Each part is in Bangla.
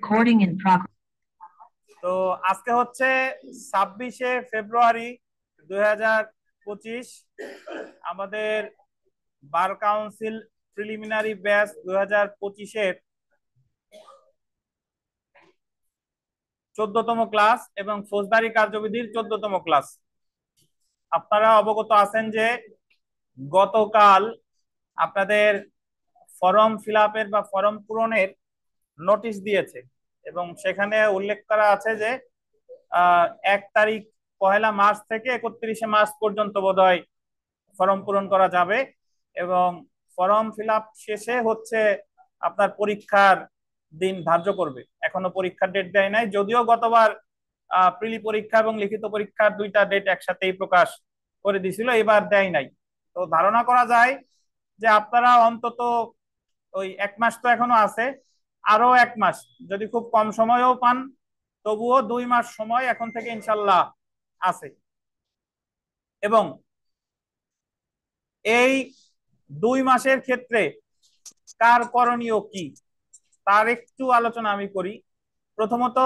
Recording in progress. তো আজকে হচ্ছে 26শে ফেব্রুয়ারি 2025। আমাদের বার কাউন্সিল প্রিলিমিনারি ব্যাচ 2025-এর 14তম ক্লাস এবং ফৌজদারি কার্যবিধির 14তম ক্লাস। আপনারা অবগত আছেন যে গতকাল আপনাদের ফর্ম ফিল আপের বা ফর্ম পূরণের নোটিশ দিয়েছে এবং সেখানে উল্লেখ করা আছে যে 1 তারিখ 1 মার্চ থেকে 31 মার্চ পর্যন্ত বোধহয় ফর্ম পূরণ করা যাবে এবং ফর্ম ফিল আপ শেষে হচ্ছে আপনার পরীক্ষার দিন ধার্য করবে। এখনো পরীক্ষার ডেট দেয় নাই, যদিও গতবার প্রিলি পরীক্ষা এবং লিখিত পরীক্ষার দুইটা ডেট একসাথেই প্রকাশ করে দিছিল, এবার দেয় নাই। তো ধারণা করা যায় যে আপনারা অন্তত ওই 1 মাস তো এখনো আছে, আরো 1 মাস যদি খুব কম সময়ও পান তবুও 2 মাস সময় এখন থেকে ইনশাল্লাহ আছে। এবং এই 2 মাসের ক্ষেত্রে কার করণীয় কি তার একটু আলোচনা আমি করি। প্রথমত,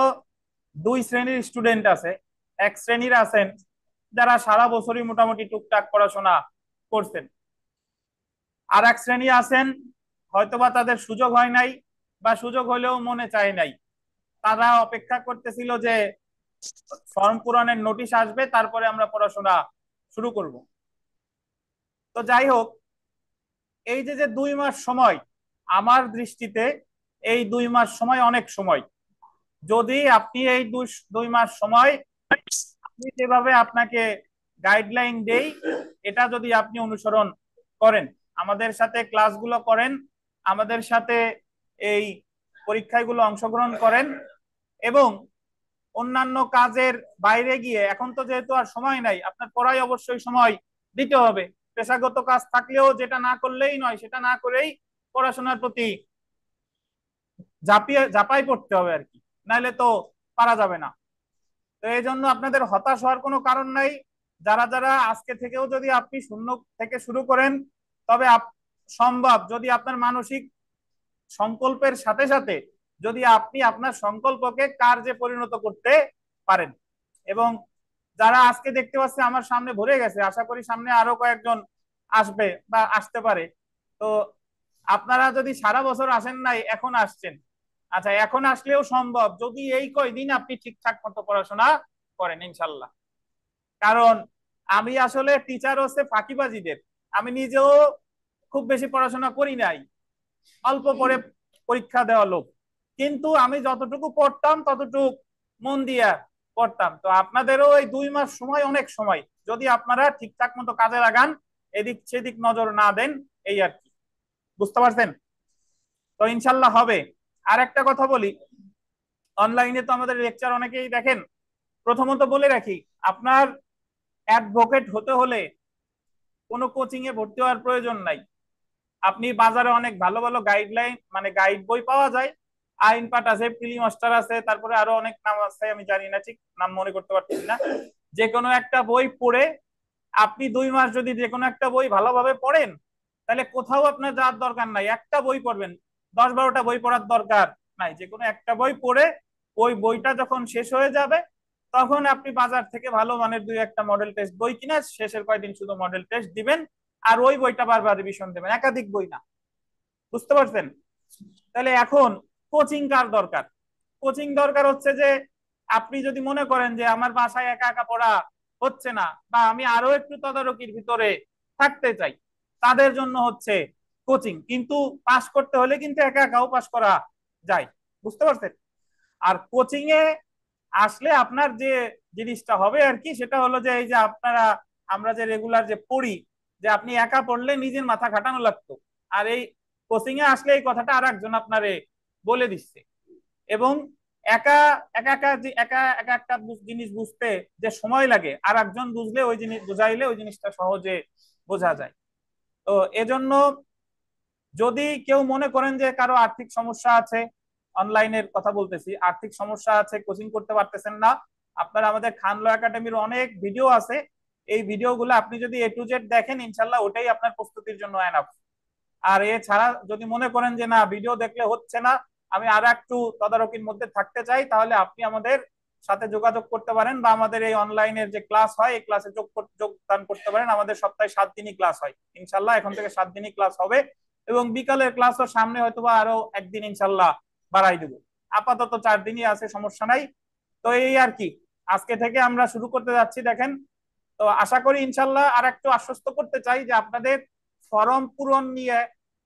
2 শ্রেণীর স্টুডেন্ট আছে। এক শ্রেণীর আছেন যারা সারা বছরই মোটামুটি টুকটাক পড়াশোনা করছেন, আর এক শ্রেণী আছেন হয়তোবা তাদের সুযোগ হয় নাই বা সুযোগ হলেও মনে চায় নাই, তারা অপেক্ষা করতেছিল যে ফর্ম পূরণের নোটিশ আসবে তারপরে আমরা পড়াশোনা শুরু করব। তো যাই হোক, এই যে যে 2 মাস সময়, আমার দৃষ্টিতে এই 2 মাস সময় অনেক সময়। যদি আপনি এই 2 মাস সময় আমি যেভাবে আপনাকে গাইডলাইন দেই এটা যদি আপনি অনুসরণ করেন, আমাদের সাথে ক্লাসগুলো করেন, আমাদের সাথে এই পরীক্ষাগুলো অংশগ্রহণ করেন এবং অন্যান্য কাজের বাইরে গিয়ে, এখন তো যেহেতু আর সময় নাই, আপনার পড়ায় অবশ্যই সময় দিতে হবে। পেশাগত কাজ থাকলেও যেটা না করলেই নয়, সেটা না করেই পড়াশোনার প্রতি ঝাঁপাই পড়তে হবে আর কি, নাহলে তো পারা যাবে না। তো এই জন্য আপনাদের হতাশ হওয়ার কোনো কারণ নাই। যারা যারা আজকে থেকেও যদি আপনি শূন্য থেকে শুরু করেন, তবে সম্ভব যদি আপনার মানসিক সংকল্পের সাথে সাথে যদি আপনি আপনার সংকল্পকে কার্যে পরিণত করতে পারেন। এবং যারা আজকে দেখতে পাচ্ছে আমার সামনে ভরে গেছে, আশা করি সামনে আরো কয়েকজন আসবে বা আসতে পারে। তো আপনারা যদি সারা বছর আসেন নাই, এখন আসছেন, আচ্ছা এখন আসলেও সম্ভব যদি এই কয়দিন আপনি ঠিকঠাক মতো পড়াশোনা করেন ইনশাল্লাহ। কারণ আমি আসলে টিচার হচ্ছে ফাঁকিবাজিদের, আমি নিজেও খুব বেশি পড়াশোনা করি নাই, অল্প পরে পরীক্ষা দেওয়া লোক, কিন্তু আমি যতটুকু পড়তাম ততটুকু মন দিয়া পড়তাম। তো আপনাদেরও এই 2 মাস সময় অনেক সময়, যদি আপনারা ঠিকঠাক মতো কাজে লাগান, এদিক সেদিক নজর না দেন, এই আর কি। বুঝতে পারছেন? তো ইনশাল্লাহ হবে। আর একটা কথা বলি, অনলাইনে তো আমাদের লেকচার অনেকেই দেখেন। প্রথমত বলে রাখি, আপনার অ্যাডভোকেট হতে হলে কোনো কোচিং এ ভর্তি হওয়ার প্রয়োজন নাই। আপনি বাজারে অনেক ভালো ভালো গাইডলাইন মানে গাইড বই পাওয়া যায়, আইন পাঠ আছে, প্রিলি মাস্টার আছে, তারপরে আরো অনেক নাম আছে, আমি জানি না, ঠিক নাম মনে করতে পারতেছি না। যে কোনো একটা বই পড়ে আপনি 2 মাস যদি যে কোনো একটা বই ভালোভাবে পড়েন, তাহলে কোথাও আপনার যাওয়ার দরকার নাই। একটা বই পড়বেন, 10-12টা বই পড়ার দরকার নাই। যে কোনো একটা বই পড়ে ওই বইটা যখন শেষ হয়ে যাবে, তখন আপনি বাজার থেকে ভালো মানের 2-1টা মডেল টেস্ট বই কিনে শেষের কয়েকদিন শুধু মডেল টেস্ট দিবেন, আর ওই বইটা বারবার রিভিশন দেবেন, একাধিক বই না। বুঝতে পারছেন? তাহলে এখন কোচিং কার দরকার? কোচিং দরকার হচ্ছে যে আপনি যদি মনে করেন যে আমার বাসায় একা একা পড়া হচ্ছে না, বা আমি আরো একটু তদারকির ভিতরে থাকতে চাই, তাদের জন্য হচ্ছে কোচিং। কিন্তু পাস করতে হলে কিন্তু একা একাও পাস করা যায়। বুঝতে পারছেন? আর কোচিং এ আসলে আপনার যে জিনিসটা হবে আর কি, সেটা হলো যে এই যে আপনারা, আমরা যে রেগুলার যে পড়ি, যে আপনি একা পড়লে নিজের মাথা খাটানো লাগতো, আর এই কোচিং এ আসলে এই কথাটা আর একজন আপনারে বলে দিচ্ছে। এবং একা একা একা একা একা একটা জিনিস বুঝতে যে সময় লাগে, আর একজন বুঝলে ওই জিনিস বুঝাইলে ওই জিনিসটা সহজে বোঝা যায়। তো এজন্য যদি কেউ মনে করেন যে কারো আর্থিক সমস্যা আছে, অনলাইনের কথা বলতেছি, আর্থিক সমস্যা আছে, কোচিং করতে পারতেছেন না, আপনারা আমাদের খান ল একাডেমির অনেক ভিডিও আছে। এই ভিডিওগুলো আপনি যদি A to Z দেখেন, ইনশাল্লাহ ওটাই আপনার প্রস্তুতির জন্য এনাফ। আর এছাড়া যদি মনে করেন যে না ভিডিও দেখলে হচ্ছে না, আমি আর একটু তদারকির মধ্যে থাকতে চাই, তাহলে আপনি আমাদের সাথে যোগাযোগ করতে পারেন, বা আমাদের এই অনলাইনের যে ক্লাস হয় এই ক্লাসে যোগদান করতে পারেন। আমাদের সপ্তাহে 7 দিনই ক্লাস হয় ইনশাল্লাহ, এখন থেকে 7 দিনই ক্লাস হবে, এবং বিকালের ক্লাসও সামনে হয়তোবা আরো একদিন ইনশাল্লাহ বাড়াই দেবো। আপাতত 4 দিনই আছে, সমস্যা নাই। তো এই আর কি, আজকে থেকে আমরা শুরু করতে যাচ্ছি দেখেন। তো আশা করি ইনশাল্লাহ, আর একটু আশ্বস্ত করতে চাই যে আপনাদের ফর্ম পূরণ নিয়ে,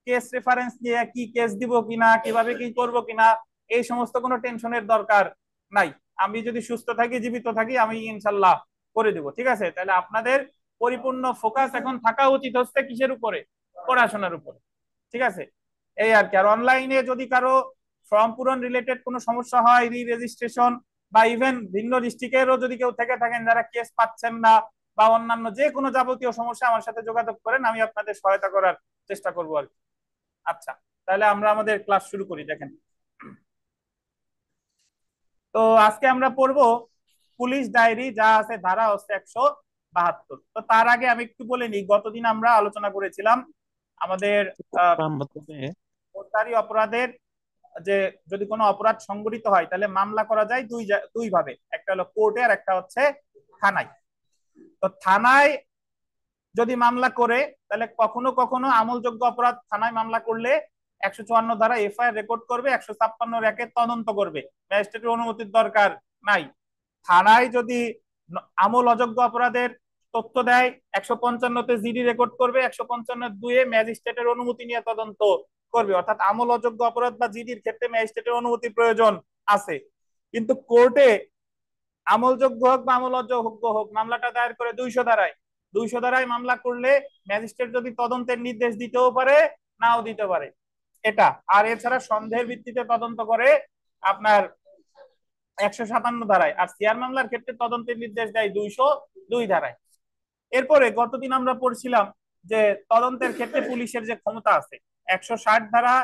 কেস রেফারেন্স নিয়ে, কি কেস দিব কিনা, কিভাবে কি করব কিনা, এই সমস্ত কোনো টেনশনের দরকার নাই। আমি যদি সুস্থ থাকি, জীবিত থাকি, আমি ইনশাল্লাহ করে দেব, ঠিক আছে? তাহলে আপনাদের পরিপূর্ণ ফোকাস এখন থাকা উচিত হচ্ছে কিসের উপরে? পড়াশোনার উপরে, ঠিক আছে? এই আর কি। আর অনলাইনে যদি কারো ফর্ম পূরণ রিলেটেড কোনো সমস্যা হয়, রি রেজিস্ট্রেশন, বা ইভেন ভিন্ন ডিস্ট্রিক্টেরও যদি কেউ থেকে থাকেন যারা কেস পাচ্ছেন না, বা অন্যান্য যে কোনো যাবতীয় সমস্যা, আমার সাথে যোগাযোগ করেন, আমি আপনাদের সহায়তা করার চেষ্টা করবো আর কি। আচ্ছা, তাহলে আমরা আমাদের ক্লাস শুরু করি দেখেন। তো আজকে আমরা পড়বো পুলিশ ডায়েরি, যা আছে ধারা হচ্ছে 172। তো তার আগে আমি একটু বলে নিই, গতদিন আমরা আলোচনা করেছিলাম আমাদের ফৌজদারি অপরাধের যে যদি কোনো অপরাধ সংঘটিত হয় তাহলে মামলা করা যায় দুই ভাবে, একটা হলো কোর্টে আর একটা হচ্ছে থানায়। তো থানায় যদি মামলা করে, তাহলে কখনো কখনো আমলযোগ্য অপরাধ থানায় মামলা করলে 154 ধারা এফআইআর রেকর্ড করবে, 156 রেখে তদন্ত করবে, ম্যাজিস্ট্রেটের অনুমতির দরকার নাই। থানায় যদি আমল অযোগ্য অপরাধের তথ্য দেয়, 155-তে জিডি রেকর্ড করবে, 155-2-এ ম্যাজিস্ট্রেটের অনুমতি নিয়ে তদন্ত করবে। অর্থাৎ আমল অযোগ্য অপরাধ বা জিডির ক্ষেত্রে ম্যাজিস্ট্রেটের অনুমতি প্রয়োজন আছে। কিন্তু কোর্টে আমলযোগ্য হোক বা আমল অযোগ্য হোক, মামলাটা দায়ের করে 200 ধারায়, 200 ধারায় মামলা করলে ম্যাজিস্ট্রেট যদি তদন্তের নির্দেশ দিতেও পারে, নাও দিতে পারে, এটা। আর এছাড়া সন্দেহের ভিত্তিতে তদন্ত করে আপনার 157 ধারায়, আর সিআর মামলার ক্ষেত্রে তদন্তের নির্দেশ দেয় 202 ধারায়। এরপরে গতদিন আমরা পড়ছিলাম যে তদন্তের ক্ষেত্রে পুলিশের যে ক্ষমতা আছে, 160 ধারা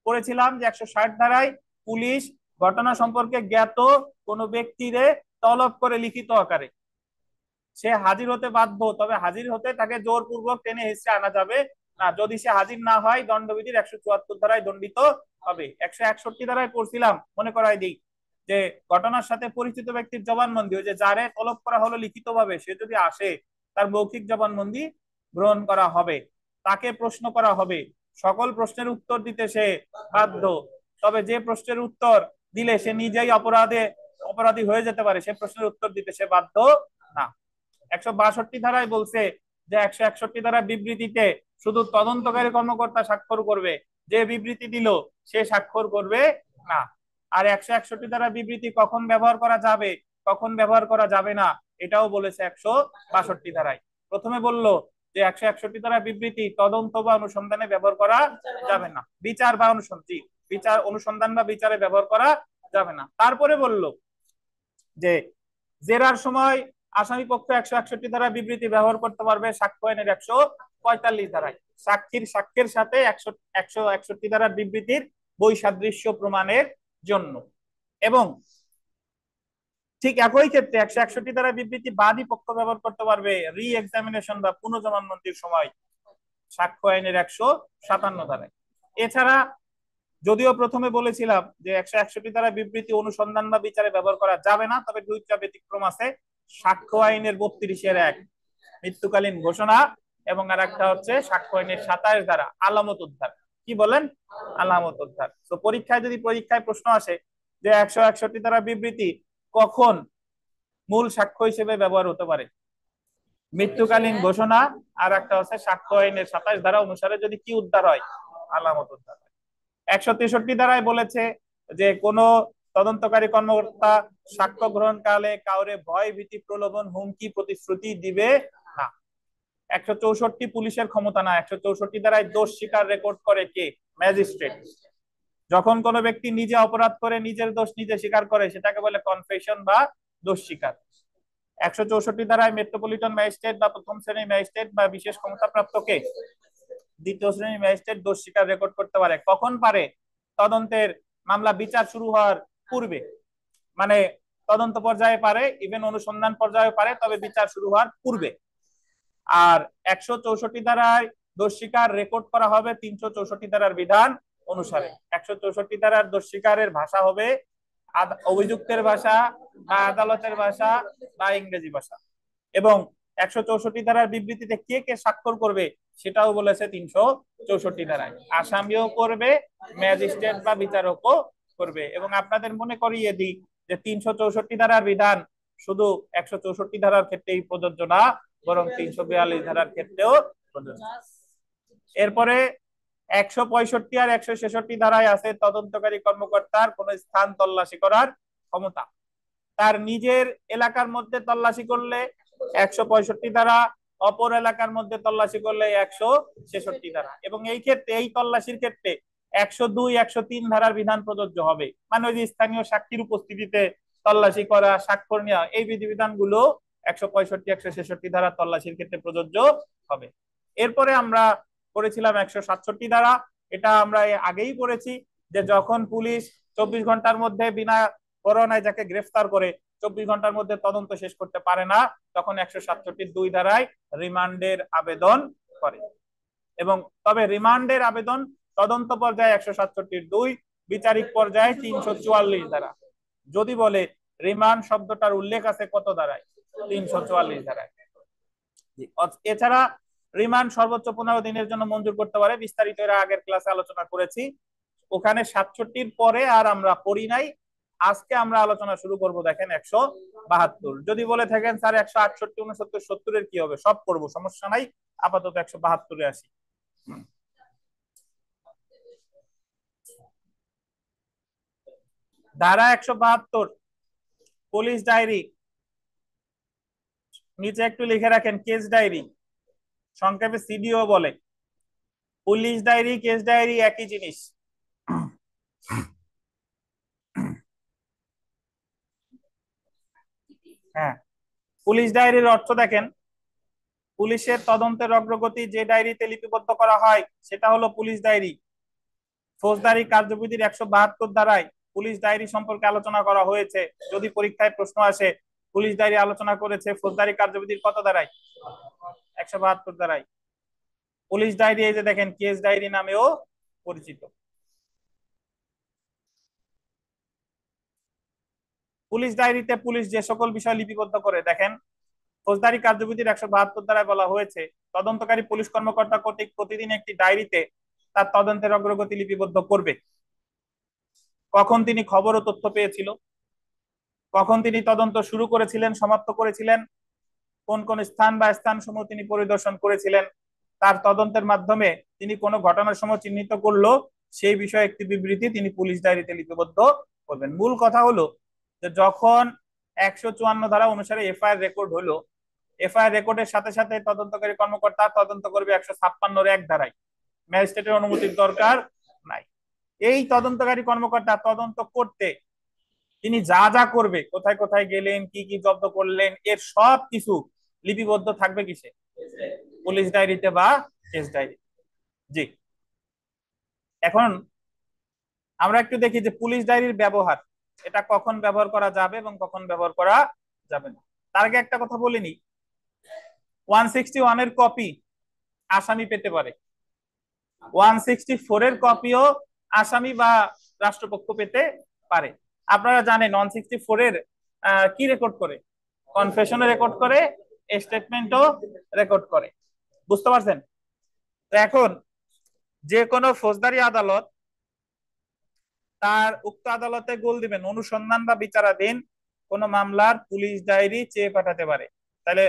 পড়েছিলাম, যে 160 ধারায় পুলিশ ঘটনা সম্পর্কে জ্ঞাত কোনো ব্যক্তিরে তলব করে লিখিত আকারে, সে হাজির হতে বাধ্য, তবে হাজির হতে তাকে জোরপূর্বক টেনে হিঁচড়ে আনা যাবে না। যদি সে হাজির না হয়, দণ্ডবিধির 174 ধারায় দণ্ডিত হবে। 161 ধারায় পড়ছিলাম, মনে করাই দিই, যে ঘটনার সাথে পরিচিত ব্যক্তির জবানবন্দি, ওই যে যারে তলব করা হলো লিখিত ভাবে, সে যদি আসে, তার মৌখিক জবানবন্দি গ্রহণ করা হবে, তাকে প্রশ্ন করা হবে, সকল প্রশ্নের উত্তর দিতে সে বাধ্য, তবে যে প্রশ্নের উত্তর দিলে সে নিজেই অপরাধী হয়ে যেতে পারে, সে প্রশ্নের উত্তর দিতে সে বাধ্য না। 162 ধারায় বলছে যে 161 ধারা বিবৃতিতে শুধু তদন্তকারী কর্মকর্তা স্বাক্ষর করবে, যে বিবৃতি দিল সে স্বাক্ষর করবে না। আর 161 ধারা বিবৃতি কখন ব্যবহার করা যাবে, কখন ব্যবহার করা যাবে না, এটাও বলেছে 162 ধারায়। প্রথমে বলল যে 161 ধারা বিবৃতি তদন্ত বা অনুসন্ধানে ব্যবহার করা যাবে না, বিচার বা অনুসন্ধান বা বিচারে ব্যবহার করা যাবে না। তারপরে বলল যে জেরার সময় আসামি পক্ষ 161 ধারা বিবৃতি ব্যবহার করতে পারবে সাক্ষ্য আইনের 145 ধারায়, সাক্ষ্যের সাথে 161 ধারার বিবৃতির বৈসাদৃশ্য প্রমাণের জন্য। এবং ঠিক একই ক্ষেত্রে 161 ধারা বিবৃতি বাদী পক্ষ ব্যবহার করতে পারবে রি এক্সামিনেশন বা পুনঃজবানবন্দির সময় সাক্ষ্য আইনের 157 ধারায়। এছাড়া যদিও প্রথমে বলেছিলাম যে 161 ধারা বিবৃতি অনুসন্ধান বা বিচারে ব্যবহার করা যাবে না, তবে দুইটা ব্যতিক্রম আছে। সাক্ষ্য আইনের 32-1 মৃত্যুকালীন ঘোষণা, এবং আর একটা হচ্ছে সাক্ষ্য আইনের 27 ধারা আলামত উদ্ধার। কি বলেন? আলামত উদ্ধার। তো পরীক্ষায় প্রশ্ন আসে যে 161 ধারা বিবৃতি কখন মূল সাক্ষ্য হিসেবে ব্যবহার হতে পারে, মৃত্যুকালীন ঘোষণা, আর একটা হচ্ছে সাক্ষ্য আইনের 27 ধারা অনুসারে যদি কি উদ্ধার হয়, আলামত উদ্ধার হয়। 163 ধারায় বলেছে যে কোন তদন্তকারী কর্মকর্তা সাক্ষ্য গ্রহণকালে কাউরে ভয়, ভীতি, প্রলোভন, হুমকি, প্রতিশ্রুতি দিবে না। 164 পুলিশের ক্ষমতা না, 164 ধারায় দোষ স্বীকার রেকর্ড করে কে? ম্যাজিস্ট্রেট। যখন কোনো ব্যক্তি নিজে অপরাধ করে নিজের দোষ নিজে স্বীকার করে, সেটাকে বলে কনফেশন বা দোষ স্বীকার। 164 ধারায় মেট্রোপলিটন ম্যাজিস্ট্রেট বা প্রথম শ্রেণীর ম্যাজিস্ট্রেট বা বিশেষ ক্ষমতাপ্রাপ্ত কে? দ্বিতীয় শ্রেণীর ম্যাজিস্ট্রেট দোষ স্বীকার রেকর্ড করতে পারে। কখন পারে? তদন্তের মামলা বিচার শুরু হওয়ার পূর্বে, মানে তদন্ত পর্যায়ে পারে, ইভেন অনুসন্ধান পর্যায়ে পারে, তবে বিচার শুরু হওয়ার পূর্বে। আর 164 ধারায় দোষ স্বীকার রেকর্ড করা হবে 364 ধারার বিধান অনুসারে। 164 ধারার দোষ স্বীকারের ভাষা হবে অভিযুক্তের ভাষা বা আদালতের ভাষা বা ইংরেজি ভাষা। এবং 164 ধারার বিবৃতিতে কে কে স্বাক্ষর করবে সেটাও বলেছে 364 ধারায়। আসামিও করবে, ম্যাজিস্ট্রেট বা বিচারকও করবে। এবং আপনাদের মনে করিয়ে দিই যে 364 ধারার বিধান শুধু 164 ধারার ক্ষেত্রেই প্রযোজ্য না, বরং 342 ধারার ক্ষেত্রেও প্রযোজ্য। এরপরে 165 আর 166 ধারায় আছে তদন্তকারী কর্মকর্তার কোন স্থান তল্লাশি করার ক্ষমতা। তার নিজের এলাকার মধ্যে তল্লাশি করলে 165 ধারা, অপর এলাকার মধ্যে তল্লাশি করলে 166 ধারা। এবং এই ক্ষেত্রে, এই তল্লাশির ক্ষেত্রে 102, 103 ধারার বিধান প্রযোজ্য হবে। মানে ওই যে স্থানীয় সাক্ষীর উপস্থিতিতে তল্লাশি করা, স্বাক্ষর নেওয়া, এই বিধিবিধানগুলো 165, 166 ধারা তল্লাশির ক্ষেত্রে প্রযোজ্য হবে। এরপরে আমরা করেছিলাম 167 ধারা। এটা আমরা আগেই করেছি যে যখন পুলিশ 24 ঘন্টার মধ্যে বিনা করোনায় যাকে গ্রেফতার করে 24 ঘন্টার মধ্যে তদন্ত শেষ করতে পারে না, তখন 167(2) ধারায় রিমান্ডের আবেদন করে। এবং তবে রিমান্ডের আবেদন তদন্ত পর্যায়ে 167(2), বিচারিক পর্যায়ে 344 ধারা। যদি বলে রিমান্ড শব্দটার উল্লেখ আছে কত ধারায়? 344 ধারায়। এছাড়া রিমান্ড সর্বোচ্চ 15 দিনের জন্য মঞ্জুর করতে পারে, বিস্তারিত এর আগের ক্লাসে আলোচনা করেছি। ওখানে 67 পরে আর আমরা পড়ি নাই। আজকে আমরা আলোচনা শুরু করব দেখেন 172। যদি বলে থাকেন স্যার 168, 69, 70 এর কি হবে, সব করব, সমস্যা নাই, আপাতত 172 এ আসি। ধারা 172 পুলিশ ডায়েরি, নিচে একটু লিখে রাখেন কেস ডায়েরি, সংক্ষেপে সিডিও বলে। পুলিশ ডায়েরি, কেস ডায়েরি একই জিনিস। হ্যাঁ, পুলিশ ডায়েরির অর্থ দেখেন, পুলিশের তদন্তের অগ্রগতি যে ডায়েরিতে লিপিবদ্ধ করা হয় সেটা হলো পুলিশ ডায়েরি। ফৌজদারি কার্যবিধির 172 ধারায় পুলিশ ডায়েরি সম্পর্কে আলোচনা করা হয়েছে। যদি পরীক্ষায় প্রশ্ন আসে পুলিশ ডায়েরি আলোচনা করেছে ফৌজদারি কার্যবিধির কত ধারায়? 172 ধারায়। পুলিশ ডায়েরি এই যে দেখেন কেস ডায়েরি নামেও পরিচিত। পুলিশ ডায়েরিতে পুলিশ যে সকল বিষয় লিপিবদ্ধ করে, দেখেন ফৌজদারি কার্যবিধির 172 ধারায় বলা হয়েছে তদন্তকারী পুলিশ কর্মকর্তা কর্তৃক প্রতিদিন একটি ডায়েরিতে তার তদন্তের অগ্রগতি লিপিবদ্ধ করবে। কখন তিনি খবর ও তথ্য পেয়েছিল, কখন তিনি তদন্ত শুরু করেছিলেন, সমাপ্ত করেছিলেন, কোন কোন স্থান বা স্থানসমূহ তিনি পরিদর্শন করেছিলেন, তার তদন্তের মাধ্যমে তিনি কোনো ঘটনার সময় চিহ্নিত করলো, সেই বিষয়ে একটি বিবৃতি তিনি পুলিশ ডায়েরিতে লিপিবদ্ধ করবেন। মূল কথা হলো যে যখন 154 ধারা অনুসারে এফআইআর রেকর্ড হলো, এফআইআর রেকর্ডের সাথে সাথে তদন্তকারী কর্মকর্তা তদন্ত করবে 156(1) ধারায়, ম্যাজিস্ট্রেটের অনুমতির দরকার নাই। এই তদন্তকারী কর্মকর্তা তদন্ত করতে তিনি যা যা করবে, কোথায় কোথায় গেলেন, কি কি জব্দ করলেন, এর সব কিছু লিপিবদ্ধ থাকবে কিসে? পুলিশ ডায়েরিতে বা কেস ডায়েরি। জি, এখন আমরা একটু দেখি যে পুলিশ ডায়েরির ব্যবহার, এটা কখন ব্যবহার করা যাবে এবং কখন ব্যবহার করা যাবে না। তার আগে একটা কথা বলিনি, 161 এর কপি আসামি পেতে পারে, 164 এর কপিও আসামি বা রাষ্ট্রপক্ষ পেতে পারে। আপনারা জানেন 164 এর কি রেকর্ড করে? কনফেশনও রেকর্ড করে, স্টেটমেন্টও রেকর্ড করে। বুঝতে পারছেন? তো এখন যে কোনো ফৌজদারি আদালত তার উক্ত আদালতে গোল দিবেন অনুসন্ধান বা বিচারাধীন কোন মামলার পুলিশ ডায়েরি চেয়ে পাঠাতে পারে। তাহলে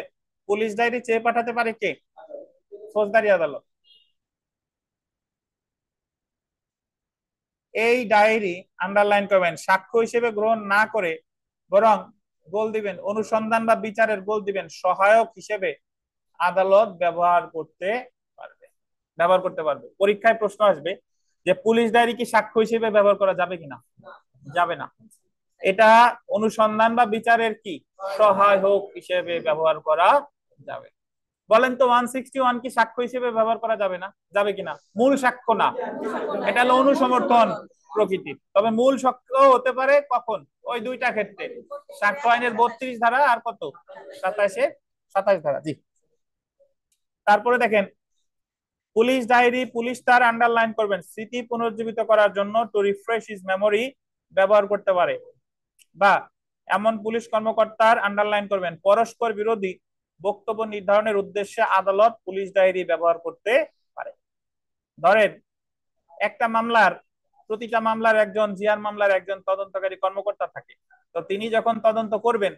পুলিশ ডায়েরি চেয়ে পাঠাতে পারে কে? ফৌজদারি আদালত। এই ডায়েরি আন্ডারলাইন করবেন, সাক্ষ্য হিসেবে গ্রহণ না করে বরং গোল দিবেন অনুসন্ধান বা বিচারের গোল দিবেন সহায়ক হিসেবে আদালত ব্যবহার করতে পারবে। পরীক্ষায় প্রশ্ন আসবে যে পুলিশ ডায়েরি কি সাক্ষ্য হিসেবে ব্যবহার করা যাবে কিনা? যাবে না। এটা অনুসন্ধান বা বিচারের কি সহায়ক হিসেবে ব্যবহার করা যাবে। বলেন তো 161 কি সাক্ষ্য হিসেবে ব্যবহার করা যাবে না? যাবে কিনা? মূল সাক্ষ্য না, এটা হলো অনুসমর্থন প্রকৃতির। তবে মূল সাক্ষ্য হতে পারে কখন? ওই দুইটা ক্ষেত্রে, সাক্ষ্য আইনের 32 ধারা আর কত 27 ধারা। জি, তারপরে দেখেন পুলিশ ডায়েরি, পুলিশ তার আন্ডারলাইন করবেন, স্মৃতি পুনর্জীবিত করার জন্য টু রিফ্রেশ হিজ মেমোরি ব্যবহার করতে পারে। বা এমন পুলিশ কর্মকর্তার আন্ডারলাইন করবেন, পরস্পর বিরোধী বক্তব্য নির্ধারণের উদ্দেশ্যে আদালত পুলিশ ডায়েরি ব্যবহার করতে পারে। ধরেন একটা মামলার, প্রতিটা মামলার একজন, জিয়ার মামলার একজন তদন্তকারী কর্মকর্তা থাকে। তো তিনি যখন তদন্ত করবেন,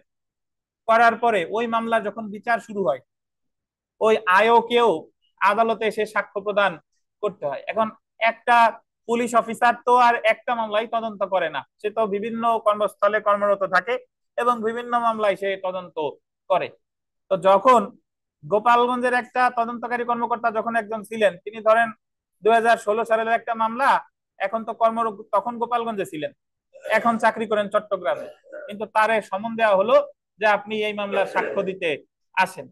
করার পরে ওই মামলা যখন বিচার শুরু হয়, ওই আয়োকেও আদালতে এসে সাক্ষ্য প্রদান করতে হয়। এখন একটা পুলিশ অফিসার তো আর একটা মামলাই তদন্ত করে না, সে তো বিভিন্ন কর্মস্থলে কর্মরত থাকে এবং বিভিন্ন মামলায় সে তদন্ত করে। তো যখন গোপালগঞ্জের একটা তদন্তকারী কর্মকর্তা যখন একজন ছিলেন, তিনি ধরেন 2016 সালের একটা মামলা, এখন তো তখন গোপালগঞ্জে ছিলেন, এখন চাকরি করেন চট্টগ্রামে, কিন্তু তারে সমন দেওয়া হলো যে আপনি এই মামলার সাক্ষ্য দিতে আসেন।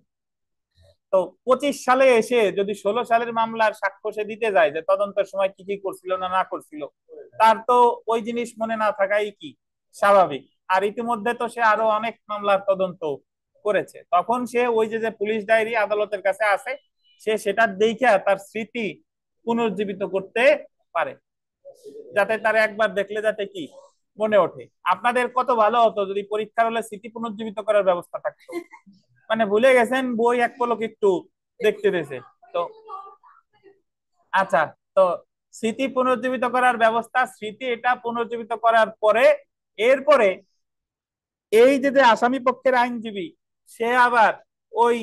তো 25 সালে এসে যদি 16 সালের মামলার সাক্ষ্য সে দিতে যায় যে তদন্তের সময় কি কি করছিল না না করছিল, তার তো ওই জিনিস মনে না থাকাই কি স্বাভাবিক। আর ইতিমধ্যে তো সে আরো অনেক মামলার তদন্ত করেছে, তখন সে ওই যে পুলিশ ডায়েরি আদালতের কাছে আছে, সে সেটা দেখে তার স্মৃতি পুনর্জীবিত করতে পারে, যাতে তার একবার দেখলে যাতে কি মনে ওঠে। আপনাদের কত ভালো হতো যদি পরীক্ষার হলে স্মৃতি পুনর্জীবিত করার ব্যবস্থা থাকতো। মানে ভুলে গেছেন, বই এক পলক একটু দেখতে দিয়েছে তো। আচ্ছা, তো স্মৃতি পুনর্জীবিত করার ব্যবস্থা, স্মৃতি এটা পুনর্জীবিত করার পরে, এরপরে এই যে আসামি পক্ষের আইনজীবী, সে আবার ওই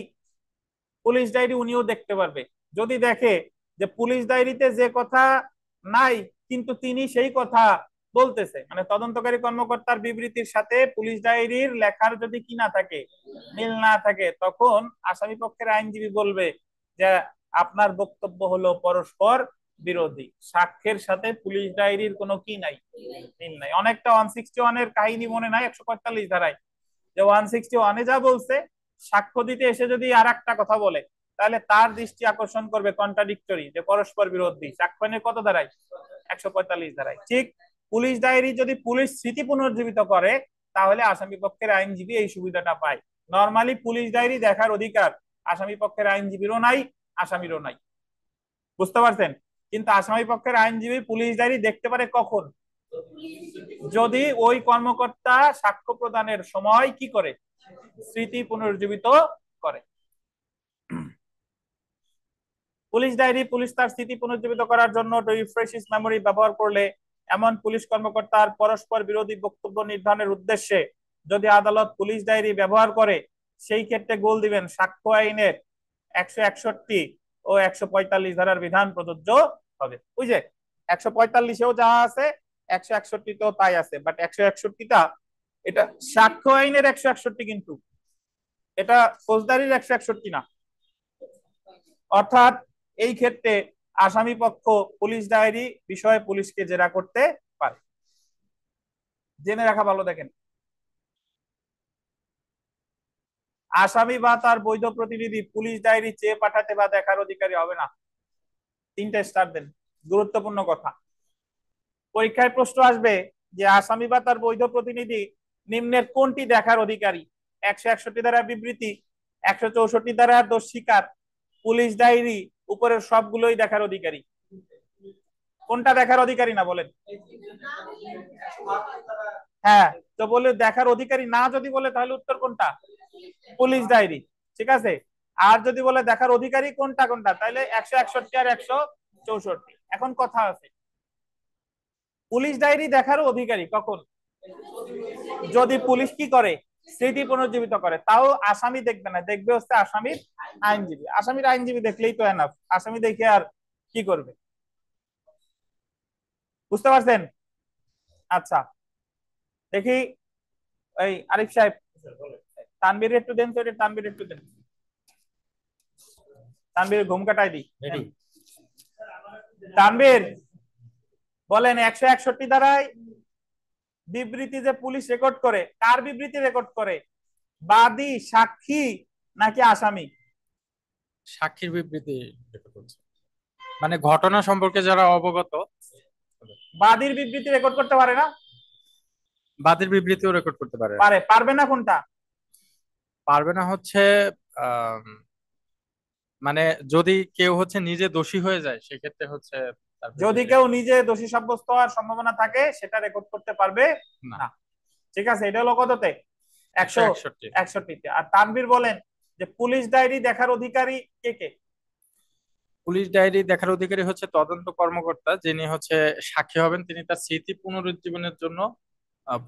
পুলিশ ডায়েরি উনিও দেখতে পারবে। যদি দেখে যে পুলিশ ডায়েরিতে যে কথা নাই, কিন্তু তিনি সেই কথা বলতেছে, মানে তদন্তকারী কর্মকর্তার বিবৃতির সাথে পুলিশ ডায়েরির লেখার যদি কি না থাকে, মিল না থাকে, তখন আসামি পক্ষের আইনজীবী বলবে যে আপনার বক্তব্য হলো পরস্পর বিরোধী, সাক্ষ্যের সাথে পুলিশ ডায়েরির কোনো কি নাই, মিল নাই। অনেকটা 161 এর কাহিনী মনে নাই, 145 ধারায় যে 161-এ যা বলছে, সাক্ষ্য দিতে এসে যদি আর একটা কথা বলে, তাহলে তার দৃষ্টি আকর্ষণ করবে কন্ট্রাডিক্টরি, যে পরস্পর বিরোধী, সাক্ষ্য নিয়ে কত ধারায়, 145 ধারায়। ঠিক পুলিশ ডায়েরি যদি পুলিশ স্মৃতি পুনর্জীবিত করে, তাহলে আসামি পক্ষের আইনজীবী এই সুবিধাটা পায়। নর্মালি পুলিশ ডায়েরি দেখার অধিকার আসামি পক্ষের আইনজীবীরও নাই, আসামিরও নাই, বুঝতে পারছেন? কিন্তু আসামি পক্ষের আইনজীবী পুলিশ ডায়েরি দেখতে পারে কখন, যদি ওই কর্মকর্তা সাক্ষ্য প্রদানের সময় কি করে, স্মৃতি পুনর্জীবিত করে। পুলিশ ডায়েরি, পুলিশ তার স্মৃতি পুনর্জীবিত করার জন্য টু রিফ্রেশ হিজ মেমোরি ব্যবহার করলে এমন পুলিশ কর্মকর্তার পরস্পর বিরোধী বক্তব্য নির্ধারণের উদ্দেশ্যে যদি আদালত পুলিশ ডায়েরি ব্যবহার করে, সেই ক্ষেত্রে গোল দিবেন সাক্ষ্য আইনের 161 ও 145 ধারার বিধান প্রযোজ্য হবে। ওই যে 145-এও যা আছে 161-তেও তাই আছে, বাট 161টা এটা সাক্ষ্য আইনের 161, কিন্তু এটা ফৌজদারির 161 না। অর্থাৎ এই ক্ষেত্রে আসামি পক্ষ পুলিশ ডায়েরি বিষয়ে পুলিশকে জেরা করতে পারে, জেনে রাখা ভালো। দেখেন, আসামি বা তার বৈধ প্রতিনিধি পুলিশ ডায়েরি চেয়ে পাঠাতে বা দেখার অধিকারী হবে না। 3টে স্টার দেন, গুরুত্বপূর্ণ কথা। পরীক্ষায় প্রশ্ন আসবে যে আসামি বা তার বৈধ প্রতিনিধি নিম্নের কোনটি দেখার অধিকারী? 161 ধারা বিবৃতি, 164 ধারা দোষ স্বীকার, পুলিশ ডায়েরি, উপরের সবগুলোই দেখার অধিকারী। কোনটা দেখার অধিকারী না বলেন? হ্যাঁ, তো বলে দেখার অধিকারী না যদি বলে, তাহলে উত্তর কোনটা? পুলিশ ডায়েরি, ঠিক আছে। আর যদি বলে দেখার অধিকারী কোনটা কোনটা, তাহলে 161 আর 164। এখন কথা আছে, পুলিশ ডায়েরি দেখার অধিকারী কখন? যদি পুলিশ কি করে, স্মৃতি পুনর্জীবিত করে। তাও আসামি দেখবে না, দেখবে হচ্ছে আসামির আইনজীবী। আসামির আইনজীবী দেখলেই তো এনাফ, আসামি দেখে আর কি করবে, বুঝতে পারছেন? আচ্ছা, দেখি এই আরিফ সাহেব, তানবীর একটু দেন তো, তানবীর একটু দেন, তানবীর ঘুম কাটাই দি। তানবীর বলেন, 161 ধারায় বিবৃতি যে পুলিশ রেকর্ড করে, কার বিবৃতি রেকর্ড করে? বাদী, সাক্ষী, নাকি আসামি? সাক্ষীর বিবৃতি রেকর্ড করছে, মানে ঘটনা সম্পর্কে যারা অবগত। বাদীর বিবৃতি রেকর্ড করতে পারে না? বাদীর বিবৃতিও রেকর্ড করতে পারে। পারে, পারবে না কোনটা? পারবে না হচ্ছে আহ মানে যদি কেউ হচ্ছে নিজে দোষী হয়ে যায় সেক্ষেত্রে হচ্ছে তার যদি বিরুদ্ধে। কেউ নিজে দোষী সাব্যস্ত হওয়ার সম্ভাবনা থাকে সেটা রেকর্ড করতে পারবে না। না। ঠিক আছে, এটা হলো কততে? 100। 161। 61তে। আর তানভীর বলেন যে পুলিশ ডায়েরি দেখার অধিকারী কে কে? পুলিশ ডায়েরি দেখার অধিকারী হচ্ছে তদন্ত কর্মকর্তা, যিনি হচ্ছে সাক্ষী হবেন, তিনি তার স্মৃতি পুনরুজ্জীবনের জন্য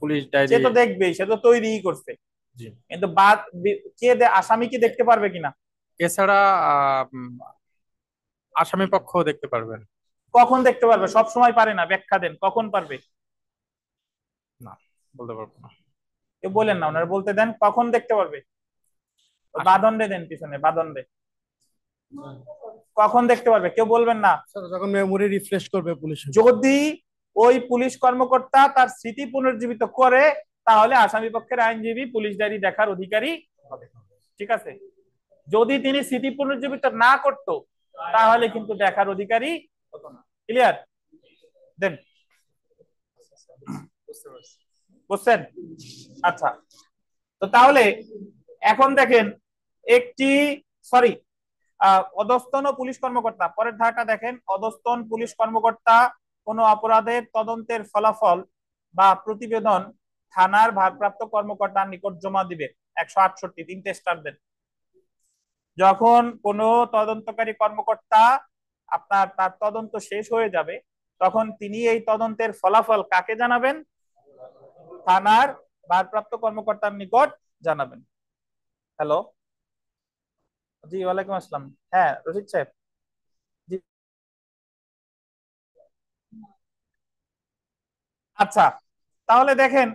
পুলিশ সে ডায়েরি। তো দেখবেই, সে তো তৈরিই করছে। জি। কিন্তু বাদ আসামি কি দেখতে পারবে কিনা? এছাড়া আসামি পক্ষ দেখতে পারবেন। কখন দেখতে পারবে? সব সময় পারে না, ব্যাখ্যা দেন কখন পারবে। না, বলতে পারবো না। কেউ বলেন না, ওনারা বলতে দেন কখন দেখতে পারবে। আসামি বাদন দেন পিছনে, বাদন কখন দেখতে পারবে, কেউ বলবেন না। স্যার যখন মেমোরি রিফ্রেশ করবে পুলিশের। যদি ওই পুলিশ কর্মকর্তা তার স্মৃতি পুনর্জীবিত করে, তাহলে আসামি পক্ষের আইনজীবী পুলিশ ডায়েরি দেখার অধিকারী হবে। ঠিক আছে, যদি তিনি স্মৃতি পুনর্জীবিত না করতো তাহলে কিন্তু দেখার অধিকারী হতো না। ক্লিয়ার? দেন, বুঝছেন? আচ্ছা, তো তাহলে এখন দেখেন একটি, সরি, অধস্তন পুলিশ কর্মকর্তা, পরের ধারাটা দেখেন। অধস্তন পুলিশ কর্মকর্তা কোনো অপরাধের তদন্তের ফলাফল বা প্রতিবেদন থানার ভারপ্রাপ্ত কর্মকর্তার নিকট জমা দিবে। 168, 3টে স্টার দেন। যখন কোনো তদন্তকারী কর্মকর্তা আপনার তার তদন্ত শেষ হয়ে যাবে, তখন তিনি এই তদন্তের ফলাফল কাকে জানাবেন? থানার ভারপ্রাপ্ত কর্মকর্তার নিকট জানাবেন। হ্যালো, জি ওয়ালাইকুম আসসালাম। হ্যাঁ রশিদ সাহেব। জি, আচ্ছা, তাহলে দেখেন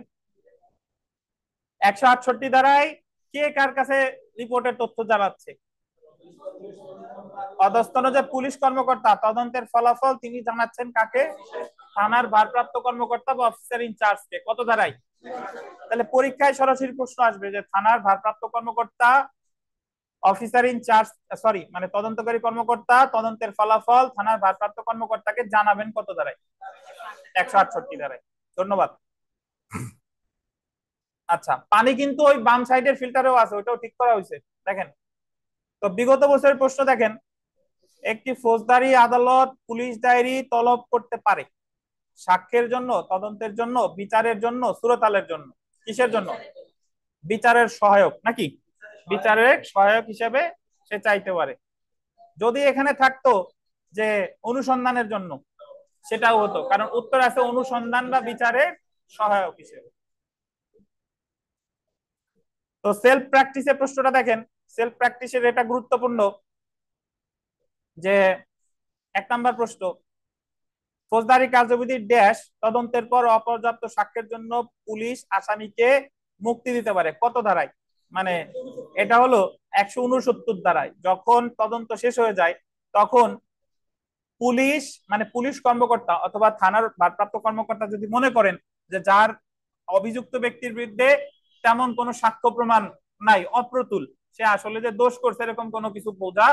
168 দ্বারাই কে কার কাছে রিপোর্টের তথ্য জানাচ্ছে? অধস্তন যে পুলিশ কর্মকর্তা, তদন্তের ফলাফল তিনি জানাচ্ছেন কাকে? থানার ভারপ্রাপ্ত কর্মকর্তা বা অফিসার ইনচার্জকে। কত ধারায়? তাহলে পরীক্ষায় সরাসরি প্রশ্ন আসবে যে থানার ভারপ্রাপ্ত কর্মকর্তা, অফিসার ইনচার্জ, সরি মানে তদন্তকারী কর্মকর্তা তদন্তের ফলাফল থানার ভারপ্রাপ্ত কর্মকর্তাকে জানাবেন কত ধারায়? 168 ধারায়। ধন্যবাদ। আচ্ছা, পানি কিন্তু ওই বাম সাইডের ফিল্টারেও আছে, ওইটাও ঠিক করা হয়েছে। দেখেন তো বিগত বছরের প্রশ্ন দেখেন। একটি ফৌজদারি আদালত পুলিশ ডায়েরি তলব করতে পারে সাক্ষ্যের জন্য, তদন্তের জন্য, বিচারের জন্য, সুরতালের জন্য। কিসের জন্য? বিচারের সহায়ক নাকি? বিচারের সহায়ক হিসেবে সে চাইতে পারে। যদি এখানে থাকতো যে অনুসন্ধানের জন্য, সেটাও হতো, কারণ উত্তর আছে অনুসন্ধান বা বিচারের সহায়ক হিসেবে। তো সেলফ প্র্যাকটিসের প্রশ্নটা দেখেন। সেলফ প্র্যাকটিসের এটা গুরুত্বপূর্ণ যে 1 নম্বর প্রশ্ন, ফৌজদারি কার্যবিধি ড্যাশ তদন্তের পর অপর্যাপ্ত সাক্ষ্যের জন্য পুলিশ আসামিকে মুক্তি দিতে পারে কত ধারায়? মানে এটা হলো 169 ধারায়। যখন তদন্ত শেষ হয়ে যায় তখন পুলিশ মানে পুলিশ কর্মকর্তা অথবা থানার ভারপ্রাপ্ত কর্মকর্তা যদি মনে করেন যে যার অভিযুক্ত ব্যক্তির বিরুদ্ধে তেমন কোনো সাক্ষ্য প্রমাণ নাই, অপ্রতুল, সে আসলে যে দোষ করছে এরকম কোনো কিছু বোঝা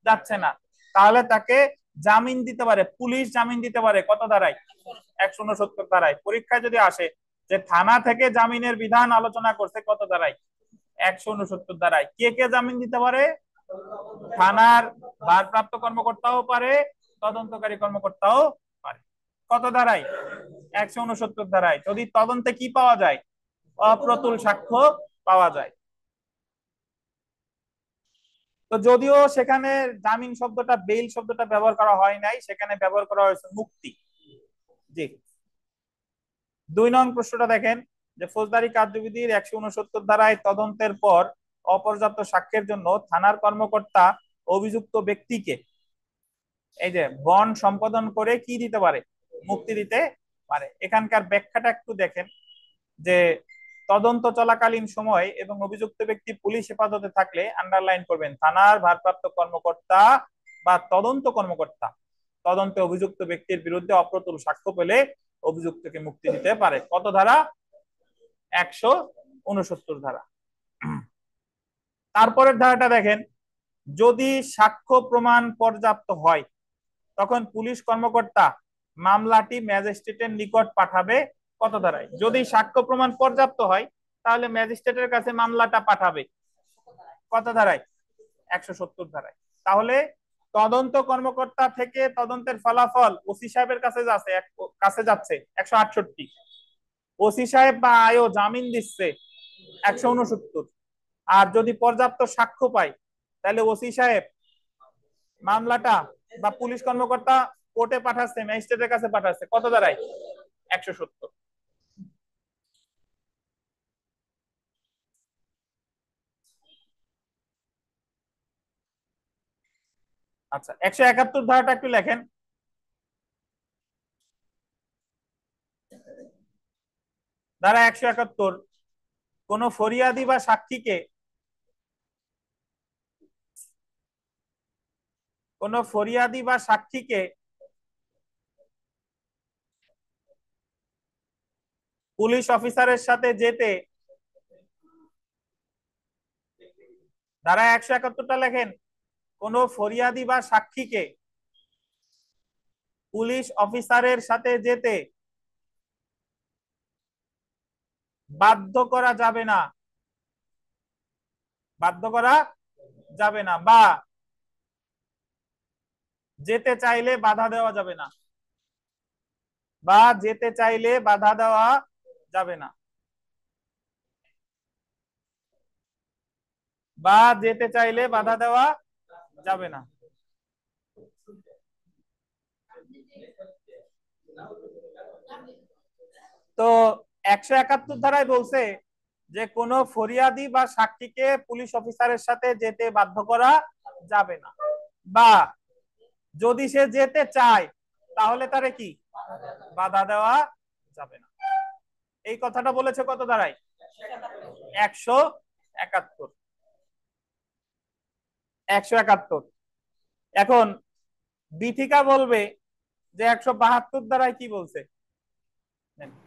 যাচ্ছে না, তাহলে তাকে জামিন দিতে পারে। পুলিশ জামিন দিতে পারে কত ধারায়? 169 ধারায়। পরীক্ষায় যদি আসে যে থানা থেকে জামিনের বিধান আলোচনা করছে কত ধারায়? 169 ধারায়। কে কে জামিন দিতে পারে? থানার ভারপ্রাপ্ত কর্মকর্তাও পারে, তদন্তকারী কর্মকর্তাও পারে। কত ধারায়? 169 ধারায়। যদি তদন্তে কি পাওয়া যায়? অপ্রতুল সাক্ষ্য পাওয়া যায়। তো যদিও সেখানে জামিন শব্দটা, বেইল শব্দটা ব্যবহার করা হয় নাই, সেখানে ব্যবহার করা হয়েছে মুক্তি। জি। 2 নং প্রশ্নটা দেখেন যে ফৌজদারি কার্যবিধির 169 ধারায় তদন্তের পর অপর্যাপ্ত সাক্ষ্যের জন্য থানার কর্মকর্তা অভিযুক্ত ব্যক্তিকে এই যে বন্ড সম্পাদন করে কি দিতে পারে? মুক্তি দিতে পারে। এখানকার ব্যাখ্যাটা একটু দেখেন যে তদন্ত চলাকালীন সময় এবং অভিযুক্ত ব্যক্তি পুলিশ হেফাজতে থাকলে আন্ডারলাইন করবেন থানার ভারপ্রাপ্ত কর্মকর্তা বা তদন্ত কর্মকর্তা তদন্তে অভিযুক্ত ব্যক্তির বিরুদ্ধে অপ্রতুল সাক্ষ্য পেলে অভিযুক্তকে মুক্তি দিতে পারে। কত ধারা? 169 ধারা। তারপরের ধারাটা দেখেন, যদি সাক্ষ্য প্রমাণ পর্যাপ্ত হয় তখন পুলিশ কর্মকর্তা মামলাটি ম্যাজিস্ট্রেটের নিকট পাঠাবে কত ধারায়? যদি সাক্ষ্য প্রমাণ পর্যাপ্ত হয় তাহলে ম্যাজিস্ট্রেটের কাছে মামলাটা পাঠাবে কত ধারায়? 170 ধারায়। তাহলে তদন্ত কর্মকর্তা থেকে তদন্তের ফলাফল ওসি সাহেবের কাছে যাচ্ছে 168, ওসি সাহেব বা আয়ও জামিন দিচ্ছে 169। আর যদি পর্যাপ্ত সাক্ষ্য পায় তাহলে ওসি সাহেব মামলাটা বা পুলিশ কর্মকর্তা কোর্টে পাঠাচ্ছে, ম্যাজিস্ট্রেটের কাছে পাঠাচ্ছে, কত দাঁড়ায়? 170। আচ্ছা, 171 ধারাটা একটু লেখেন। ধারা 171, কোন ফরিয়াদি বা সাক্ষীকে পুলিশ অফিসারের সাথে যেতে, ধারা 171টা লেখেন, কোন ফরিয়াদি বা সাক্ষীকে পুলিশ অফিসারের সাথে যেতে বাধ্য করা যাবে না, বা যেতে চাইলে বাধা দেওয়া যাবে না, বা যেতে চাইলে বাধা দেওয়া যাবে না, বা যেতে চাইলে বাধা দেওয়া যাবে না। তো 171 ধারায় বলছে যে কোনো ফরিয়াদি বা সাক্ষীকে পুলিশ অফিসারের সাথে যেতে বাধ্য করা যাবে না, বা যদি সে যেতে চায় তাহলে তারে কি বাধা দেওয়া যাবে না। এই কথাটা বলেছে কত ধারায়? 171। 171। এখন বিথিকা বলবে যে 172 ধারায় কি বলছে।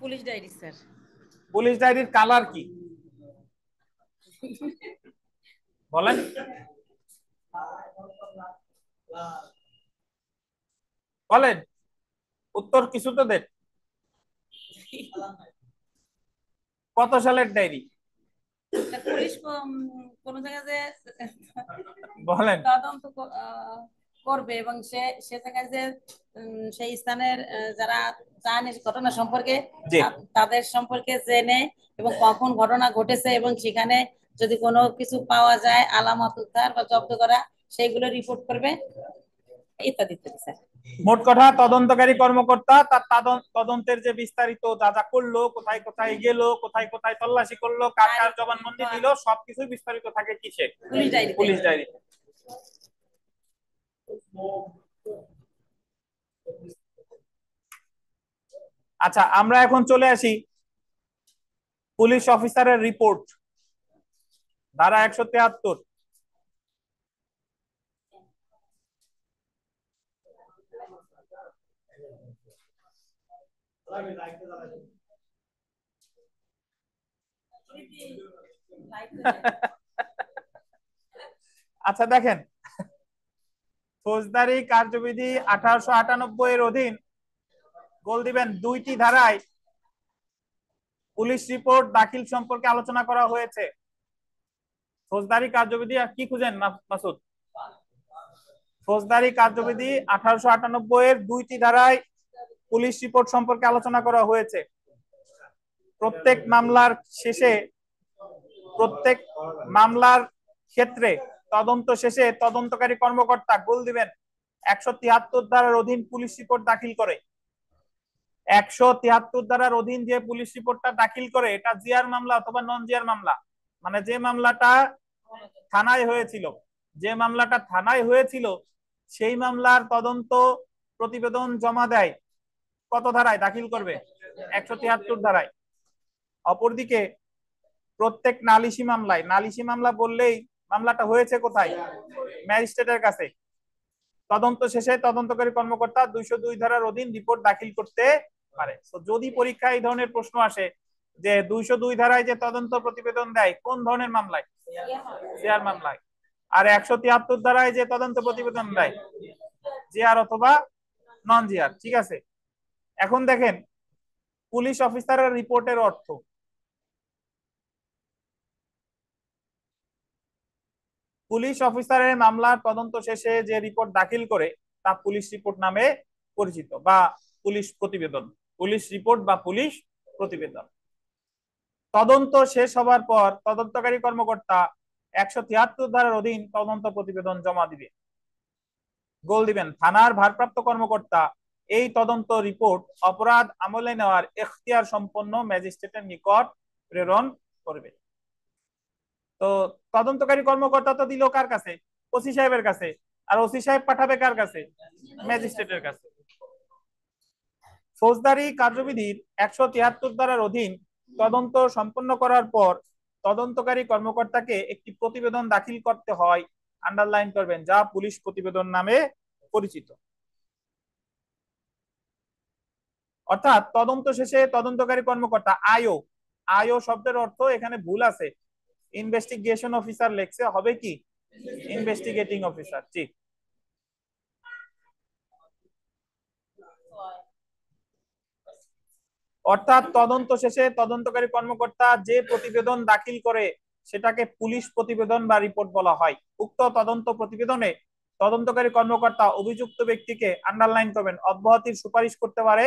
Police diary sir. পুলিশ ডায়েরির কালার কি বলেন? বলেন, উত্তর কিছু তো দেন। কত সালের ডায়েরি? পুলিশ কোন জায়গায় যে বলেন। তদন্ত করবে এবং সে সে জায়গায় যে সেই স্থানের যারা জানে ঘটনা সম্পর্কে তাদের সম্পর্কে জেনে এবং কখন ঘটনা ঘটেছে এবং সেখানে যদি কোনো কিছু পাওয়া যায় আলামত উদ্ধার বা জব্দ করা সেইগুলো রিপোর্ট করবে ইত্যাদি ইত্যাদি স্যার। মোট কথা তদন্তকারী কর্মকর্তা তার তদন্তের যে বিস্তারিত যা যা করলো, কোথায় কোথায় গেল, কোথায় কোথায় তল্লাশি করলো, কার কার জবানবন্দি দিল, সবকিছু বিস্তারিত থাকে কিসে? Police diary. আচ্ছা, আমরা এখন চলে আসি পুলিশ অফিসারের রিপোর্ট, ধারা 173। আচ্ছা দেখেন, ফৌজদারি কার্যবিধি 1898 এর অধীন গোল দিবেন 2টি ধারায় পুলিশ রিপোর্ট দাখিল সম্পর্কে আলোচনা করা হয়েছে। ফৌজদারি কার্যবিধি কি খুঁজেন মাসুদ? ফৌজদারি কার্যবিধি 1898 এর 2টি ধারায় পুলিশ রিপোর্ট সম্পর্কে আলোচনা করা হয়েছে। প্রত্যেক মামলার ক্ষেত্রে তদন্ত শেষে তদন্তকারী কর্মকর্তা গোল দিবেন 173 ধারার অধীন পুলিশ রিপোর্ট দাখিল করে। 173 ধারার অধীন যে পুলিশ রিপোর্টটা দাখিল করে এটা জিআর মামলা অথবা নন জিআর মামলা, মানে যে মামলাটা থানায় হয়েছিল সেই মামলার তদন্ত প্রতিবেদন জমা দেয় কত ধারায় দাখিল করবে? 173 ধারায়। অপরদিকে প্রত্যেক নালিশি মামলা বললেই মামলাটা হয়েছে কোথায়? ম্যাজিস্ট্রেটের কাছে। তদন্ত শেষে তদন্তকারী কর্মকর্তা 202 ধারার অধীন রিপোর্ট দাখিল করতে পারে। তো যদি পরীক্ষায় এই ধরনের প্রশ্ন আসে যে 202 ধারায় যে তদন্ত প্রতিবেদন দেয় কোন ধরনের মামলায়? জিআর মামলায়। আর 173 ধারায় যে তদন্ত প্রতিবেদন দেয় জিআর অথবা নন জিআর। ঠিক আছে, এখন দেখেন পুলিশ অফিসারের রিপোর্টের অর্থ। পুলিশ অফিসারের মামলার তদন্ত শেষে যে রিপোর্ট দাখিল করে তা পুলিশ রিপোর্ট নামে পরিচিত বা পুলিশ প্রতিবেদন। পুলিশ রিপোর্ট বা পুলিশ প্রতিবেদন। তদন্ত শেষ হবার পর তদন্তকারী কর্মকর্তা 173 ধারার অধীন তদন্ত প্রতিবেদন জমা দিবে। গোল দিবেন, থানার ভারপ্রাপ্ত কর্মকর্তা এই তদন্ত রিপোর্ট অপরাধ আমলে নেওয়ার এখতিয়ার সম্পন্ন ম্যাজিস্ট্রেটের নিকট প্রেরণ করবে। তো তদন্তকারী কর্মকর্তা তো দিল কার কাছে? ওসি সাহেবের কাছে। আর ওসি সাহেব পাঠাবে কার কাছে? ম্যাজিস্ট্রেটের কাছে। ফৌজদারি কার্যবিধির 173 ধারার অধীন তদন্ত সম্পন্ন করার পর তদন্তকারী কর্মকর্তাকে একটি প্রতিবেদন দাখিল করতে হয়, আন্ডারলাইন করবেন, যা পুলিশ প্রতিবেদন নামে পরিচিত। অর্থাৎ তদন্ত শেষে তদন্তকারী কর্মকর্তা আইও, আইও শব্দের অর্থ এখানে ভুল আছে, ইনভেস্টিগেশন অফিসার লেখছে, হবে কি ইনভেস্টিগেটিং অফিসার। ঠিক। অর্থাৎ তদন্ত শেষে তদন্তকারী কর্মকর্তা যে প্রতিবেদন দাখিল করে সেটাকে পুলিশ প্রতিবেদন বা রিপোর্ট বলা হয়। উক্ত তদন্ত প্রতিবেদনে তদন্তকারী কর্মকর্তা অভিযুক্ত ব্যক্তিকে, আন্ডারলাইন করবেন, অব্যাহতির সুপারিশ করতে পারে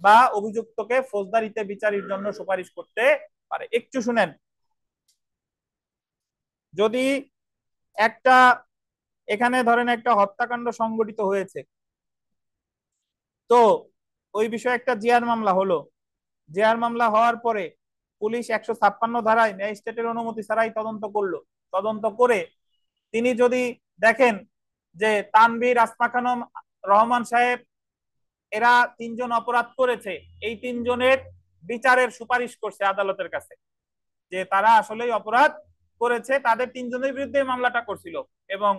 বা অভিযুক্তকে ফৌজদারিতে বিচারের জন্য সুপারিশ করতে পারে। একটু শুনেন, যদি একটা এখানে ধরেন একটা হত্যাকাণ্ড সংঘটিত হয়েছে, তো ওই বিষয়ে একটা জিআর মামলা হলো, জিআর মামলা হওয়ার পরে পুলিশ 156 ধারায় ম্যাজিস্ট্রেটের অনুমতি ছাড়াই তদন্ত করলো। তদন্ত করে তিনি যদি দেখেন যে তানভীর, আসমা খানম, রহমান সাহেব এরা তিনজন অপরাধ করেছে, এই তিনজনের বিচারের সুপারিশ করছে আদালতের কাছে যে তারা আসলেই অপরাধ করেছে, তাদের তিনজনের বিরুদ্ধে মামলাটা করছিল এবং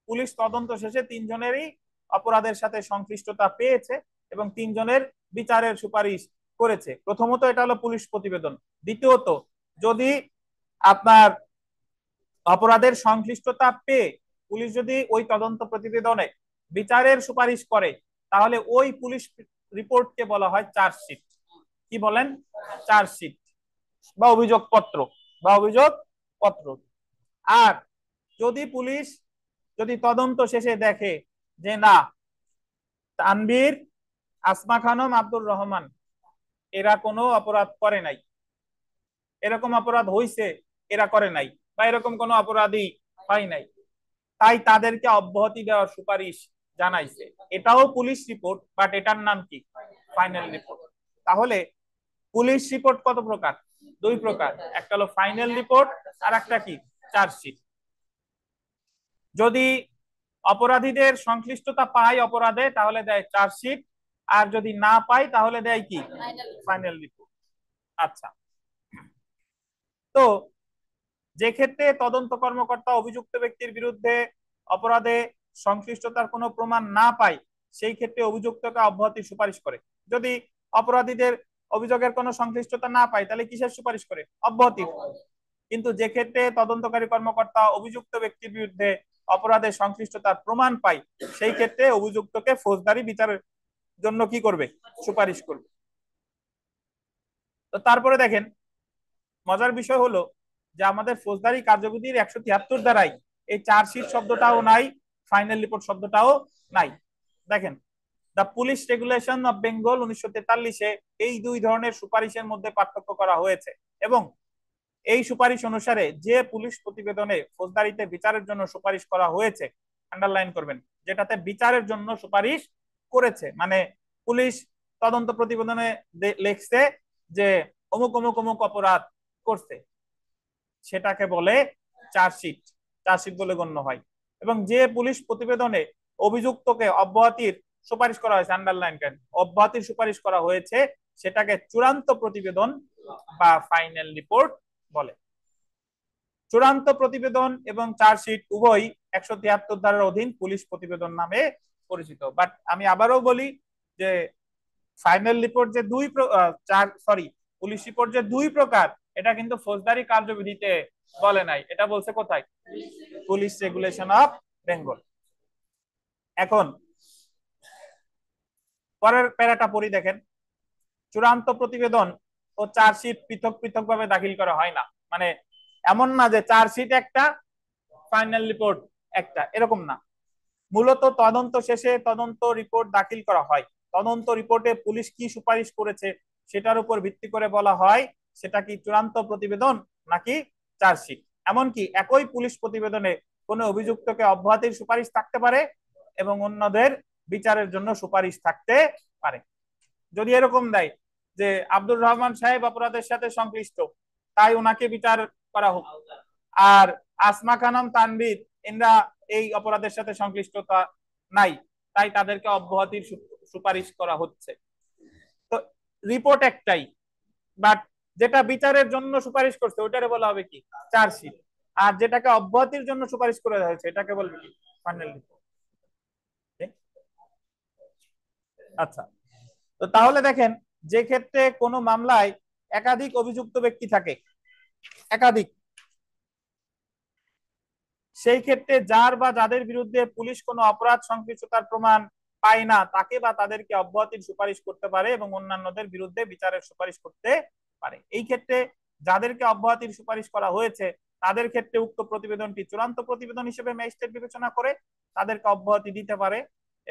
পুলিশ তদন্ত শেষে তিনজনেরই অপরাধের সাথে সংশ্লিষ্টতা পেয়েছে এবং তিনজনের বিচারের সুপারিশ করেছে। প্রথমত এটা হলো পুলিশ প্রতিবেদন। দ্বিতীয়ত, যদি আপনার অপরাধের সংশ্লিষ্টতা পেয়ে পুলিশ যদি ওই তদন্ত প্রতিবেদনে বিচারের সুপারিশ করে তাহলে ওই পুলিশ রিপোর্টকে বলা হয় চার্জশিট। কি বলেন? চার্জশিট বা অভিযোগপত্র বা অভিযোগপত্র। আর যদি পুলিশ যদি তদন্ত শেষে দেখে যে না, তানভীর, আসমা খানম, আব্দুর রহমান এরা কোনো অপরাধ করে নাই, এরকম অপরাধ হইছে এরা করে নাই, বা এরকম কোনো অপরাধী হয় নাই, তাই তাদেরকে অব্যাহতি দেওয়ার সুপারিশ জানাইছে, এটাও পুলিশ রিপোর্ট, বাট এটার নাম কি? Final report. তাহলে পুলিশ রিপোর্ট কত প্রকার? দুই প্রকার, একটা হলো ফাইনাল রিপোর্ট আর একটা কি চার্জশিট। যদি অপরাধীদের সংশ্লিষ্টতা পায় অপরাধে তাহলে দেয় চার্জশিট, আর যদি না পায় তাহলে দেয় কি? Final report. আচ্ছা, তো যে ক্ষেত্রে তদন্ত কর্মকর্তা অভিযুক্ত ব্যক্তির বিরুদ্ধে অপরাধে সংশ্লিষ্টতার কোনো প্রমাণ না পায় সেই ক্ষেত্রে অভিযুক্তকে অব্যাহতির সুপারিশ করে। যদি অপরাধীদের অভিযোগের কোনো সংশ্লিষ্টতা না পায় তাহলে কিসের সুপারিশ করে? অব্যাহতির। কিন্তু যে ক্ষেত্রে তদন্তকারী কর্মকর্তা অভিযুক্ত ব্যক্তির বিরুদ্ধে অপরাধের সংশ্লিষ্টতার প্রমাণ পায় সেই ক্ষেত্রে অভিযুক্তকে ফৌজদারি বিচারের জন্য কি করবে? সুপারিশ করবে। তো তারপরে দেখেন, মজার বিষয় হলো যে আমাদের ফৌজদারি কার্যবিধির 173 ধারায় এই চার্জশিট শব্দটাও নাই, ফাইনাল রিপোর্ট শব্দটাও নাই। দেখেন, the police regulation of Bengal 1943-এ এই দুই ধরনের সুপারিশের মধ্যে পার্থক্য করা হয়েছে এবং এই সুপারিশ অনুসারে যে পুলিশ প্রতিবেদনে ফৌজদারিতে বিচারের জন্য সুপারিশ করা হয়েছে, আন্ডারলাইন করবেন, যেটাতে বিচারের জন্য সুপারিশ করেছে, মানে পুলিশ তদন্ত প্রতিবেদনে লিখছে যে অমুক অমুক অমুক অপরাধ করছে, সেটাকে বলে চার্জশিট, চার্জশিট বলে গণ্য হয়। এবং যে পুলিশ প্রতিবেদনে অভিযুক্তকে অব্যাহতির সুপারিশ করা হয়েছে, আন্ডারলাইন করেন, অব্যাহতির সুপারিশ করা হয়েছে, সেটাকে চূড়ান্ত প্রতিবেদন বা ফাইনাল রিপোর্ট বলে। চূড়ান্ত প্রতিবেদন এবং চার্জশিট উভয়ই 173 ধারার অধীন পুলিশ প্রতিবেদন নামে পরিচিত। বাট আমি আবারও বলি যে ফাইনাল রিপোর্ট যে পুলিশ রিপোর্ট যে দুই প্রকার এটা কিন্তু ফৌজদারি কার্যবিধিতে বলে নাই, এটা বলছে কোথায়? Police regulation of Bengal. এখন পরের প্যারাটা পড়ি, দেখেন, চূড়ান্ত প্রতিবেদন ও চার্জশিট পৃথক পৃথক ভাবে দাখিল করা হয় না। মানে এমন না যে চার্জশিট একটা, ফাইনাল রিপোর্ট একটা, এরকম না। মূলত তদন্ত শেষে তদন্ত রিপোর্ট দাখিল করা হয়। তদন্ত রিপোর্টে পুলিশ কি সুপারিশ করেছে সেটার উপর ভিত্তি করে বলা হয় সেটা কি চূড়ান্ত প্রতিবেদন নাকি চার্জশিট। এমনকি একই পুলিশ প্রতিবেদনে কোনো অভিযুক্তকে অব্যাহতির সুপারিশ থাকতে পারে এবং অন্যদের বিচারের জন্য সুপারিশ থাকতে পারে। যদি এরকম দেয় যে আব্দুর রহমান সাহেব অপরাধের সাথে সংশ্লিষ্ট, তাই ওনাকে বিচার করা হোক, আর আসমা খানম তানভীর এরা এই অপরাধের সাথে সংশ্লিষ্টতা নাই, তাই তাদেরকে অব্যাহতির সুপারিশ করা হচ্ছে। তো রিপোর্ট একটাই, বাট যেটা বিচারের জন্য সুপারিশ করছে ওইটারে বলা হবে কি চার্জশিট, আর যেটাকে অব্যাহতির জন্য সুপারিশ করা হয়েছে এটাকে বলবে কি ফাইনাল রিপোর্ট। আচ্ছা, তো তাহলে দেখেন, যে ক্ষেত্রে কোনো মামলায় একাধিক অভিযুক্ত ব্যক্তি থাকে, একাধিক, সেই ক্ষেত্রে যার বা যাদের বিরুদ্ধে পুলিশ কোনো অপরাধ সংশ্লিষ্টতার প্রমাণ পায় না তাকে বা তাদেরকে অব্যাহতির সুপারিশ করতে পারে এবং অন্যান্যদের বিরুদ্ধে বিচারের সুপারিশ করতে পারে। এই ক্ষেত্রে যাদেরকে অব্যাহতির সুপারিশ করা হয়েছে তাদের ক্ষেত্রে উক্ত প্রতিবেদনটি চূড়ান্ত প্রতিবেদন হিসেবে ম্যাজিস্ট্রেট বিবেচনা করে তাদেরকে অব্যাহতি দিতে পারে,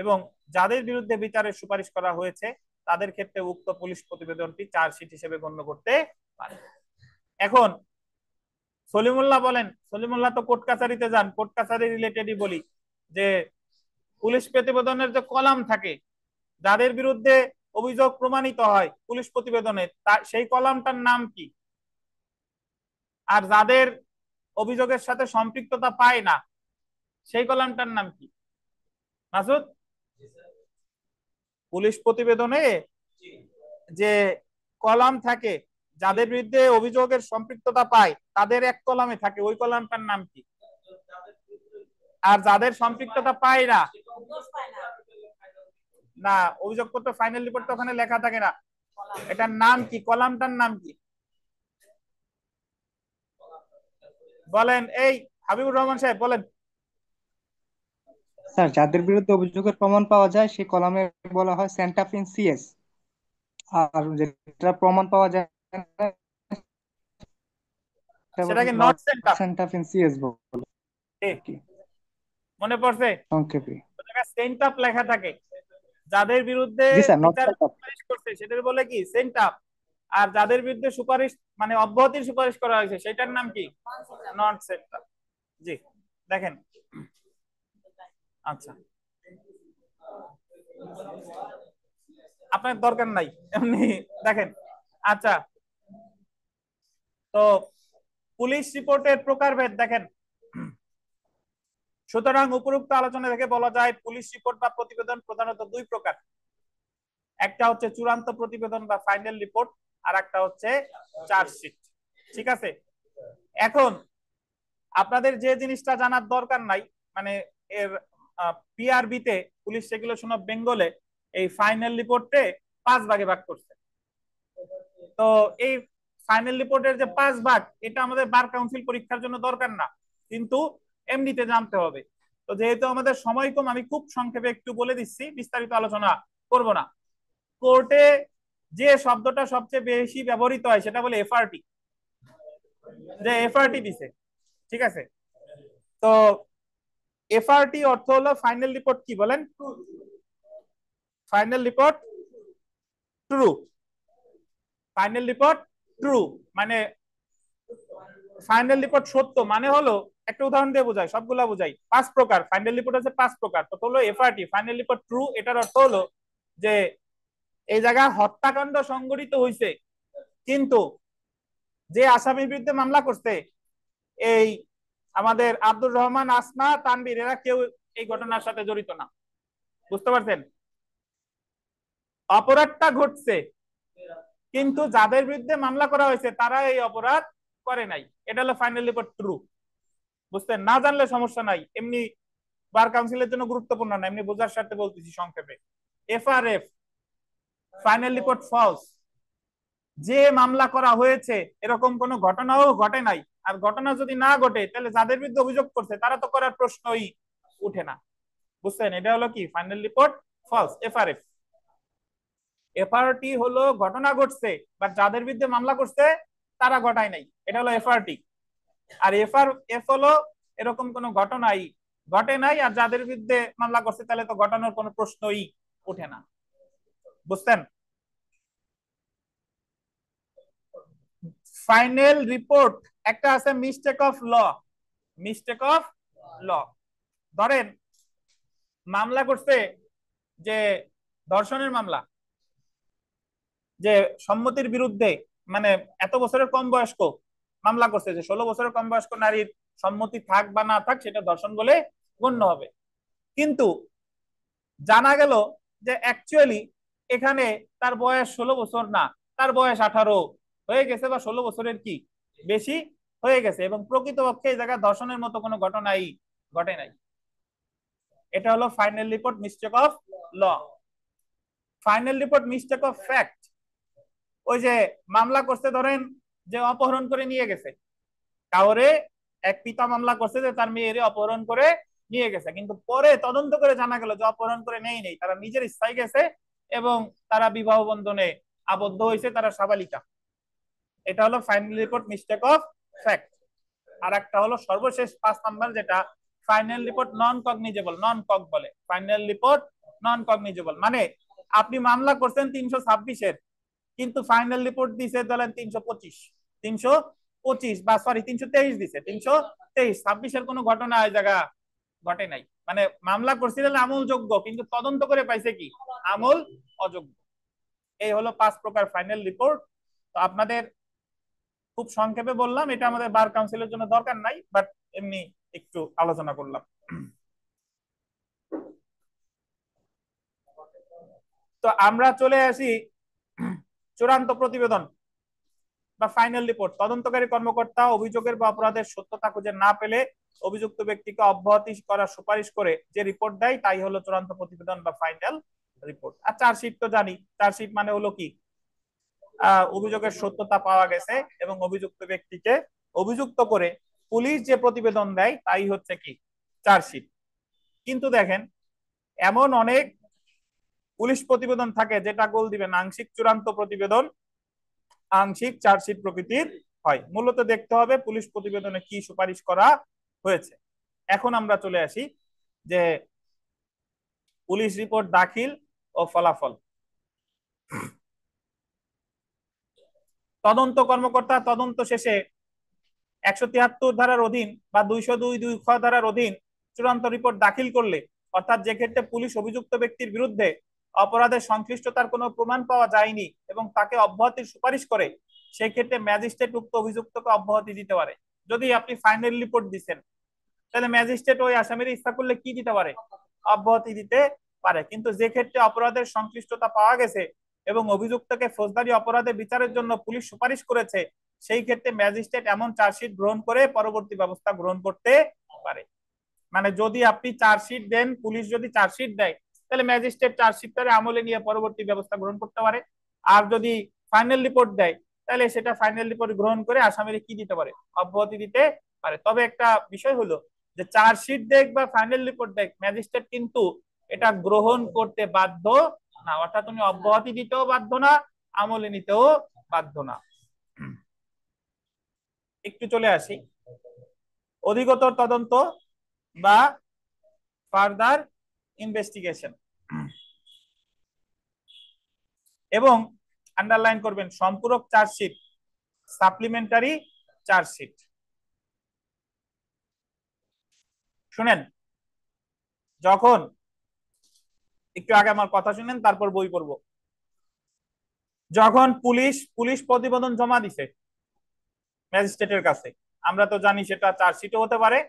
এবং যাদের বিরুদ্ধে বিচারের সুপারিশ করা হয়েছে তাদের ক্ষেত্রে উক্ত পুলিশ প্রতিবেদনটি চার্জশিট হিসেবে গণ্য করতে পারে। এখন সলিমুল্লাহ বলেন, সলিমুল্লাহ তো কোর্ট কাছারিতে যান, কোর্ট কাছারি রিলেটেডই বলি, যে পুলিশ প্রতিবেদনের যে কলাম থাকে, যাদের বিরুদ্ধে অভিযোগ প্রমাণিত হয় পুলিশ প্রতিবেদনে সেই কলামটার নাম কি, আর যাদের অভিযোগের সাথে সম্পৃক্ততা পায় না সেই কলামটার নাম কি? মাসুদ, পুলিশ প্রতিবেদনে যে কলাম থাকে যাদের বিরুদ্ধে অভিযোগের সম্পৃক্ততা পায় তাদের এক কলামে থাকে, ওই কলামটার নাম কি? আর যাদের সম্পৃক্ততা পায় না, না অভিযোগপত্র ফাইনাল রিপোর্ট তো ওখানে লেখা থাকে না, এটার নাম কি, কলামটার নাম কি বলেন? এই হাবিবুর রহমান সাহেব বলেন। স্যার, যাদের বিরুদ্ধে অভিযোগের প্রমাণ পাওয়া যায় সেই কলামে বলা হয় সেন্টাফ ইন সিএস, আর যেটা প্রমাণ পাওয়া যায় না সেটাকে নট সেন্টাফ, সেন্টাফ ইন সিএস বলে কি মনে পড়ছে? সংক্ষেপে সেন্টাফ লেখা থাকে, যাদের বিরুদ্ধে জি স্যার, নট বিচার সেন্টাফ। সুপারিশ করছে সেটার বলে কি সেন্টাফ, আর যাদের বিরুদ্ধে সুপারিশ মানে অব্যাহতির সুপারিশ করা হয়েছে সেটার নাম কি নট সেন্টাফ। জি দেখেন, আচ্ছা আপনার দরকার নাই এমনি দেখেন। আচ্ছা, তো পুলিশ রিপোর্টের প্রকারভেদ দেখেন। সুতরাং উপরোক্ত আলোচনা থেকে বলা যায় পুলিশ রিপোর্ট বা প্রতিবেদন প্রধানত দুই প্রকার, একটা হচ্ছে চূড়ান্ত প্রতিবেদন বা ফাইনাল রিপোর্ট, আর একটা হচ্ছে চার্জশিট। ঠিক আছে, এখন আপনাদের যে জিনিসটা জানার দরকার নাই, মানে এর পিআরবি তে পুলিশ রেগুলেশন অফ বেঙ্গলে এই ফাইনাল রিপোর্টে 5 ভাগে ভাগ করছে। তো এই ফাইনাল রিপোর্টের যে 5 ভাগ, এটা আমাদের বার কাউন্সিল পরীক্ষার জন্য দরকার না, কিন্তু এমনিতে জানতে হবে। তো যেহেতু আমাদের সময় কম, আমি খুব সংক্ষেপে একটু বলে দিচ্ছি, বিস্তারিত আলোচনা করব না। কোর্টে যে শব্দটা সবচেয়ে বেশি ব্যবহৃত হয় সেটা বলে এফআরটি, যে এফআরটি দিছে। ঠিক আছে, তো এফআরটি অর্থ হলো ফাইনাল রিপোর্ট কি বলেন? Final report true, final report true মানে ফাইনাল রিপোর্ট সত্য, মানে হলো একটা উদাহরণ দিয়ে বোঝাই, সবগুলা বোঝাই। 5 প্রকার ফাইনাল রিপোর্ট আছে, 5 প্রকার। তো হলো এফআরটি ফাইনাল রিপোর্ট ট্রু, এটার অর্থ হলো যে এই জায়গায় হত্যাকাণ্ড সংঘটিত হয়েছে, কিন্তু যে আসামির বিরুদ্ধে মামলা করছে এই আমাদের আব্দুর রহমান, আসমা, তানভীর, এরা কেউ এই ঘটনার সাথে জড়িত না। বুঝতে পারছেন? অপরাধটা ঘটছে কিন্তু যাদের বিরুদ্ধে মামলা করা হয়েছে তারা এই অপরাধ করে নাই, এটা হলো ফাইনাল রিপোর্ট ট্রু। বুঝতেন? না জানলে সমস্যা নাই, এমনি বার কাউন্সিলের জন্য গুরুত্বপূর্ণ না, এমনি বোঝার সাথে বলতেছি সংক্ষেপে। এফআরএফ ফাইনাল রিপোর্ট ফলস, যে মামলা করা হয়েছে এরকম কোনো ঘটনাও ঘটে নাই, আর ঘটনা যদি না ঘটে তাহলে যাদের বিরুদ্ধে অভিযোগ করছে তারা তো করার প্রশ্নই উঠে না। বুঝছেন? এটা হলো কি ফাইনাল রিপোর্ট ফলস, এফআরএফ। এফআরটি হলো ঘটনা ঘটছে বাট যাদের বিরুদ্ধে মামলা করছে তারা ঘটায় নাই, এটা হলো এফআরটি। আর এফআরএফ হলো এরকম কোনো ঘটনাই ঘটে নাই, আর যাদের বিরুদ্ধে মামলা করছে তাহলে তো ঘটানোর কোনো প্রশ্নই ওঠে না। বুঝছেন? ফাইনাল রিপোর্ট একটা আছে mistake of law. Mistake of law, ধরেন মামলা করছে যে ধর্ষণের মামলা, যে সম্মতির বিরুদ্ধে, মানে এত বছরের কম বয়স্ক মামলা করছে যে 16 বছরের কম বয়স্ক নারীর সম্মতি থাক বা না থাক সেটা ধর্ষণ বলে গণ্য হবে। কিন্তু জানা গেল যে অ্যাকচুয়ালি এখানে তার বয়স 16 বছর না, তার বয়স 18 হয়ে গেছে বা 16 বছরের কি বেশি হয়ে গেছে, এবং প্রকৃতপক্ষে এই জায়গায় ধর্ষণের মতো কোনো ঘটনাই ঘটে নাই। এটা হলো final report mistake of law. Final report mistake of fact, ওই যে মামলা করছে ধরেন যে অপহরণ করে নিয়ে গেছে কাউরে, এক পিতা মামলা করছে যে তার মেয়েরে অপহরণ করে নিয়ে গেছে, কিন্তু পরে তদন্ত করে জানা গেল যে অপহরণ করে নেই, তারা নিজের ইচ্ছায় গেছে এবং তারা বিবাহ বন্ধনে আবদ্ধ হয়েছে, তারা সাবালিকা। এটা হলো final report mistake of fact. আর একটা হলো সর্বশেষ 5 নাম্বার, যেটা final report non cognizable, non cog বলে। ফাইনাল রিপোর্ট নন কগনিজেবল মানে আপনি মামলা করছেন 326-এর, কিন্তু ফাইনাল রিপোর্ট দিছে ধরেন 325 বা সরি 323 দিছে, 323, 26-এর কোনো ঘটনা এই জায়গা ঘটে নাই। মানে মামলা করছিলেন আমলযোগ্য, কিন্তু তদন্ত করে পাইছে কি আমল অযোগ্য। এই হলো 5 প্রকার ফাইনাল রিপোর্ট। তো আপনাদের খুব সংক্ষেপে বললাম, এটা আমাদের বার কাউন্সিলের জন্য দরকার নাই, বাট এমনি একটু আলোচনা করলাম। তো আমরা চলে আসি চূড়ান্ত প্রতিবেদন বা ফাইনাল রিপোর্ট। তদন্তকারী কর্মকর্তা অভিযোগের বা অপরাধের সত্যতা খুঁজে না পেলে অভিযুক্ত ব্যক্তিকে অব্যাহতি করার সুপারিশ করে যে রিপোর্ট দেয় তাই হলো চূড়ান্ত প্রতিবেদন বা ফাইনাল রিপোর্ট। আর চার্জশিট তো জানি, চার্জশিট মানে হলো কি, অভিযোগের সত্যতা পাওয়া গেছে এবং অভিযুক্ত ব্যক্তিকে অভিযুক্ত করে পুলিশ যে প্রতিবেদন দেয় তাই হচ্ছে কি চার্জশিট। কিন্তু দেখেন এমন অনেক পুলিশ প্রতিবেদন থাকে যেটা গোল দিবেন আংশিক চূড়ান্ত প্রতিবেদন, আংশিক চার্জশিট প্রকৃতির হয়। মূলত দেখতে হবে পুলিশ প্রতিবেদনে কি সুপারিশ করা হয়েছে। এখন আমরা চলে আসি যে পুলিশ রিপোর্ট দাখিল ও ফলাফল। তদন্ত কর্মকর্তা তদন্ত শেষে 173 ধারার অধীন বা 202(2) খ ধারার অধীন চূড়ান্ত রিপোর্ট দাখিল করলে, অর্থাৎ যে ক্ষেত্রে পুলিশ অভিযুক্ত ব্যক্তির বিরুদ্ধে অপরাধের সংশ্লিষ্টতার কোনো প্রমাণ পাওয়া যায়নি এবং তাকে অব্যাহতির সুপারিশ করে, সেই ক্ষেত্রে ম্যাজিস্ট্রেট উক্ত অভিযুক্তকে অব্যাহতি দিতে পারে। যদি আপনি ফাইনাল রিপোর্ট দিচ্ছেন তাহলে ম্যাজিস্ট্রেট ওই আসামির ইচ্ছা করলে কি দিতে পারে, অব্যাহতি দিতে পারে। কিন্তু যে ক্ষেত্রে অপরাধের সংশ্লিষ্টতা পাওয়া গেছে এবং অভিযুক্তকে ফৌজদারি অপরাধে বিচারের জন্য পুলিশ সুপারিশ করেছে, সেই ক্ষেত্রে ম্যাজিস্ট্রেট এমন চার্জশিট গ্রহণ করে পরবর্তী ব্যবস্থা গ্রহণ করতে পারে। মানে যদি আপনি চার্জশিট দেন, পুলিশ যদি চার্জশিট দেয়, তাহলে ম্যাজিস্ট্রেট চার্জশিটটারে আমলে নিয়ে পরবর্তী ব্যবস্থা গ্রহণ করতে পারে। আর যদি ফাইনাল রিপোর্ট দেয় তাহলে সেটা ফাইনাল রিপোর্ট গ্রহণ করে আসামির কি দিতে পারে, অব্যাহতি দিতে পারে। তবে একটা বিষয় হলো যে চার্জশিট দেখ বা ফাইনাল রিপোর্ট দেখ, ম্যাজিস্ট্রেট কিন্তু এটা গ্রহণ করতে বাধ্য না, অর্থাৎ তুমি অব্যাহতি দিতেও বাধ্য না, আমলে নিতেও বাধ্য না। একটু চলে আসি অধিকতর তদন্ত বা ফার্দার ইনভেস্টিগেশন, এবং আন্ডারলাইন করবেন সম্পূরক চার্জশিট, সাপ্লিমেন্টারি চার্জশিট। শুনেন, যখন একটু আগে আমার কথা শুনেন তারপর বই পড়বো। যখন পুলিশ প্রতিবেদন জমা দিছে ম্যাজিস্ট্রেটের কাছে, আমরা তো জানি সেটা চার্জশিটও হতে পারে,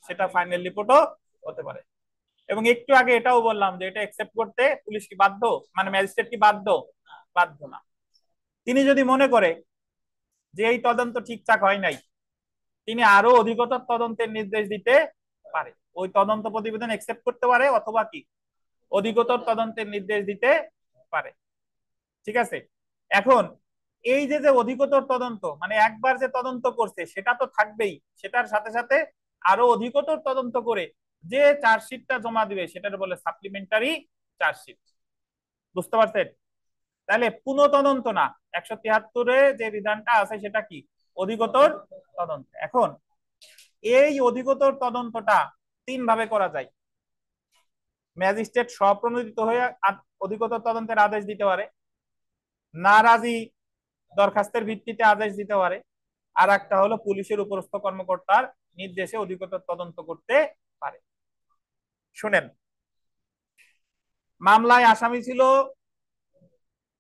সেটা ফাইনাল রিপোর্টও হতে পারে। এবং একটু আগে এটাও বললাম যে এটা অ্যাকসেপ্ট করতে পুলিশ কি বাধ্য, মানে ম্যাজিস্ট্রেট কি বাধ্য, বাধ্য না। তিনি যদি মনে করে যে এই তদন্ত ঠিকঠাক হয় নাই, তিনি আরো অধিকতর তদন্তের নির্দেশ দিতে পারে, ওই তদন্ত প্রতিবেদন অ্যাকসেপ্ট করতে পারে অথবা কি অধিকতর তদন্তের নির্দেশ দিতে পারে। ঠিক আছে, এখন এই যে অধিকতর তদন্ত মানে একবার যে তদন্ত করছে সেটা তো থাকবেই, সেটার সাথে সাথে আরো অধিকতর তদন্ত করে যে চার্জশিটটা জমা দিবে সেটার বলে সাপ্লিমেন্টারি চার্জশিট। বুঝতে পারছেন? তাহলে পুনঃ তদন্ত না, 173-এ যে বিধানটা আছে সেটা কি অধিকতর তদন্ত। এখন এই অধিকতর তদন্তটা তিন ভাবে করা যায়। ম্যাজিস্ট্রেট স্বপ্রণোদিত হয়ে অধিকতর তদন্তের আদেশ দিতে পারে, নারাজি দরখাস্তের ভিত্তিতে আদেশ দিতে পারে, আর একটা হলো পুলিশের উপরস্থ কর্মকর্তার নির্দেশে অধিকতর তদন্ত করতে পারে। শুনেন, মামলায় আসামি ছিল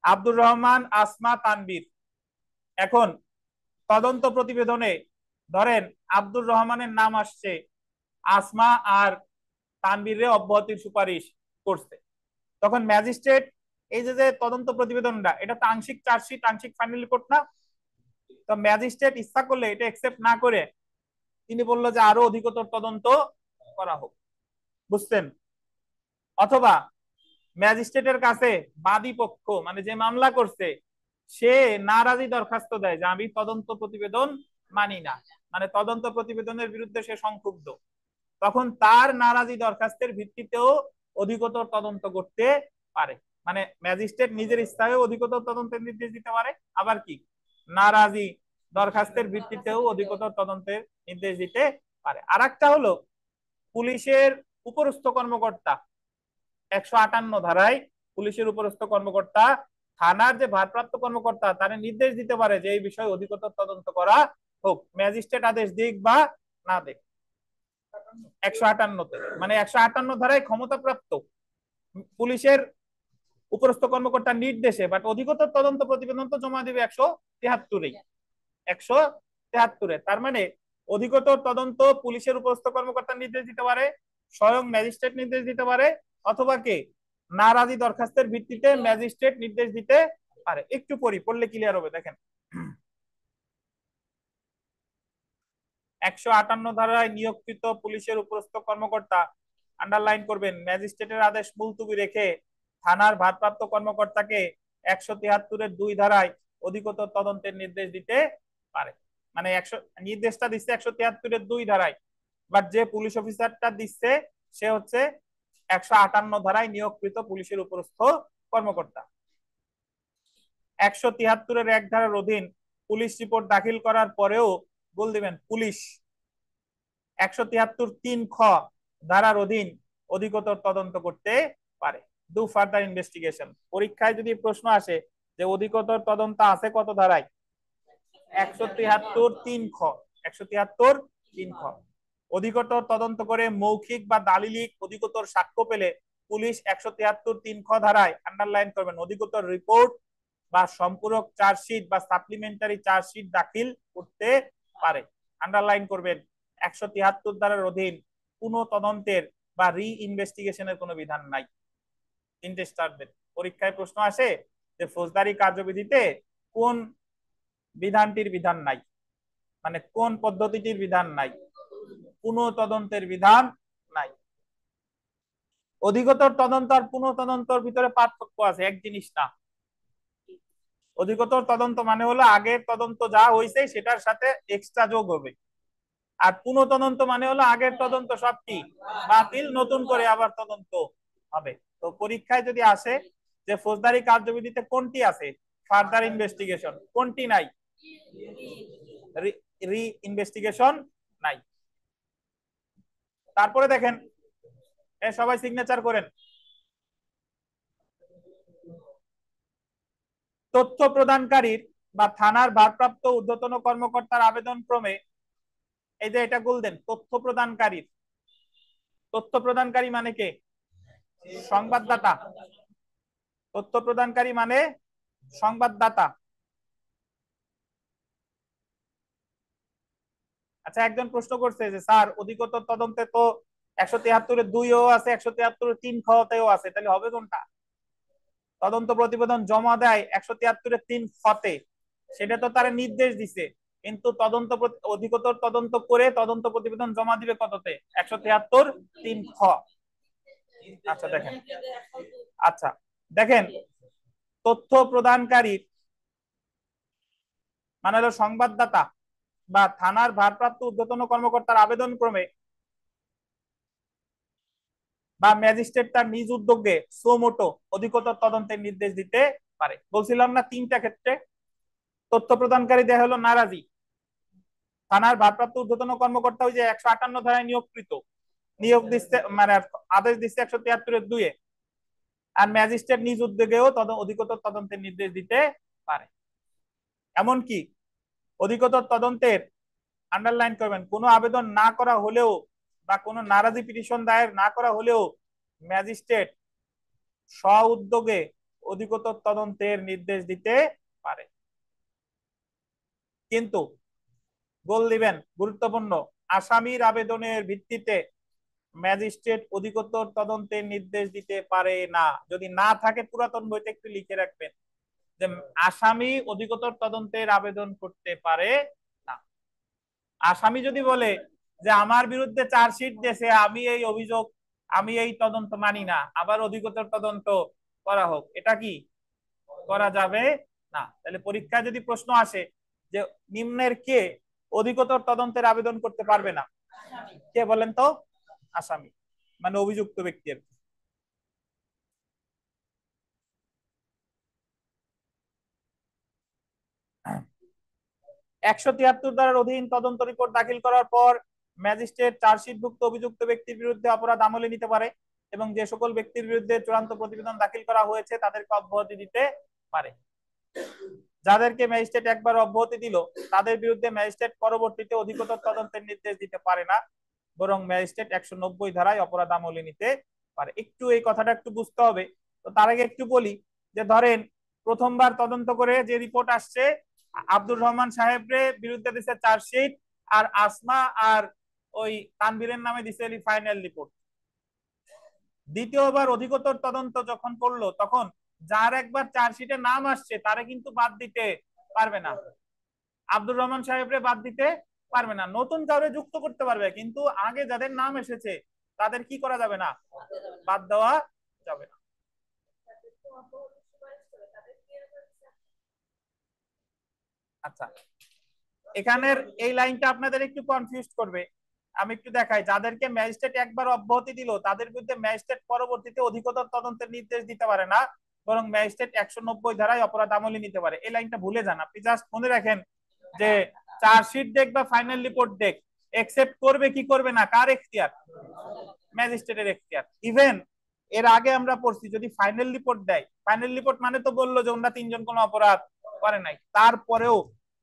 আব্দুর রহমান, আসমা, তানভীর। এখন তদন্ত প্রতিবেদনে ধরেন আব্দুর রহমানের নাম আসছে, আসমা আর তানভীরে অব্যাহতির সুপারিশ করছে, তখন ম্যাজিস্ট্রেট এই যে তদন্ত প্রতিবেদনটা, এটা তো আংশিক চার্জশিট, আংশিক ফাইনাল রিপোর্ট না? তো ম্যাজিস্ট্রেট ইচ্ছা করলে এটা একসেপ্ট না করে তিনি বললো যে আরো অধিকতর তদন্ত করা হোক, বুঝছেন? অথবা ম্যাজিস্ট্রেটের কাছে বাদী পক্ষ মানে যে মামলা করছে সে নারাজি দরখাস্ত দেয় যে আমি তদন্ত প্রতিবেদন মানি না, মানে তদন্ত প্রতিবেদনের বিরুদ্ধে সে সংক্ষুব্ধ, তখন তার নারাজি দরখাস্তের ভিত্তিতেও অধিকতর তদন্ত করতে পারে। মানে ম্যাজিস্ট্রেট নিজের ইচ্ছায় অধিকতর তদন্তের নির্দেশ দিতে পারে, আবার কি নারাজি দরখাস্তের ভিত্তিতেও অধিকতর তদন্তের নির্দেশ দিতে পারে। আর একটা হলো পুলিশের উপরস্থ কর্মকর্তা, 158 ধারায় পুলিশের উপরস্থ কর্মকর্তা থানার যে ভারপ্রাপ্ত কর্মকর্তা তারা নির্দেশ দিতে পারে যে এই বিষয়ে অধিকতর তদন্ত করা হোক, ম্যাজিস্ট্রেট আদেশ দিক বা না দিক। 158-তে মানে 158 ধারায় ক্ষমতাপ্রাপ্ত পুলিশের উপরস্থ কর্মকর্তার নির্দেশে, বাট অধিকতর তদন্ত প্রতিবেদন তো জমা দিবে 173-এই, 173-এ। তার মানে অধিকতর তদন্ত পুলিশের উপরস্থ কর্মকর্তার নির্দেশ দিতে পারে, স্বয়ং ম্যাজিস্ট্রেট নির্দেশ দিতে পারে, অথবা কে নারাজি দরখাস্তের ভিত্তিতে ম্যাজিস্ট্রেট নির্দেশ দিতে পারে। একটু পড়লে ক্লিয়ার হবে। দেখেন 158 ধারায় নিয়োগকৃত পুলিশের উপরস্থ কর্মকর্তা, আন্ডারলাইন করবেন, ম্যাজিস্ট্রেটের আদেশ মুলতুবি রেখে থানার ভারপ্রাপ্ত কর্মকর্তাকে 173-এর 2 ধারায় অধিকতর তদন্তের নির্দেশ দিতে পারে। মানে নির্দেশটা দিচ্ছে 173-এর 2 ধারায়, বাট যে পুলিশ অফিসারটা দিচ্ছে সে হচ্ছে 158 ধারায় নিয়োগকৃত পুলিশের উপরস্থ কর্মকর্তা। 173-এর 1 ধারার অধীন পুলিশ রিপোর্ট দাখিল করার পরেও বল দিবেন পুলিশ 173-3 খ ধারার অধীন অধিকতর তদন্ত করতে পারে, ডু ফার্দার ইনভেস্টিগেশন। পরীক্ষায় যদি প্রশ্ন আসে যে অধিকতর তদন্ত আছে কত ধারায়, 173-3 খ, 173-3 খ। অধিকতর তদন্ত করে মৌখিক বা দালিলিক অধিকতর সাক্ষ্য পেলে পুলিশ 173-3 খ ধারায়, আন্ডারলাইন করবেন, অধিকতর রিপোর্ট বা সম্পূরক চার্জশিট বা সাপ্লিমেন্টারি চার্জশিট দাখিল করতে পারে। আন্ডারলাইন করবেন 173 ধারার অধীন পুনঃ তদন্তের বা রি ইনভেস্টিগেশনের কোনো বিধান নাই। তিনটে স্টার দেন। পরীক্ষায় প্রশ্ন আসে যে ফৌজদারি কার্যবিধিতে কোন বিধানটির বিধান নাই, মানে কোন পদ্ধতিটির বিধান নাই, পুনঃ তদন্তের বিধান নাই। অধিকতর তদন্ত আর পুনঃ তদন্তর ভিতরে পার্থক্য আছে, এক জিনিস না। অধিকতর তদন্ত মানে হলো আগের তদন্ত যা হয়েছে সেটার সাথে এক্সট্রা যোগ হবে, আর পুনঃ তদন্ত মানে হলো আগের তদন্ত সব কি বাতিল, নতুন করে আবার তদন্ত হবে। তো পরীক্ষায় যদি আসে যে ফৌজদারি কার্যবিধিতে কোনটি আছে ফার্দার ইনভেস্টিগেশন, কোনটি নাই রি ইনভেস্টিগেশন নাই। তারপরে দেখেন সবাই সিগনেচার করেন। তথ্য প্রদানকারীর বা থানার ভারপ্রাপ্ত ঊর্ধ্বতন কর্মকর্তার আবেদন ক্রমে, এই যে এটা বলতেন তথ্য প্রদানকারীর, তথ্য প্রদানকারী মানে কে? সংবাদদাতা। তথ্য প্রদানকারী মানে সংবাদদাতা। আচ্ছা, একজন প্রশ্ন করছে যে স্যার অধিকতর তদন্তে তো 173-এর 2-ও আছে, 173-এর 3 খতেও আছে, তাহলে হবে কোনটা? তদন্ত প্রতিবেদন জমা দেয় 173-এর 3 খতে, সেটা তো তারা নির্দেশ দিছে, কিন্তু তদন্ত অধিকতর তদন্ত করে তদন্ত প্রতিবেদন জমা দিবে কততে? 173-3 খ। আচ্ছা দেখেন, আচ্ছা দেখেন, তথ্য প্রদানকারী মানে হলো সংবাদদাতা বা থানার ভারপ্রাপ্ত ঊর্ধ্বতন কর্মকর্তার আবেদন ক্রমে বা ম্যাজিস্ট্রেট তার নিজ উদ্যোগে সোমোটো অধিকতর তদন্তের নির্দেশ দিতে পারে। বলছিলাম না তিনটা ক্ষেত্রে। তথ্য প্রদানকারী দেয়া হলো নারাজি, থানার ভারপ্রাপ্ত ঊর্ধ্বতন কর্মকর্তা ওই যে 158 ধারায় নিয়োগ দিচ্ছে, মানে আদেশ দিচ্ছে 173-2-এ। আর ম্যাজিস্ট্রেট নিজ উদ্যোগেও অধিকতর তদন্তের নির্দেশ দিতে পারে। এমনকি অধিকতর তদন্তের, আন্ডারলাইন করবেন, কোনো আবেদন না করা হলেও বা কোনো নারাজি পিটিশন দায়ের না করা হলেও ম্যাজিস্ট্রেট স্ব উদ্যোগে অধিকতর তদন্তের নির্দেশ দিতে পারে। কিন্তু গোল দিবেন, গুরুত্বপূর্ণ, আসামির আবেদনের ভিত্তিতে ম্যাজিস্ট্রেট অধিকতর তদন্তের নির্দেশ দিতে পারে না। যদি না থাকে পুরাতন বইতে একটু লিখে রাখবেন যে আসামি অধিকতর তদন্তের আবেদন করতে পারে না। আসামি যদি বলে যে আমার বিরুদ্ধে চার্জশিট দিয়েছে, আমি এই অভিযোগ, আমি এই তদন্ত মানি না, আবার অধিকতর তদন্ত করা হোক, এটা কি করা যাবে না। তাহলে পরীক্ষায় যদি প্রশ্ন আসে যে নিম্নের কে অধিকতর তদন্তের আবেদন করতে পারবে না, কে বলেন তো? আসামি, মানে অভিযুক্ত ব্যক্তির। একশো 73 ধারার অধীন তদন্ত রিপোর্ট দাখিল করার পর ম্যাজিস্ট্রেট চার্জশিটভুক্ত অভিযুক্ত ব্যক্তির বিরুদ্ধে অপরাধ আমলে নিতে পারে এবং যে সকল ব্যক্তির বিরুদ্ধে চূড়ান্ত প্রতিবেদন দাখিল করা হয়েছে তাদেরকে অব্যাহতি দিতে পারে। যাদেরকে ম্যাজিস্ট্রেট একবার অব্যাহতি দিল তাদের বিরুদ্ধে ম্যাজিস্ট্রেট পরবর্তীতে অধিকতর তদন্তের নির্দেশ দিতে পারে না, বরং ম্যাজিস্ট্রেট 190 ধারায় অপরাধ আমলে নিতে পারে। একটু এই কথাটা একটু বুঝতে হবে। তো তার আগে একটু বলি যে ধরেন প্রথমবার তদন্ত করে যে রিপোর্ট আসছে, আব্দুর রহমান সাহেবের বিরুদ্ধে দিচ্ছে চার্জশিট, আর আসমা আর ওই তানভীরের নামে দিছে ফাইনাল রিপোর্ট। দ্বিতীয়বার অধিকতর তদন্ত যখন করলো তখন যার একবার চার্জশিটে নাম আসছে তারে কিন্তু বাদ দিতে পারবে না, আব্দুর রহমান সাহেবরে বাদ দিতে পারবে না, নতুন কাউরে যুক্ত করতে পারবে, কিন্তু আগে যাদের নাম এসেছে তাদের কি করা যাবে না, বাদ দেওয়া যাবে না। আচ্ছা, এখানের এই লাইনটা আপনাদের একটু কনফিউজ করবে, আমি একটু দেখাই। যাদেরকে ম্যাজিস্ট্রেট একবার অব্যাহতি দিল তাদের বিরুদ্ধে ম্যাজিস্ট্রেট পরবর্তীতে অধিকতর তদন্তের নির্দেশ দিতে পারে না, বরং ম্যাজিস্ট্রেট 190 ধারায় অপরাধ আমলে নিতে পারে। এই লাইনটা ভুলে যান, আপনি জাস্ট মনে রাখেন যে চার্জশিট দেখ বা ফাইনাল রিপোর্ট দেখ, একসেপ্ট করবে কি করবে না কার এখতিয়ার? ম্যাজিস্ট্রেটের এখতিয়ার। ইভেন এর আগে আমরা পড়ছি যদি ফাইনাল রিপোর্ট দেয়, ফাইনাল রিপোর্ট মানে তো বললো যে ওনারা তিনজন কোনো অপরাধ করে নাই, তারপরেও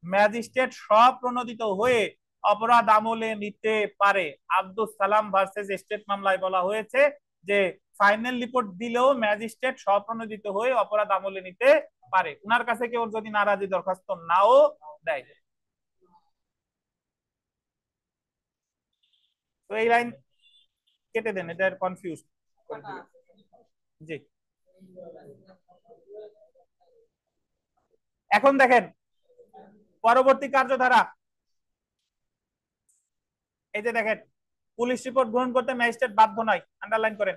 ম্যাজিস্ট্রেট স্বপ্রণোদিত হয়ে অপরাধ আমলে নিতে পারে। আব্দুল সালাম ভার্সেস স্টেট মামলায় বলা হয়েছে যে ফাইনাল রিপোর্ট দিলেও ম্যাজিস্ট্রেট স্বপ্রণোদিত হয়ে অপরাধ আমলে নিতে পারে, উনার কাছে কেউ যদি নারাজি দরখাস্ত নাও দেয়। তো এই লাইন কেটে দেন, এটা কনফিউজ করে দিবে। জি, এখন দেখেন পরবর্তী কার্যধারা। এই যে দেখেন, পুলিশ রিপোর্ট গ্রহণ করতে ম্যাজিস্ট্রেট বাধ্য নয়, আন্ডারলাইন করেন।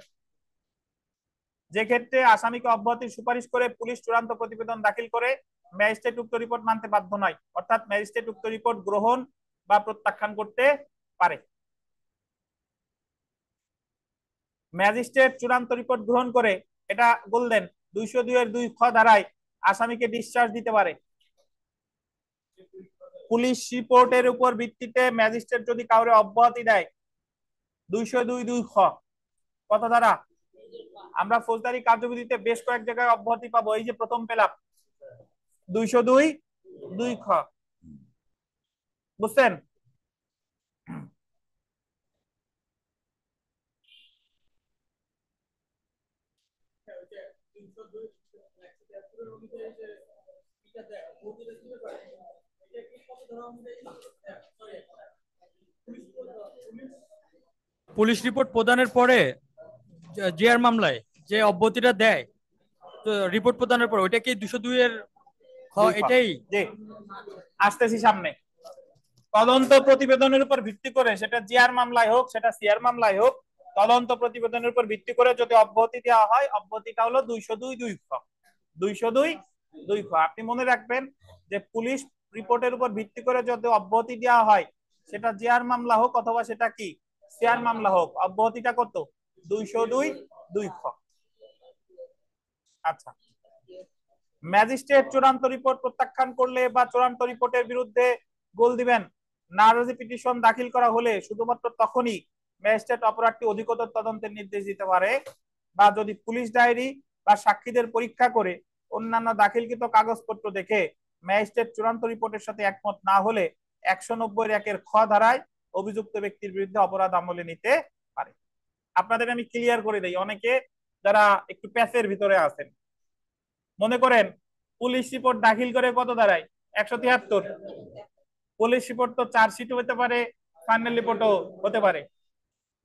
যে ক্ষেত্রে আসামিকে অব্যাহতির সুপারিশ করে পুলিশ চূড়ান্ত প্রতিবেদন দাখিল করে ম্যাজিস্ট্রেট উক্ত রিপোর্ট মানতে বাধ্য নয়, অর্থাৎ ম্যাজিস্ট্রেট উক্ত রিপোর্ট গ্রহণ বা প্রত্যাখ্যান করতে পারে। ম্যাজিস্ট্রেট চূড়ান্ত রিপোর্ট গ্রহণ করে, এটা বললেন 202-2 খ ধারায় আসামিকে ডিসচার্জ দিতে পারে। পুলিশ রিপোর্টের উপর ভিত্তিতে ম্যাজিস্ট্রেট যদি কাউরে অব্যাহতি দেয়, 202-2 খ কত ধারা? আমরা ফৌজদারি কার্যবিধিতে বেশ কয়েক জায়গায় অব্যাহতি পাবো, এই যে প্রথম পেলাম 202-2 খ, বুঝছেন? পুলিশ রিপোর্ট প্রদানের পরে জিআর মামলায় যে অব্যাহতিটা দেয়, তো রিপোর্ট প্রদানের পর ওইটা কি 202 এর এটাই? জি, আসতেছি সামনে। তদন্ত প্রতিবেদনের উপর ভিত্তি করে, সেটা জিআর মামলায় হোক সেটা সিআর মামলায় হোক, তদন্ত প্রতিবেদনের উপর ভিত্তি করে যদি অব্যাহতি দেওয়া হয়, অব্যাহতিটা হলো 202-2 খ। 202-2 খ আপনি মনে রাখবেন যে পুলিশ রিপোর্টের উপর ভিত্তি করে যদি অব্যাহতি দেওয়া হয়, সেটা জিআর মামলা হোক অথবা সেটা কি সিআর মামলা হোক, অব্যাহতিটা কত? 202-2 খ। আচ্ছা, ম্যাজিস্ট্রেট চূড়ান্ত রিপোর্ট প্রত্যাখ্যান করলে বা চূড়ান্ত রিপোর্টের বিরুদ্ধে গোল দিবেন নারাজি পিটিশন দাখিল করা হলে শুধুমাত্র তখনই ম্যাজিস্ট্রেট অপরাধটি অধিকতর তদন্তের নির্দেশ দিতে পারে, বা যদি পুলিশ ডায়েরি বা সাক্ষীদের পরীক্ষা করে অন্যান্য দাখিলকৃত কাগজপত্র দেখে ম্যাজিস্ট্রেট চূড়ান্ত রিপোর্টের সাথে একমত না হলে 190 খ ধারায় অভিযুক্ত ব্যক্তির বিরুদ্ধে অপরাধ আমলে নিতে পারে। আপনাদের আমি ক্লিয়ার করে দেই, অনেকে যারা একটু প্যাচের ভিতরে আছেন, মনে করেন পুলিশ রিপোর্ট দাখিল করে কত দাঁড়ায় 173। পুলিশ রিপোর্ট তো চার্জশিটও হতে পারে, ফাইনাল রিপোর্টও হতে পারে।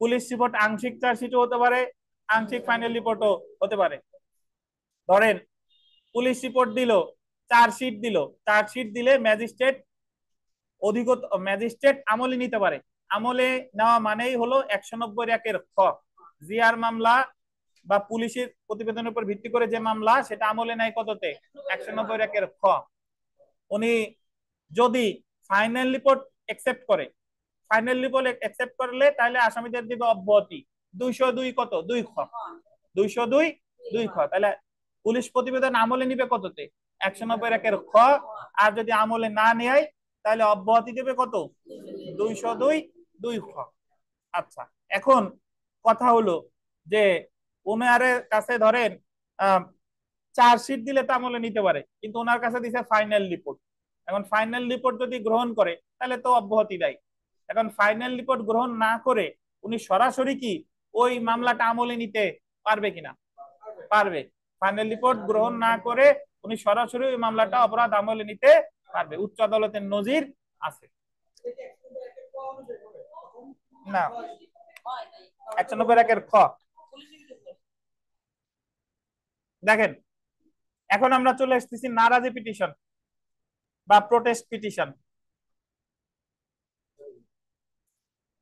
পুলিশ রিপোর্ট আংশিক চার্জশিটও হতে পারে, আংশিক ফাইনাল রিপোর্টও হতে পারে। ধরেন পুলিশ রিপোর্ট দিল, চার্জশিট দিল, চার্জশিট দিলে ম্যাজিস্ট্রেট আমলে নিতে পারে। আমলে নেওয়া মানেই হলো 190 খ, জিআর মামলা বা পুলিশের প্রতিবেদনের উপর ভিত্তি করে যে মামলা সেটা আমলে নেয় কততে 190 খ। উনি যদি ফাইনাল রিপোর্ট একসেপ্ট করে, ফাইনাল রিপোর্ট একসেপ্ট করলে তাহলে আসামিদের দিবে অব্যাহতি 202 কত 2 খ, 202 খ। তাহলে পুলিশ প্রতিবেদন আমলে নিবে কততে 190 খ, আর যদি আমলে না নেয় তাহলে অব্যাহতি দেবে কত 202 খ। আচ্ছা, এখন কথা হলো যে ওনার কাছে ধরেন চার্জশিট দিলে তো আমলে নিতে পারে, কিন্তু ওনার কাছে দিছে ফাইনাল রিপোর্ট। এখন ফাইনাল রিপোর্ট যদি গ্রহণ করে তাহলে তো অব্যাহতি দেয়। এখন ফাইনাল রিপোর্ট গ্রহণ না করে উনি সরাসরি কি ওই মামলাটা আমলে নিতে পারবে কিনা? পারবে। ফাইনাল রিপোর্ট গ্রহণ না করে উনি সরাসরি ওই মামলাটা অপরাধ আমলে নিতে পারবে, উচ্চ আদালতের নজির আছে। না 190 খ। দেখেন, এখন আমরা চলে এসেছি নারাজি পিটিশন বা প্রোটেস্ট পিটিশন।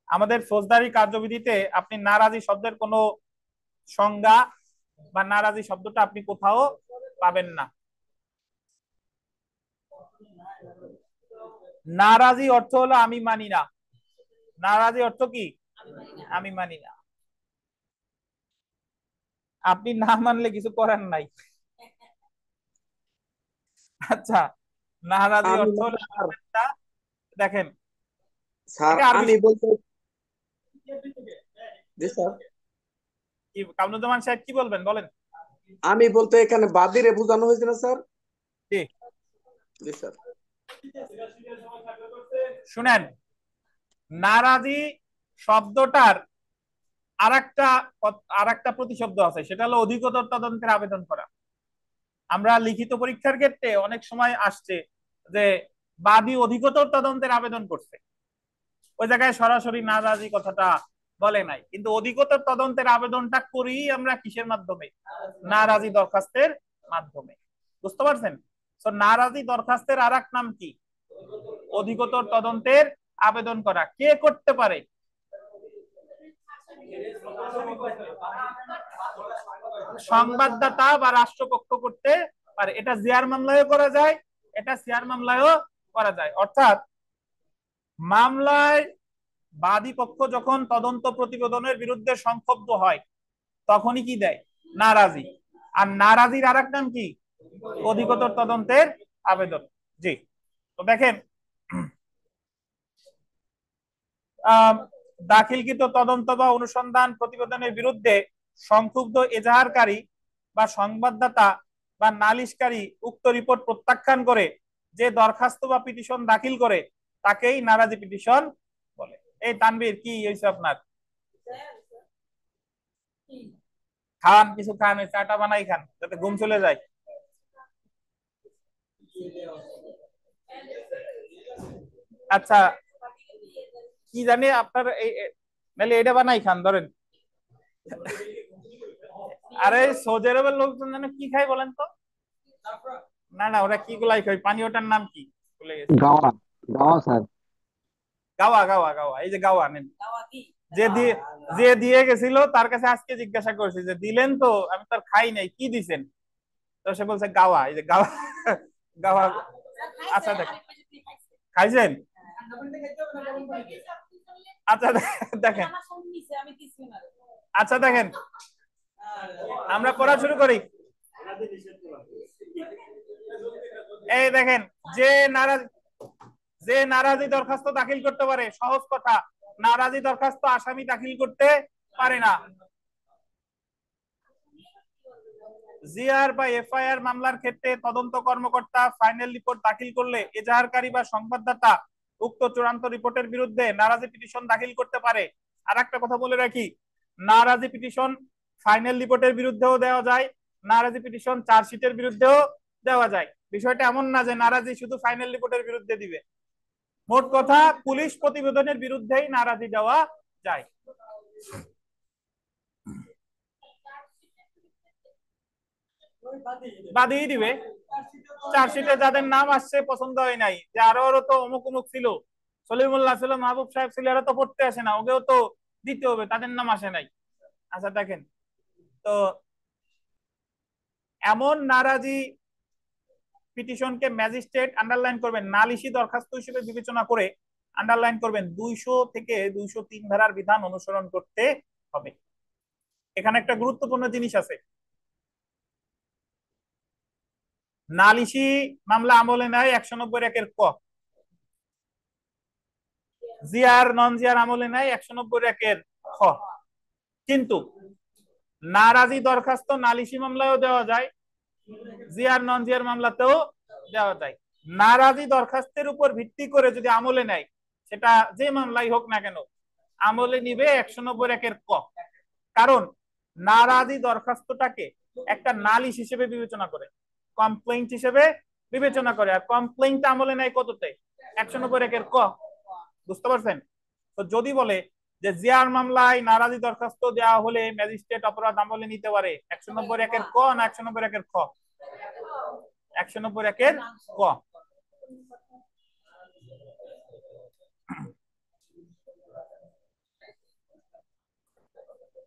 আমাদের ফৌজদারি কার্যবিধিতে আপনি নারাজি শব্দের কোনো সংজ্ঞা বা নারাজি শব্দটা আপনি কোথাও পাবেন না। নারাজি অর্থ হলো আমি মানি না। নারাজি অর্থ কি? আমি মানি না। আপনি না মানলে কিছু করার নাই। আচ্ছা, নারাজি আমি অর্থ হলো দেখেন স্যার, আমি বলতে জি স্যার, কি কামরুজ্জামান সাহেব কি বলবেন বলেন? আমি বলতে এখানে বাদীরে বোঝানো হয়েছে না স্যার? জি জি স্যার। শুনেন, নারাজি শব্দটার আরেকটা প্রতিশব্দ আছে, সেটা হলো অধিকতর তদন্তের আবেদন করা। আমরা লিখিত পরীক্ষার ক্ষেত্রে অনেক সময় আসছে যে বাদী অধিকতর তদন্তের আবেদন করছে, ওই জায়গায় সরাসরি নারাজি কথাটা বলে নাই, কিন্তু অধিকতর তদন্তের আবেদনটা করি আমরা কিসের মাধ্যমে? নারাজি দরখাস্তের মাধ্যমে। বুঝতে পারছেন? তো নারাজি দরখাস্তের আরেক নাম কি? অধিকতর তদন্তের আবেদন করা। কে করতে পারে? সংবাদদাতা বা রাষ্ট্রপক্ষ করতে পারে। এটা জিআর মামলায়ও করা যায়, এটা সিআর মামলায়ও করা যায়। অর্থাৎ মামলায় বাদী পক্ষ যখন তদন্ত প্রতিবেদনের বিরুদ্ধে সংক্ষুব্ধ হয় তখনই কি দেয়? নারাজি। আর নারাজির আরেক নাম কি? অধিকতর তদন্তের আবেদন। জি, তো দেখেন, দাখিলকৃত তদন্ত বা অনুসন্ধান প্রতিবেদনের বিরুদ্ধে সংক্ষুব্ধ এজাহারকারী বা সংবাদদাতা বা নালিশকারী উক্ত রিপোর্ট প্রত্যাখ্যান করে যে দরখাস্ত বা পিটিশন দাখিল করে তাকেই নারাজি পিটিশন বলে। এই তানভীর, কি হয়েছে আপনার? খান, কিছু খান, চাটা বানাই খান যাতে ঘুম চলে যায়। আচ্ছা, কি জানি আপনার নাহলে এটা বানাই খান, ধরেন। আরে সৌদি আরবের লোকজন যেন কি খায় বলেন তো? না না, ওরা কি গুলাই খায়, পানি, ওটার নাম কি ভুলে গেছি। গাওয়া, গাওয়া স্যার। গাওয়া, গাওয়া, গাওয়া। এই যে গাওয়া নেন, যে দিয়ে গেছিল তার কাছে আজকে জিজ্ঞাসা করছি যে দিলেন তো, আমি তার খাই নাই, কি দিছেন? তো সে বলছে গাওয়া। এই যে গাওয়া, গাওয়া। আচ্ছা, দেখ খাইছেন? আচ্ছা দেখেন, আচ্ছা দেখেন, আমরা পড়া শুরু করি। এই দেখেন, যে নারাজি দরখাস্ত দাখিল করতে পারে, সহজ কথা, নারাজি দরখাস্ত আসামি দাখিল করতে পারে না। জিআর বা এফআইআর মামলার ক্ষেত্রে তদন্ত কর্মকর্তা ফাইনাল রিপোর্ট দাখিল করলে এজাহারকারী বা সংবাদদাতা উক্ত চূড়ান্ত রিপোর্টের বিরুদ্ধে নারাজি পিটিশন দাখিল করতে পারে। আর একটা কথা বলে রাখি, নারাজি পিটিশন ফাইনাল রিপোর্টের বিরুদ্ধেও দেওয়া যায়, নারাজি পিটিশন চার্জশিটের বিরুদ্ধেও দেওয়া যায়। বিষয়টা এমন না যে নারাজি শুধু ফাইনাল রিপোর্টের বিরুদ্ধে দিবে। মোট কথা, পুলিশ প্রতিবেদনের বিরুদ্ধেই নারাজি দেওয়া যায়। বাদিয়ে দিবে। চার্জশিটে যাদের নাম আসছে পছন্দ হয় নাই, যে আরো তো অমুক অমুক ছিল, সলিমুল্লাহ ছিল, মাহবুব সাহেব ছিল, এরা তো পড়তে আসে না, ওকেও তো দিতে হবে, তাদের নাম আসে নাই। আচ্ছা দেখেন তো, এমন নারাজি পিটিশনকে ম্যাজিস্ট্রেট আন্ডারলাইন করবেন, নালিশি দরখাস্ত হিসেবে বিবেচনা করে আন্ডারলাইন করবেন 200 থেকে 203 ধারার বিধান অনুসরণ করতে হবে। এখানে একটা গুরুত্বপূর্ণ জিনিস আছে, নালিশি মামলা আমলে নেয় 190(1) ক, জিআর নন জিআর আমলে নেয় 190(1) খ। কিন্তু নারাজি দরখাস্ত নালিশি মামলায়ও দেওয়া যায়, জিআর নন জিআর মামলাতেও দেওয়া যায়। নারাজি দরখাস্তের উপর ভিত্তি করে যদি আমলে নেয়, সেটা যে মামলাই হোক না কেন, আমলে নিবে 190(1) ক। কারণ নারাজি দরখাস্তটাকে একটা নালিশ হিসেবে বিবেচনা করে, কমপ্লেইন্ট হিসেবে বিবেচনা করে, আর কমপ্লেইন্ট আমলে নেয় কততে? 190(1) ক। বুঝতে পারছেন? তো যদি বলে যে জিআর মামলায় নারাজি দরখাস্ত দেওয়া হলে ম্যাজিস্ট্রেট অপরাধ আমলে নিতে পারে, 190(1) ক না 190(1) খ? 190(1) ক।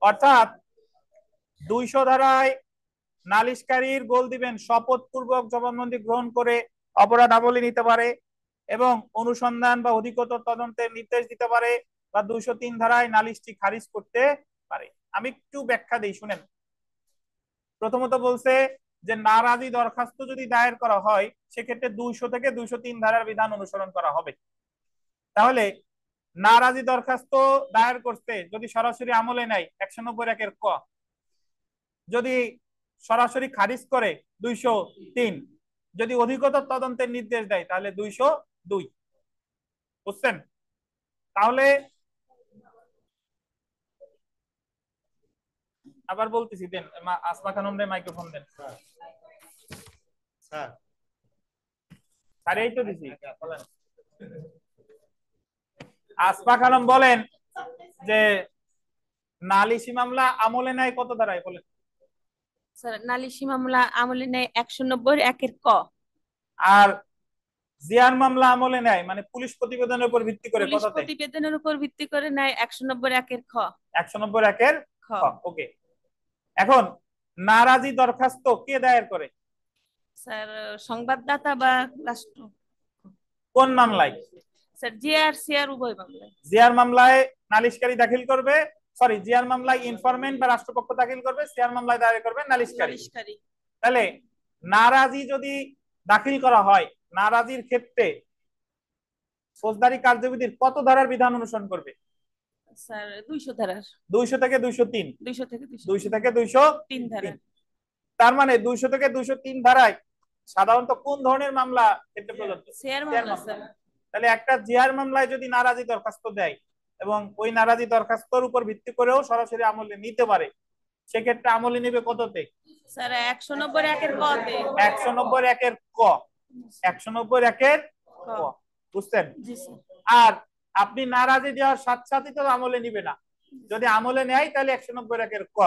অর্থাৎ 200 ধারায় নালিশকারীর গোল দিবেন শপথ পূর্বক জবানবন্দি গ্রহণ করে অপরাধ আমলে নিতে পারে এবং অনুসন্ধান বা অধিকতর তদন্তের নির্দেশ দিতে পারে, বা 203 ধারায় নালিশটি খারিজ করতে পারে। আমি একটু ব্যাখ্যা দিই, শুনেন। প্রথমত বলছে যে নারাজি দরখাস্ত যদি দায়ের করা হয়, সেক্ষেত্রে 200 থেকে 203 ধারার বিধান অনুসরণ করা হবে। তাহলে নারাজি দরখাস্ত দায়ের করতে যদি সরাসরি আমলে নেয় 190(1) ক, যদি সরাসরি খারিজ করে 203, যদি অধিকতর তদন্তের নির্দেশ দেয় তাহলে 202। বুঝছেন? তাহলে আবার বলতেছি, দেন আসমা খানম রে মাইক্রোফোন দেন। স্যার এই তো দিছি, বলেন। আসমা খানম বলেন যে নালিশি মামলা আমলে নেয় কত ধারায় বলেন? স্যার নালিশি মামলা আমলে নেয় 190(1) ক। আর জিআর মামলা আমলে নেয় মানে পুলিশ প্রতিবেদনের উপর ভিত্তি করে পুলিশ কততে? প্রতিবেদনের উপর ভিত্তি করে নেয় 190(1) খ। 190(1) খ। ওকে। এখন নারাজি দরখাস্ত কে দায়ের করে? স্যার সংবাদদাতা বা রাষ্ট্র। কোন মামলায়? স্যার জিআর সিআর উভয় মামলায়। জিআর মামলায় নালিশকারী দাখিল করবে, সরি, জিআর মামলায় ইনফরমেন্ট বা রাষ্ট্রপক্ষ দাখিল করবে, সিআর মামলায় দায়ের করবে নালিশকারী। তাহলে নারাজি যদি দাখিল করা হয়, নারাজির ক্ষেত্রে ফৌজদারি কার্যবিধির কত ধারার বিধান অনুসরণ করবে? স্যার 200 ধারার। 200 থেকে 203। 200 থেকে 200 থেকে 203 ধারা। তার মানে 200 থেকে 203 ধারায় সাধারণত কোন ধরনের মামলা ক্ষেত্রে প্রযোজ্য? সিআর মামলা স্যার। তাহলে একটা জিআর মামলায় যদি নারাজি দরখাস্ত দেয় এবং ওই নারাজি দরখাস্তর উপর ভিত্তি করেও সরাসরি আমলে নিতে পারে, সেক্ষেত্রে আমলে নিবে কততে? স্যার 190(1) ক তে। 190(1) ক। 190(1) ক। বুঝছেন? জি স্যার। আর আপনি নারাজি দেওয়ার সাথে সাথে তো আমলে নিবে না, যদি আমলে নেয় তাহলে 190(1) ক।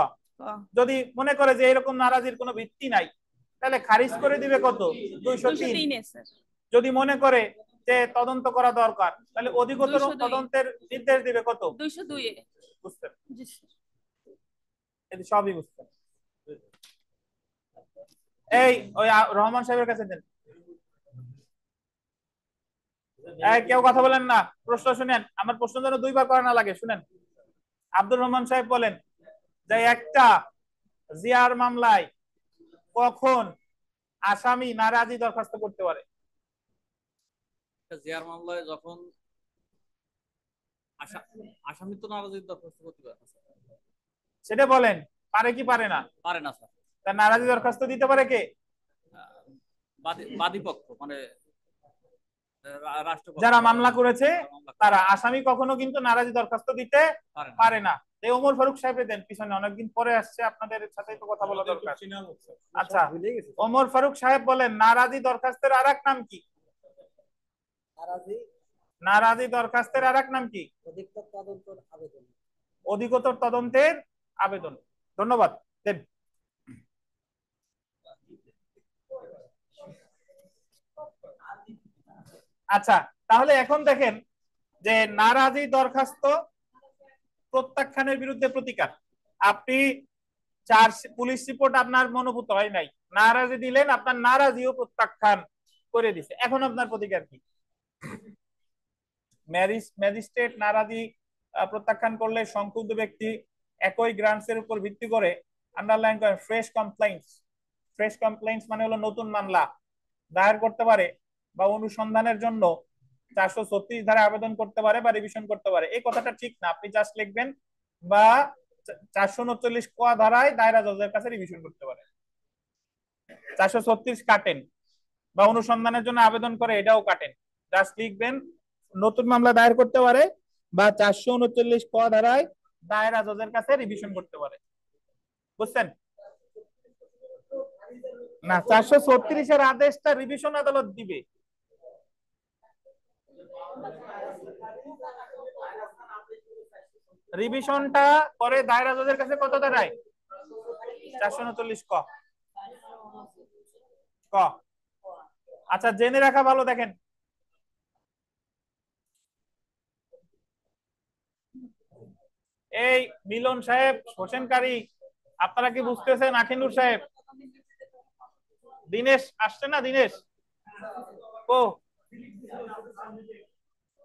যদি মনে করে যে এরকম নারাজির কোনো ভিত্তি নাই, তাহলে খারিজ করে দিবে কত? 203। যদি মনে করে যে তদন্ত করা দরকার, তাহলে অধিকতর তদন্তের নির্দেশ দিবে কত? 202 এ। বুঝছেন? জি স্যার। এই সবই বুঝছেন। এই ওই রহমান সাহেবের কাছে দেন। কেউ কথা বলেন না, প্রশ্ন শুনেন। আমার প্রশ্ন যেন দুইবার করা না লাগে, শুনেন। আব্দুর রহমান সাহেব বলেন যে একটা জিআর মামলায় কখন আসামি নারাজি দরখাস্ত করতে পারে? একটা জিয়ার মামলায় যখন আসামি তো নারাজির দরখাস্ত করতে পারে না স্যার। সেটা বলেন, পারে কি পারে না? পারে না স্যার। তার নারাজি দরখাস্ত দিতে পারে কে? বাদী পক্ষ মানে রাষ্ট্রপক্ষ যারা মামলা করেছে তারা। আসামি কখনো কিন্তু নারাজি দরখাস্ত দিতে পারে না। এই ওমর ফারুক সাহেবের দেন, পিছনে অনেকদিন পরে আসছে, আপনাদের সাথে তো কথা বলা দরকার। আচ্ছা, ওমর ফারুক সাহেব বলেন নারাজি দরখাস্তের আরেক নাম কি? নারাজি দরখাস্তের আরেক নাম কি? অধিকতর তদন্তের আবেদন। ধন্যবাদ। দেন। আচ্ছা, তাহলে এখন দেখেন যে নারাজি দরখাস্ত প্রত্যাখ্যানের বিরুদ্ধে প্রতিকার। আপনি পুলিশ রিপোর্ট আপনার মনোভূত হয় নাই, নারাজি দিলেন, আপনার নারাজিও প্রত্যাখ্যান করে দিছে, এখন আপনার প্রতিকার কি? ম্যাজিস্ট্রেট নারাজি প্রত্যাখ্যান করলে সংক্ষুব্ধ ব্যক্তি একই গ্রান্টস এর উপর ভিত্তি করে আন্ডারলাইন করেন ফ্রেশ কমপ্লেইন্টস। ফ্রেশ কমপ্লেইন্টস মানে হলো নতুন মামলা দায়ের করতে পারে বা অনুসন্ধানের জন্য 436 ধারা আবেদন করতে পারে বা রিভিশন করতে পারে। এই কথাটা ঠিক না, আপনি জাস্ট লিখবেন বা 439 ক ধারায় দায়রা জজের কাছে রিভিশন করতে পারে। 436 কাটেন বা অনুসন্ধানের জন্য আবেদন করে, এটাও কাটেন। জাস্ট লিখবেন নতুন মামলা দায়ের করতে পারে বা 439 ক ধারায় দায়রা জজের কাছে রিভিশন করতে পারে। বুঝছেন না? 436 এর আদেশটা রিভিশন আদালত দিবে। রিভিশনটা করে দায়রা জজের কাছে কত দাঁড়ায়? 439 ক। ক। আচ্ছা, জেনে রাখা ভালো। দেখেন, এই মিলন সাহেব, হোসেন কারি, আপনারা কি বুঝতেছেন? আখিনুর সাহেব, দিনেশ আসছে না? দিনেশ ও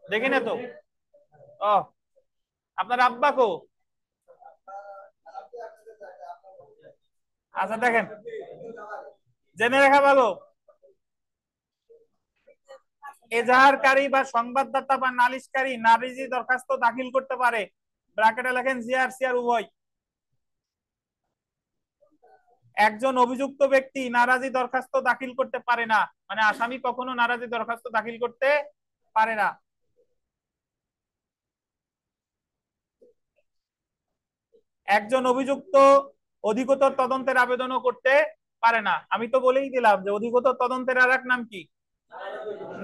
দেখি না তো। ও, আপনার আব্বা কো? আচ্ছা, দেখেন, জেনে রাখা ভালো, এজাহারকারী বা সংবাদদাতা বা নালিশকারী নারাজি দরখাস্ত দাখিল করতে পারে। ব্র্যাকেটে লেখেন জিআর সিআর উভয়। একজন অভিযুক্ত ব্যক্তি নারাজি দরখাস্ত দাখিল করতে পারে না, মানে আসামি কখনো নারাজি দরখাস্ত দাখিল করতে পারে না। একজন অভিযুক্ত অধিকতর তদন্তের আবেদনও করতে পারে না। আমি তো বলেই দিলাম যে অধিকতর তদন্তের আর এক নাম কি?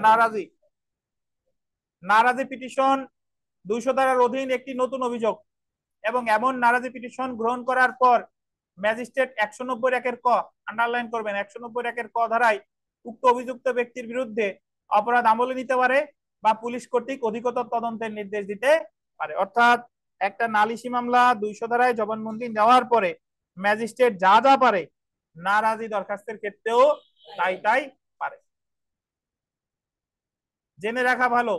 নারাজি। নারাজি পিটিশন 200 ধারার অধীন একটি নতুন অভিযোগ এবং এমন নারাজি পিটিশন গ্রহণ করার পর ম্যাজিস্ট্রেট 190 ক, আন্ডারলাইন করবেন, 190 ক ধারায় উক্ত অভিযুক্ত ব্যক্তির বিরুদ্ধে অপরাধ আমলে নিতে পারে বা পুলিশ কর্তৃক অধিকতর তদন্তের নির্দেশ দিতে পারে। অর্থাৎ একটা নালিশি মামলা 200 ধারায় জবানবন্দি দেওয়ার পরে ম্যাজিস্ট্রেট যা যা পারে, নারাজি দরখাস্তের ক্ষেত্রেও তাই তাই পারে। জেনে রাখা ভালো।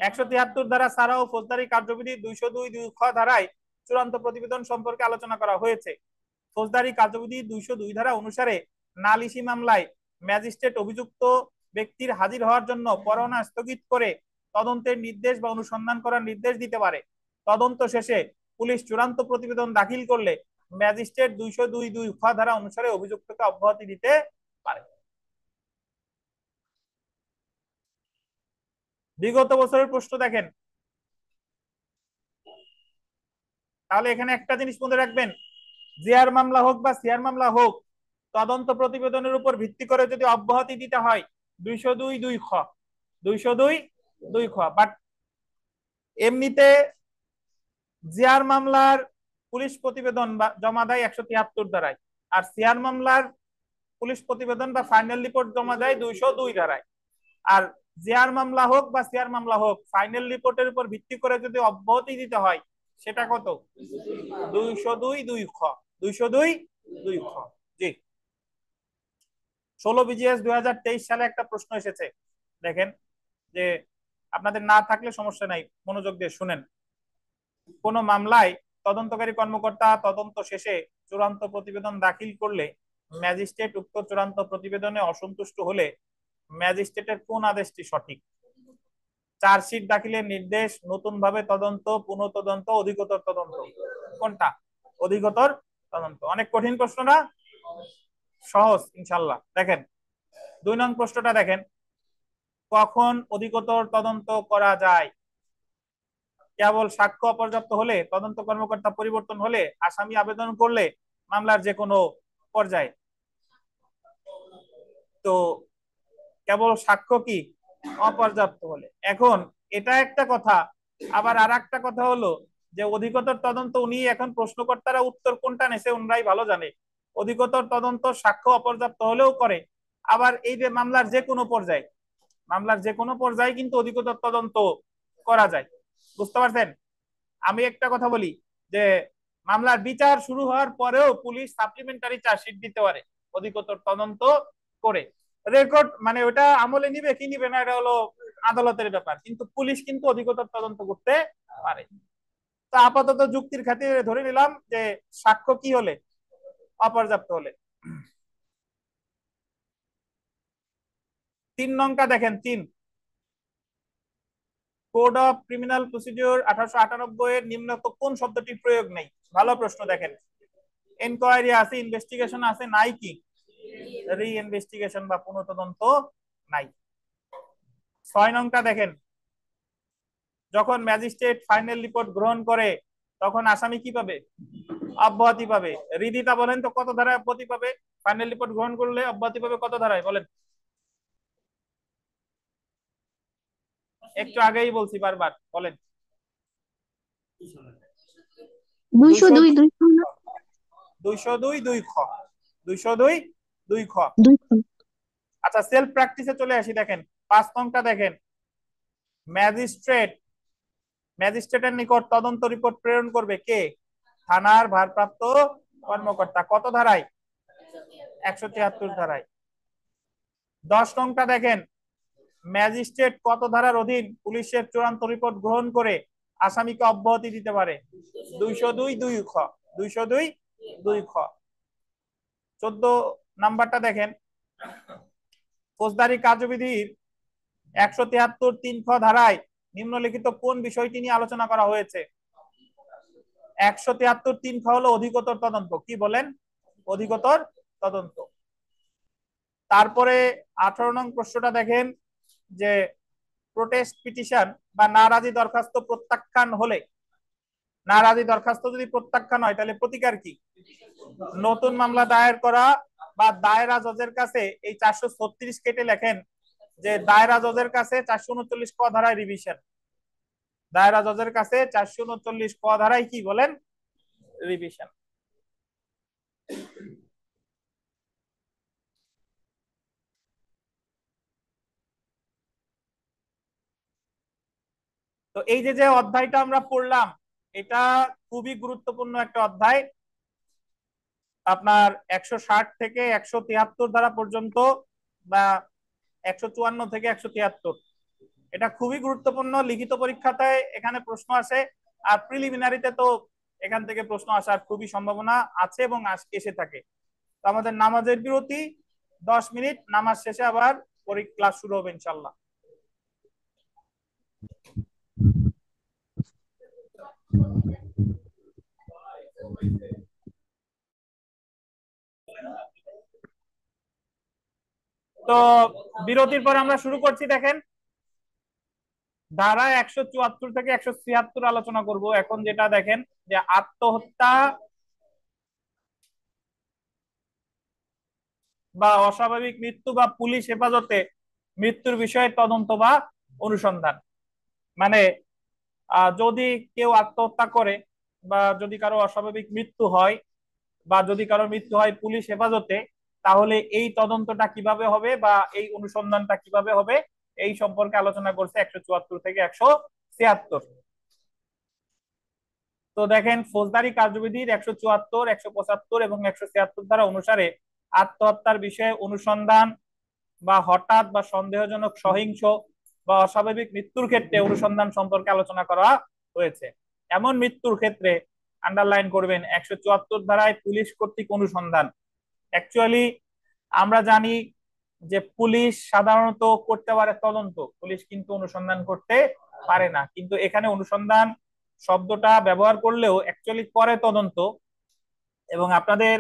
173 ধারা ছাড়াও ফৌজদারি কার্যবিধি 202 খ ধারায় চূড়ান্ত প্রতিবেদন সম্পর্কে আলোচনা করা হয়েছে। ফৌজদারি কার্যবিধি 202 ধারা অনুসারে নালিশি মামলায় ম্যাজিস্ট্রেট অভিযুক্ত ব্যক্তির হাজির হওয়ার জন্য পরোয়ানা স্থগিত করে তদন্তের নির্দেশ বা অনুসন্ধান করার নির্দেশ দিতে পারে। তদন্ত শেষে পুলিশ চূড়ান্ত প্রতিবেদন দাখিল করলে ম্যাজিস্ট্রেট 202 খ ধারা অনুসারে অভিযুক্তকে অব্যাহতি দিতে পারে। বিগত বছরের প্রশ্ন দেখেন, তাহলে এখানে একটা জিনিস মনে রাখবেন, জিআর মামলা হোক বা সিআর মামলা হোক, তদন্ত প্রতিবেদনের উপর ভিত্তি করে যদি অব্যাহতি দিতে হয় 202 খ, 202 খ। বাট এমনিতে জিআর মামলার পুলিশ প্রতিবেদন জমা দেয় 173 ধারায়, আর সিআর মামলার পুলিশ প্রতিবেদন বা ফাইনাল রিপোর্ট জমা দেয় 202 ধারায়। আর জিআর মামলা হোক বা সিআর মামলা হোক, ফাইনাল রিপোর্টের উপর ভিত্তি করে যদি অব্যাহতি দিতে হয়, সেটা কত? 202 খ, 202 খ। জি, 16 বিজিএস 2023 সালে একটা প্রশ্ন এসেছে, দেখেন, যে আপনাদের না থাকলে সমস্যা নাই, মনোযোগ দিয়ে শুনেন। কোন মামলায় তদন্তকারী কর্মকর্তা তদন্ত শেষে চূড়ান্ত প্রতিবেদন দাখিল করলে ম্যাজিস্ট্রেট উক্ত চূড়ান্ত প্রতিবেদনে অসন্তুষ্ট হলে ম্যাজিস্ট্রেটের কোন আদেশটি সঠিক? চার্জশিট দাখিলের নির্দেশ, নতুন ভাবে তদন্ত, পুনঃ তদন্ত, অধিকতর তদন্ত? কোনটা? অধিকতর তদন্ত। অনেক কঠিন প্রশ্ন না? সহজ ইনশাল্লাহ। দেখেন 2 নং প্রশ্নটা দেখেন, কখন অধিকতর তদন্ত করা যায়? কেবল সাক্ষ্য অপর্যাপ্ত হলে, তদন্ত কর্মকর্তা পরিবর্তন হলে, আসামি আবেদন করলে, মামলার যে কোনো পর্যায়ে। তো কেবল সাক্ষ্য কি অপর্যাপ্ত হলে। এখন এটা একটা কথা, আবার আর একটা কথা হলো যে অধিকতর তদন্ত, উনি এখন প্রশ্নকর্তারা উত্তর কোনটা নেছে উনরাই ভালো জানে। অধিকতর তদন্ত সাক্ষ্য অপর্যাপ্ত হলেও করে, আবার এই যে মামলার যে কোনো পর্যায়ে, মামলার যে কোনো পর্যায়ে কিন্তু অধিকতর তদন্ত করা যায়। বুঝতে পারছেন? আমি একটা কথা বলি যে মামলার বিচার শুরু হওয়ার পরেও পুলিশ সাপ্লিমেন্টারি চার্জশিট দিতে পারে অধিকতর তদন্ত করে। রেকর্ড মানে ওটা আমলে নিবে কি নিবে না এটা হলো আদালতের ব্যাপার, কিন্তু পুলিশ কিন্তু অধিকতর তদন্ত করতে পারে। তো আপাতত যুক্তির খাতিরে ধরে নিলাম যে সাক্ষ্য কি হলে অপর্যাপ্ত হলে। 3 নংটা দেখেন, 3 কোড অফ ক্রিমিনাল প্রসিডিওর 1898 এর নিম্নোক্ত কোন শব্দটি প্রয়োগ নেই? ভালো প্রশ্ন। দেখেন এনকোয়ারি আছে, ইনভেস্টিগেশন আছে, নাই কি রি ইনভেস্টিগেশন বা পুনঃতদন্ত নাই। 6 নংটা দেখেন, যখন ম্যাজিস্ট্রেট ফাইনাল রিপোর্ট গ্রহণ করে তখন আসামি কি পাবে? অব্যাহতি পাবে। রিদিতা বলেন তো কত ধারায় অব্যাহতি পাবে? ফাইনাল রিপোর্ট গ্রহণ করলে অব্যাহতি পাবে কত ধারায় বলেন? একটু আগেই বলছি বারবার, বলেন। 202 202 খ 202 খ। আচ্ছা সেলফ প্র্যাকটিসে চলে আসি। দেখেন 5 নংটা দেখেন, ম্যাজিস্ট্রেটের নিকট তদন্ত রিপোর্ট প্রেরণ করবে কে? থানার ভারপ্রাপ্ত কর্মকর্তা। কত ধারায়? 173 ধারায়। 10 নংটা দেখেন, ম্যাজিস্ট্রেট কত ধারার অধীন পুলিশের চূড়ান্ত রিপোর্ট গ্রহণ করে আসামিকে অব্যাহতি দিতে পারে? 202 খ 202 খ। 14 নাম্বারটা দেখেন, ফৌজদারি কার্যবিধির 173 3 খ ধারায় নিম্নলিখিত কোন বিষয়টি নিয়ে আলোচনা করা হয়েছে? 173 3 খ হলো অধিকতর তদন্ত। কি বলেন? অধিকতর তদন্ত। তারপরে 18 নং প্রশ্নটা দেখেন যে প্রোটেস্ট পিটিশন বা নারাজি দরখাস্ত প্রত্যাখ্যান হলে, নারাজি দরখাস্ত যদি প্রত্যাখ্যান হয় তাহলে প্রতিকার কি? নতুন মামলা দায়ের করা বা দায়রা জজের কাছে এই 436 কেটে লেখেন যে দায়রা জজের কাছে 439 ক ধারায় রিভিশন। দায়রা জজের কাছে 439 ক ধারায় কি বলেন? রিভিশন। তো এই যে যে অধ্যায়টা আমরা পড়লাম এটা খুবই গুরুত্বপূর্ণ একটা অধ্যায়। আপনার 160 থেকে 173 ধারা পর্যন্ত বা 154 থেকে 173, এটা খুবই গুরুত্বপূর্ণ। লিখিত পরীক্ষাতে এখানে প্রশ্ন আসে, আর প্রিলিমিনারিতে তো এখান থেকে প্রশ্ন আসার খুবই সম্ভাবনা আছে এবং এসে থাকে। তো আমাদের নামাজের বিরতি 10 মিনিট, নামাজ শেষে আবার ক্লাস শুরু হবে ইনশাল্লাহ। তো বিরতির পর আমরা শুরু করছি। দেখেন ধারা 174 থেকে 176 আলোচনা করব এখন। যেটা দেখেন যে আত্মহত্যা বা অস্বাভাবিক মৃত্যু বা পুলিশ হেফাজতে মৃত্যুর বিষয়ে তদন্ত বা অনুসন্ধান। মানে যদি কেউ আত্মহত্যা করে বা যদি কারো অস্বাভাবিক মৃত্যু হয় বা যদি কারো মৃত্যু হয় পুলিশ হেফাজতে, তাহলে এই তদন্তটা কিভাবে হবে বা এই অনুসন্ধানটা কিভাবে হবে এই সম্পর্কে আলোচনা করছে 174 থেকে 176। তো দেখেন ফৌজদারি কার্যবিধির 174, 175 এবং 176 ধারা অনুসারে আত্মহত্যার বিষয়ে অনুসন্ধান বা হঠাৎ বা সন্দেহজনক সহিংস বা অস্বাভাবিক মৃত্যুর ক্ষেত্রে অনুসন্ধান সম্পর্কে আলোচনা করা হয়েছে। এমন মৃত্যুর ক্ষেত্রে আন্ডারলাইন করবেন 174 ধারায় পুলিশ কর্তৃক অনুসন্ধান, অ্যাকচুয়ালি আমরা জানি যে পুলিশ সাধারণত করতে পারে তদন্ত, পুলিশ কিন্তু অনুসন্ধান করতে পারে না। কিন্তু এখানে অনুসন্ধান শব্দটা ব্যবহার করলেও অ্যাকচুয়ালি করে তদন্ত। এবং আপনাদের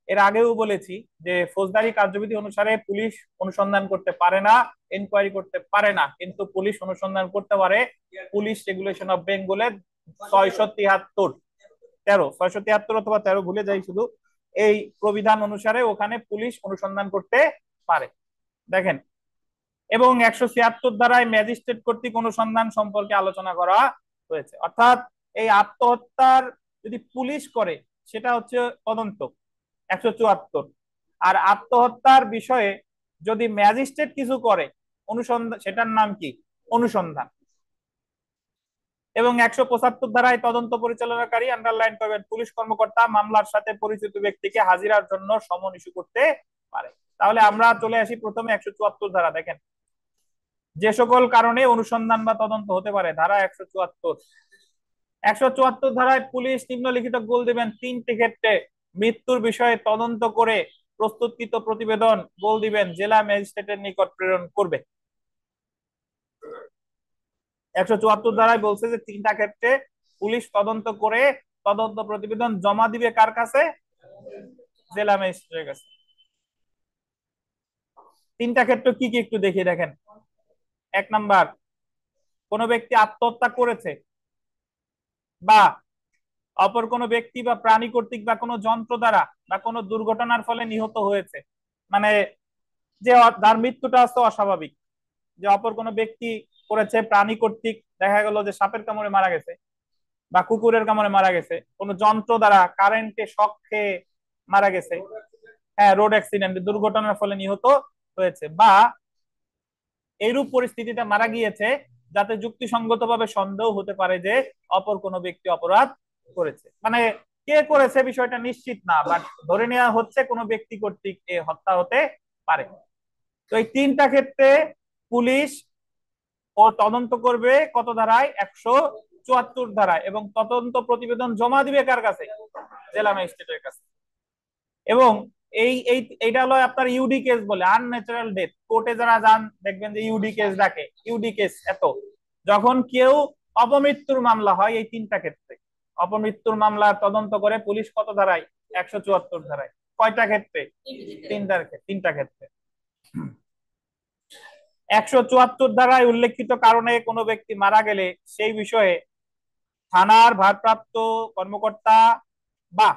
এর আগেও বলেছি যে ফৌজদারি কার্যবিধি অনুসারে পুলিশ অনুসন্ধান করতে পারে না, এনকোয়ারি করতে পারে না, কিন্তু পুলিশ অনুসন্ধান করতে পারে। পুলিশ রেগুলেশন অফ বেঙ্গলের 673 অথবা 13 ভুলে যাই শুধু, এই প্রবিধান অনুসারে ওখানে পুলিশ অনুসন্ধান করতে পারে। দেখেন, এবং 176 ধারায় ম্যাজিস্ট্রেট কর্তৃক অনুসন্ধান সম্পর্কে আলোচনা করা হয়েছে। অর্থাৎ এই আত্মহত্যার যদি পুলিশ করে সেটা হচ্ছে তদন্ত 174, আর আত্মহত্যার বিষয়ে যদি ম্যাজিস্ট্রেট কিছু করে অনুসন্ধান, সেটার নাম কি? অনুসন্ধান। এবং 175 ধারায় তদন্ত পরিচালনাকারী, আন্ডারলাইন করবেন, পুলিশ কর্মকর্তা মামলার সাথে পরিচিত ব্যক্তিকে হাজিরার জন্য সমন ইস্যু করতে পারে। তাহলে আমরা চলে আসি প্রথমে 174 ধারা। দেখেন, যে সকল কারণে অনুসন্ধান বা তদন্ত হতে পারে, ধারা 174 ধারায় পুলিশ নিম্নলিখিত গোল দিবেন 3টি ক্ষেত্রে মৃত্যুর বিষয়ে তদন্ত করে প্রস্তুতকৃত প্রতিবেদন গোল দিবেন জেলা ম্যাজিস্ট্রেটের নিকট প্রেরণ করবে। 174 ধারায় বলছে যে 3টা ক্ষেত্রে পুলিশ তদন্ত করে তদন্ত প্রতিবেদন জমা দিবে কার কাছে? জেলা ম্যাজিস্ট্রেটের কাছে। 3টা ক্ষেত্র কি কি একটু দেখিয়ে দেখেন। 1 নাম্বার, কোন ব্যক্তি আত্মহত্যা করেছে বা অপর কোনো ব্যক্তি বা প্রাণী কর্তৃক বা কোনো যন্ত্র দ্বারা বা কোনো দুর্ঘটনার ফলে নিহত হয়েছে, মানে যে তার মৃত্যুটা হচ্ছে অস্বাভাবিক, যে অপর কোনো ব্যক্তি করেছে প্রাণী কর্তৃক, দেখা গেল যে সাপের কামড়ে মারা গেছে বা কুকুরের কামড়ে মারা গেছে, কোনো যন্ত্র দ্বারা কারেন্টে শক খেয়ে মারা গেছে, হ্যাঁ, রোড অ্যাক্সিডেন্টে দুর্ঘটনার ফলে নিহত হয়েছে, বা এইরূপ পরিস্থিতিতে মারা গিয়েছে যাতে যুক্তিসঙ্গতভাবে সন্দেহ হতে পারে যে অপর কোনো ব্যক্তি অপরাধ করেছে। মানে কে করেছে বিষয়টা নিশ্চিত না, বাট ধরে নেওয়া হচ্ছে কোনো ব্যক্তি কর্তৃক এ হত্যা হতে পারে। তো এই 3টা ক্ষেত্রে পুলিশ ও তদন্ত করবে কত ধারায়? 174 ধারায়। এবং তদন্ত প্রতিবেদন জমা দিবে কার কাছে? জেলা ম্যাজিস্ট্রেটের কাছে। এবং এইটা হলো আপনার ইউডি কেস বলে, আনন্যাচারাল ডেথ। কোর্টে যারা যান দেখবেন যে ইউডি কেস ডাকে, ইউডি কেস এত, যখন কেউ অপমৃত্যুর মামলা হয়, এই 3টা ক্ষেত্রে অপমৃত্যুর মামলার তদন্ত করে পুলিশ কত ধারায়? 174 ধারায়। কয়টা ক্ষেত্রে? 3টা ক্ষেত্রে। 174 ধারায় উল্লেখিত কারণে কোনো ব্যক্তি মারা গেলে সেই বিষয়ে থানার ভারপ্রাপ্ত কর্মকর্তা বা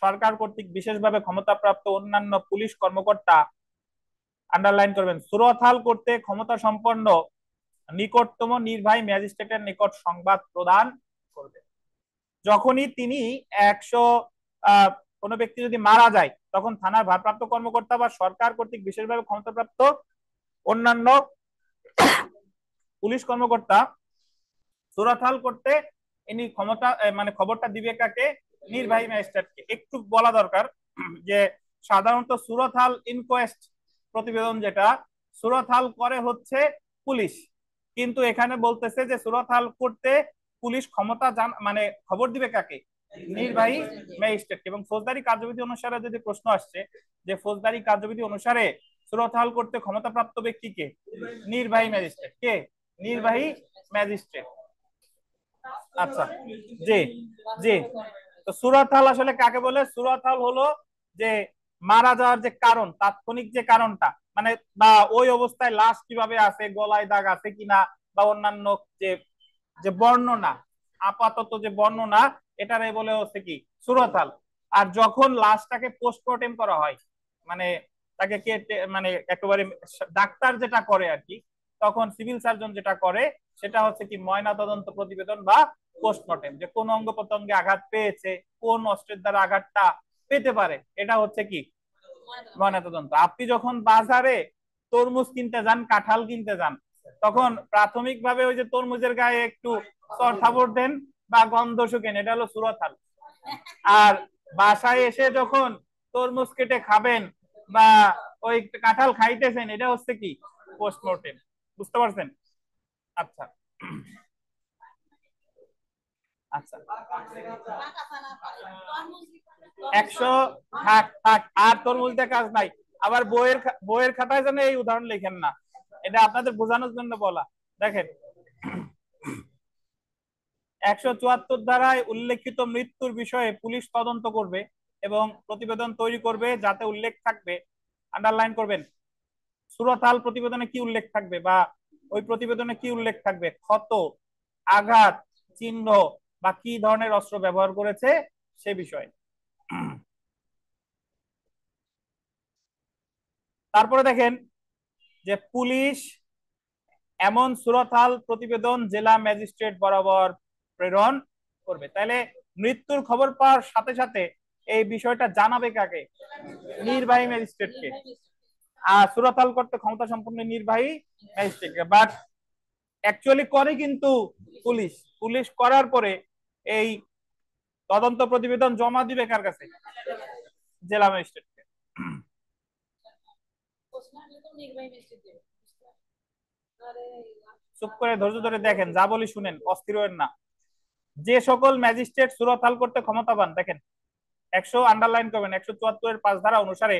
সরকার কর্তৃক বিশেষভাবে ক্ষমতাপ্রাপ্ত অন্যান্য পুলিশ কর্মকর্তা, আন্ডারলাইন করবেন, সুরতহাল করতে ক্ষমতা সম্পন্ন নিকটতম নির্বাহী ম্যাজিস্ট্রেটের নিকট সংবাদ প্রদান করবে। যখনই তিনি 100 কোনো ব্যক্তি যদি মারা যায়, তখন থানার ভারপ্রাপ্ত কর্মকর্তা বা সরকার কর্তৃক বিশেষভাবে ক্ষমতাপ্রাপ্ত অন্যান্য পুলিশ কর্মকর্তা সুরতহাল করতে ইনি ক্ষমতা, মানে খবরটা দিবে কাকে? নির্বাহী ম্যাজিস্ট্রেটকে। একটু বলা দরকার যে সাধারণত সুরতহাল ইনকোয়েস্ট প্রতিবেদন যেটা সুরতহাল করে হচ্ছে পুলিশ, কিন্তু এখানে বলতেছে যে সুরতহাল করতে পুলিশ ক্ষমতা মানে খবর দিবে কাকে? নির্বাহী ম্যাজিস্ট্রেট। এবং ফৌজদারি কার্যবিধি অনুসারে যদি প্রশ্ন আসছে যে ফৌজদারি কার্যবিধি অনুসারে সুরতহাল করতে ক্ষমতাপ্রাপ্ত ব্যক্তি কে? নির্বাহী ম্যাজিস্ট্রেট। কে? নির্বাহী ম্যাজিস্ট্রেট। আচ্ছা, জি জি। তো সুরতহাল আসলে কাকে বলে? সুরতহাল হলো যে মারা যাওয়ার যে কারণ, তাৎক্ষণিক যে কারণটা, মানে বা ওই অবস্থায় লাশ কিভাবে আছে, গলায় দাগ আছে কিনা, বা অন্যান্য যে যে বর্ণনা, আপাতত যে বর্ণনা, এটারে বলে হচ্ছে কি? সুরতহাল। আর যখন লাশটাকে পোস্টমর্টেম করা হয়, মানে তাকে মানে একেবারে ডাক্তার যেটা করে আর কি, তখন সিভিল সার্জন যেটা করে সেটা হচ্ছে কি? ময়না তদন্ত প্রতিবেদন বা পোস্টমর্টেম, যে কোন অঙ্গ প্রত্যঙ্গে আঘাত পেয়েছে, কোন অস্ত্রের দ্বারা আঘাতটা পেতে পারে, এটা হচ্ছে কি? ময়না তদন্ত। আপনি যখন বাজারে তরমুজ কিনতে যান, কাঁঠাল কিনতে যান, তখন প্রাথমিকভাবে ওই যে তরমুজের গায়ে একটু চড় থাপড় দেন বা গন্ধ শুকেন, এটা হলো সুরতহাল। আর বাসায় এসে যখন তরমুজ কেটে খাবেন বা ওই কাঁঠাল খাইতেছেন, এটা হচ্ছে কি? পোস্টমর্টেম। বুঝতে পারছেন? আচ্ছা, আচ্ছা 100 থাক থাক, আর তরমুজদের কাজ নাই। আবার বইয়ের খাতায় যেন এই উদাহরণ লেখেন না, এটা আপনাদের বোঝানোর জন্য বলা। দেখেন 174 ধারায় উল্লেখিত মৃত্যুর বিষয়ে পুলিশ তদন্ত করবে এবং প্রতিবেদন তৈরি করবে, যাতে উল্লেখ থাকবে, আন্ডারলাইন করবেন, সুরতহাল প্রতিবেদনে কি উল্লেখ থাকবে বা ওই প্রতিবেদনে কি উল্লেখ থাকবে, ক্ষত, আঘাত, চিহ্ন বা কি ধরনের অস্ত্র ব্যবহার করেছে সে বিষয়ে। তারপরে দেখেন যে পুলিশ এমন সুরতহাল প্রতিবেদন জেলা ম্যাজিস্ট্রেট বরাবর প্রেরণ করবে। তাহলে মৃত্যুর খবর পাওয়ার সাথে সাথে এই বিষয়টা জানাবে কাকে? নির্বাহী ম্যাজিস্ট্রেটকে। আর সুরতহাল করতে ক্ষমতা সম্পন্ন নির্বাহী ম্যাজিস্ট্রেটকে। বাট অ্যাকচুয়ালি করে কিন্তু পুলিশ। পুলিশ করার পরে এই তদন্ত প্রতিবেদন জমা দিবে কার কাছে? জেলা ম্যাজিস্ট্রেটকে। চুপ করে ধৈর্য ধরে দেখেন, যা বলি শুনেন, অস্থির হবেন না। যে সকল ম্যাজিস্ট্রেট সুরতহাল করতে ক্ষমতাবান, দেখেন 100 আন্ডারলাইন করবেন, 174 5 ধারা অনুসারে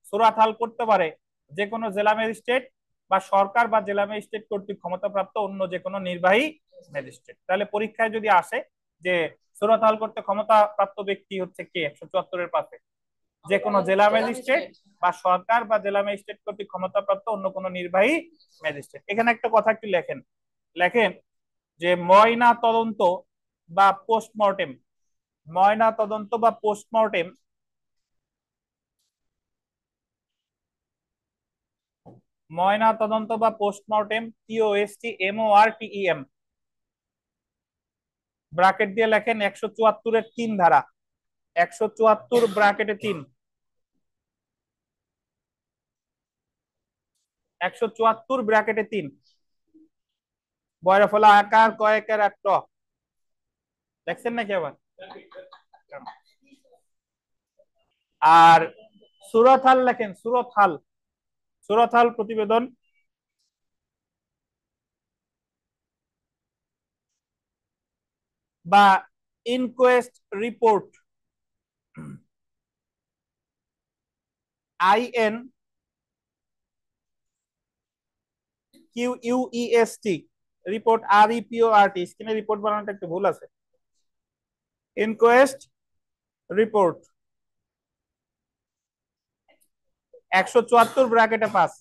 সুরতহাল করতে পারে যে কোনো জেলা ম্যাজিস্ট্রেট বা সরকার বা জেলা ম্যাজিস্ট্রেট কর্তৃক ক্ষমতাপ্রাপ্ত অন্য যে কোনো নির্বাহী ম্যাজিস্ট্রেট। তাহলে পরীক্ষায় যদি আসে যে সুরতহাল করতে ক্ষমতাপ্রাপ্ত ব্যক্তি হচ্ছে কে 174 5-এ, যে কোনো জেলা ম্যাজিস্ট্রেট বা সরকার বা জেলা ম্যাজিস্ট্রেট কর্তৃক ক্ষমতাপ্রাপ্ত অন্য কোনো নির্বাহী ম্যাজিস্ট্রেট। এখানে একটা কথা একটু লেখেন, লেখেন যে ময়না তদন্ত বা পোস্টমর্টেম, ময়না তদন্ত বা পোস্টমর্টেম ময়না তদন্ত বা পোস্টমর্টেম POSTMORTEM ব্র্যাকেট দিয়ে লেখেন 174 এর 3 ধারা, 174 ব্র্যাকেটে 3, 174 ব্র্যাকেটে 3, বয়রা ফলা আকার কয়েকের একটা দেখছেন নাকি আবার? আর সুরতহাল লেখেন, সুরতহাল, সুরতহাল প্রতিবেদন বা inquest report, INQUEST report, REPORT, স্ক্রিনে রিপোর্ট বানানোটা একটু ভুল আছে, ইনকোয়েস্ট রিপোর্ট 174 ব্র্যাকেটে 5।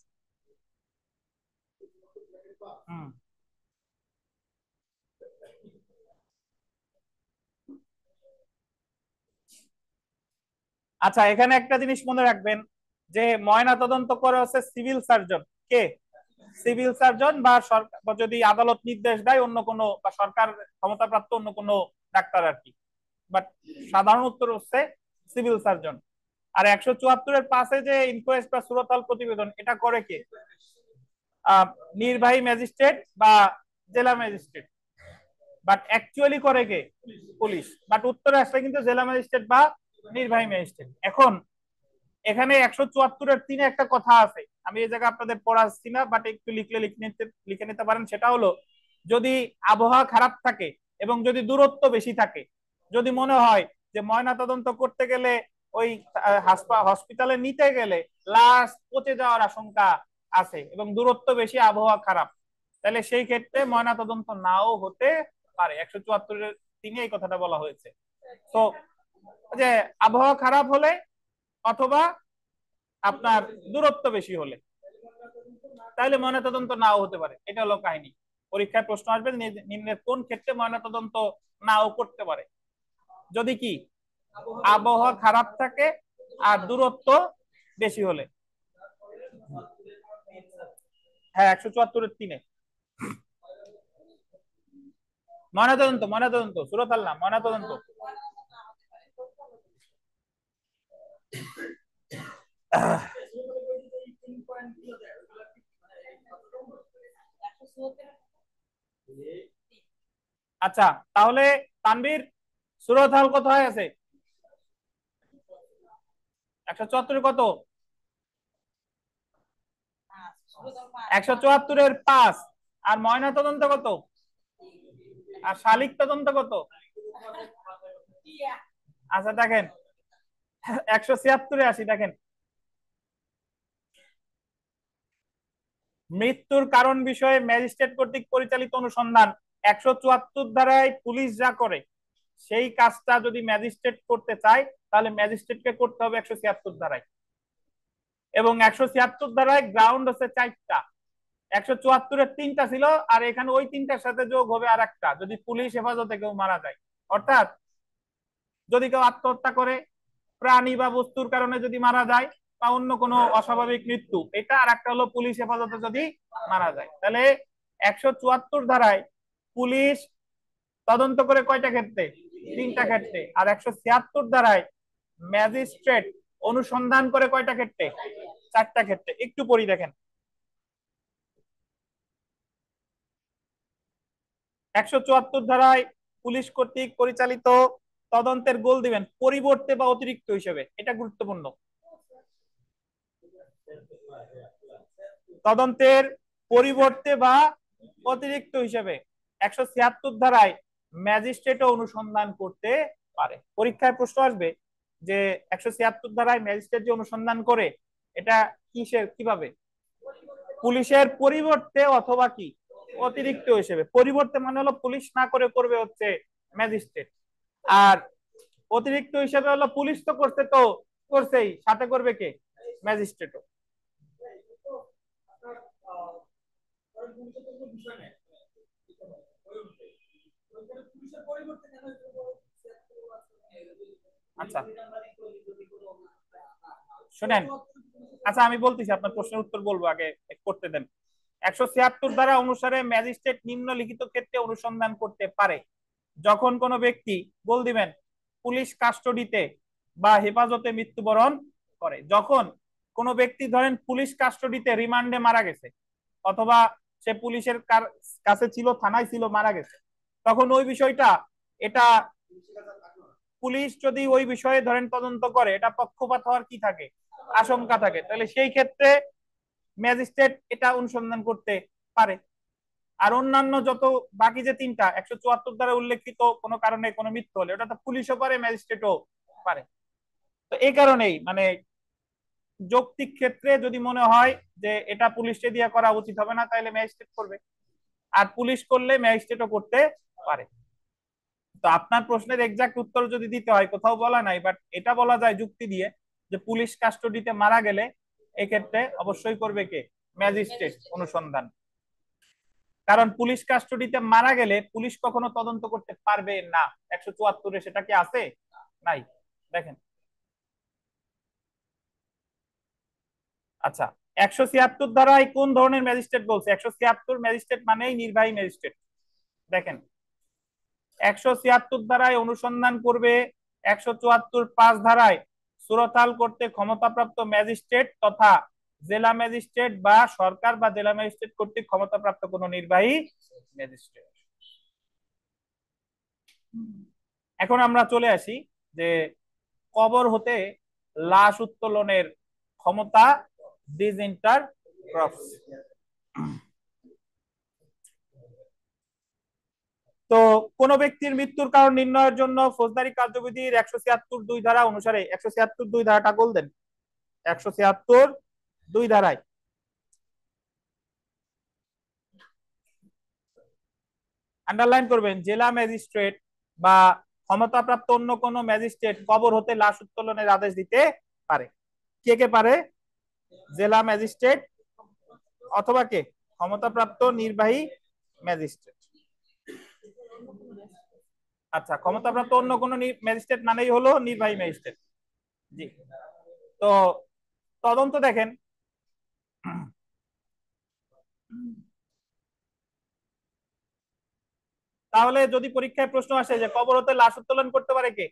আচ্ছা, এখানে একটা জিনিস মনে রাখবেন যে ময়না তদন্ত করে হচ্ছে সিভিল সার্জন। কে? সিভিল সার্জন বা সরকার, যদি আদালত নির্দেশ দেয় অন্য কোনো, বা সরকার ক্ষমতাপ্রাপ্ত অন্য কোনো ডাক্তার আর কি। বাট সাধারণ উত্তর হচ্ছে সিভিল সার্জন। আর 174 এর 5-এ যে ইনকোয়েস্ট বা সুরতহাল প্রতিবেদন, এটা করে কে? নির্বাহী ম্যাজিস্ট্রেট বা জেলা ম্যাজিস্ট্রেট। বাট অ্যাকচুয়ালি করে কে? পুলিশ। বাট উত্তরে আসলে কিন্তু জেলা ম্যাজিস্ট্রেট বা নির্বাহী ম্যাজিস্ট্রেট। এখন এখানে 174 এর 3-এ একটা কথা আছে, আমি এই জায়গায় আপনাদের পড়াচ্ছি না, বাট একটু লিখে নিতে পারেন। সেটা হলো, যদি আবহাওয়া খারাপ থাকে এবং যদি দূরত্ব বেশি থাকে, যদি মনে হয় যে ময়না তদন্ত করতে গেলে ওই হসপিটালে নিতে গেলে লাশ পচে যাওয়ার আশঙ্কা আছে এবং দূরত্ব বেশি, আবহাওয়া খারাপ, তাহলে সেই ক্ষেত্রে ময়না তদন্ত নাও হতে পারে। 174 এর 3-এ এই কথাটা বলা হয়েছে। তো যে আবহাওয়া খারাপ হলে অথবা আপনার দূরত্ব বেশি হলে, তাহলে ময়নাতদন্ত নাও হতে পারে। এটা হলো কাহিনী। পরীক্ষায় প্রশ্ন আসবে নিম্নের কোন ক্ষেত্রে ময়নাতদন্ত নাও করতে পারে? যদি কি আবহাওয়া খারাপ থাকে আর দূরত্ব বেশি হলে। হ্যাঁ, 174 এর 3-এ ময়নাতদন্ত, ময়নাতদন্ত সুরতহাল না, ময়নাতদন্ত। আচ্ছা, তাহলে তানভীর সুরতহাল কোথায় আছে? 174 কত? 174 এর 5। আর ময়না তদন্ত কত? আর শালিক তদন্ত কত? আচ্ছা দেখেন 176-এ আসি। দেখেন মৃত্যুর কারণ বিষয়ে ম্যাজিস্ট্রেট কর্তৃক পরিচালিত অনুসন্ধান 174 ধারায় পুলিশ যা করে সেই কাজটা যদি ম্যাজিস্ট্রেট করতে চায় তাহলে ম্যাজিস্ট্রেটকে করতে হবে 176 ধারায়। এবং 176 ধারায় গ্রাউন্ড হচ্ছে 4টা, 174-এর 3টা ছিল, আর এখানে ওই 3টার সাথে যোগ হবে আর একটা, যদি পুলিশ হেফাজতে কেউ মারা যায়। অর্থাৎ যদি কেউ আত্মহত্যা করে, প্রাণী বা বস্তুর কারণে যদি মারা যায়, বা অন্য কোনো অস্বাভাবিক মৃত্যু, এটা। আর একটা হলো পুলিশ হেফাজতে যদি মারা যায়। তাহলে 174 ধারায় পুলিশ তদন্ত করে কয়টা ক্ষেত্রে? 3টা ক্ষেত্রে। আর 176 ধারায় ম্যাজিস্ট্রেট অনুসন্ধান করে কয়টা ক্ষেত্রে? 4টা ক্ষেত্রে। একটু পড়ি দেখেন। 174 ধারায় পুলিশ কর্তৃক পরিচালিত তদন্তের গোল দিবেন পরিবর্তে বা অতিরিক্ত হিসেবে। এটা গুরুত্বপূর্ণ। তদন্তের পরিবর্তে বা অতিরিক্ত হিসেবে 176 ধারায় ম্যাজিস্ট্রেটও অনুসন্ধান করতে পারে। পরীক্ষায় প্রশ্ন আসবে যে 176 ধারায় ম্যাজিস্ট্রেট যে অনুসন্ধান করে এটা কিভাবে? পুলিশের পরিবর্তে অথবা কি অতিরিক্ত হিসেবে। পরিবর্তে মানে হলো পুলিশ না করে করবে হচ্ছে ম্যাজিস্ট্রেট, আর অতিরিক্ত হিসেবে হলো পুলিশ তো করছে, তো করছেই, সাথে করবে কে? ম্যাজিস্ট্রেটও। আচ্ছা শুনেন, আচ্ছা আমি বলতেছি, আপনার প্রশ্নের উত্তর বলবো, আগে করতে দেন। 176 ধারা অনুসারে ম্যাজিস্ট্রেট নিম্নলিখিত ক্ষেত্রে অনুসন্ধান করতে পারে: যখন কোনো ব্যক্তি, বল দিবেন, পুলিশ কাস্টডিতে বা হেফাজতে মৃত্যুবরণ করে। যখন কোনো ব্যক্তি ধরেন পুলিশ কাস্টডিতে রিমান্ডে মারা গেছে, অথবা সে পুলিশের কাছে ছিল, থানায় ছিল, মারা গেছে, তখন ওই বিষয়টা, এটা পুলিশ যদি ওই বিষয়ে ধরেন তদন্ত করে, এটা পক্ষপাত হওয়ার কি থাকে? আশঙ্কা থাকে। তাহলে সেই ক্ষেত্রে ম্যাজিস্ট্রেট এটা অনুসন্ধান করতে পারে। আর অন্যান্য যত বাকি যে 3টা 174 দ্বারা উল্লেখিত কোনো কারণে কোনো মৃত্যু হলে, ওটা তো পুলিশও পারে, ম্যাজিস্ট্রেটও পারে। তো এই কারণেই মানে যৌক্তিক ক্ষেত্রে যদি মনে হয় যে এটা পুলিশে দিয়ে করা উচিত হবে না, তাহলে ম্যাজিস্ট্রেট করবে, আর পুলিশ করলে ম্যাজিস্ট্রেটও করতে পারে। তো আপনার প্রশ্নের এক্সাক্ট উত্তর যদি দিতে হয়, কোথাও বলা নাই, বাট এটা বলা যায় যুক্তি দিয়ে যে পুলিশ কাস্টডিতে মারা গেলে এক্ষেত্রে অবশ্যই করবে কে? ম্যাজিস্ট্রেট অনুসন্ধান। কারণ পুলিশ কাস্টডিতে মারা গেলে পুলিশ কখনো তদন্ত করতে পারবে না। 174-এ সেটা কি আছে? নাই। দেখেন আচ্ছা 176 ধারায় কোন ধরনের ম্যাজিস্ট্রেট বলছে? 176 ম্যাজিস্ট্রেট মানেই নির্বাহী ম্যাজিস্ট্রেট। দেখেন 176 ধারায় অনুসন্ধান করবে 174(5) ধারায় সুরতাল করতে ক্ষমতাপ্রাপ্ত ম্যাজিস্ট্রেট তথা জেলা ম্যাজিস্ট্রেট বা সরকার বা জেলা ম্যাজিস্ট্রেট কর্তৃক ক্ষমতাপ্রাপ্ত কোন নির্বাহী ম্যাজিস্ট্রেট। এখন আমরা চলে আসি যে কবর হতে লাশ উত্তোলনের ক্ষমতা ডিসইন্টার ক্রপস। তো কোন ব্যক্তির মৃত্যুর কারণ নির্ণয়ের জন্য ফৌজদারি কার্যবিধির 176(2) ধারা অনুসারে 176(2) ধারাটা বলতেন 176(2) ধারায় আন্ডারলাইন করবেন, জেলা ম্যাজিস্ট্রেট বা ক্ষমতাপ্রাপ্ত অন্য কোন ম্যাজিস্ট্রেট কবর হতে লাশ উত্তোলনের আদেশ দিতে পারে। কে কে পারে? জেলা ম্যাজিস্ট্রেট অথবা কে? ক্ষমতাপ্রাপ্ত নির্বাহী ম্যাজিস্ট্রেট। আচ্ছা ক্ষমতাপ্রাপ্ত অন্য কোন ম্যাজিস্ট্রেট মানেই হলো নির্বাহী ম্যাজিস্ট্রেট। জি। তো তদন্ত দেখেন তাহলে যদি পরীক্ষায় প্রশ্ন আসে যে কবর হতে লাশ উত্তোলন করতে পারে কে,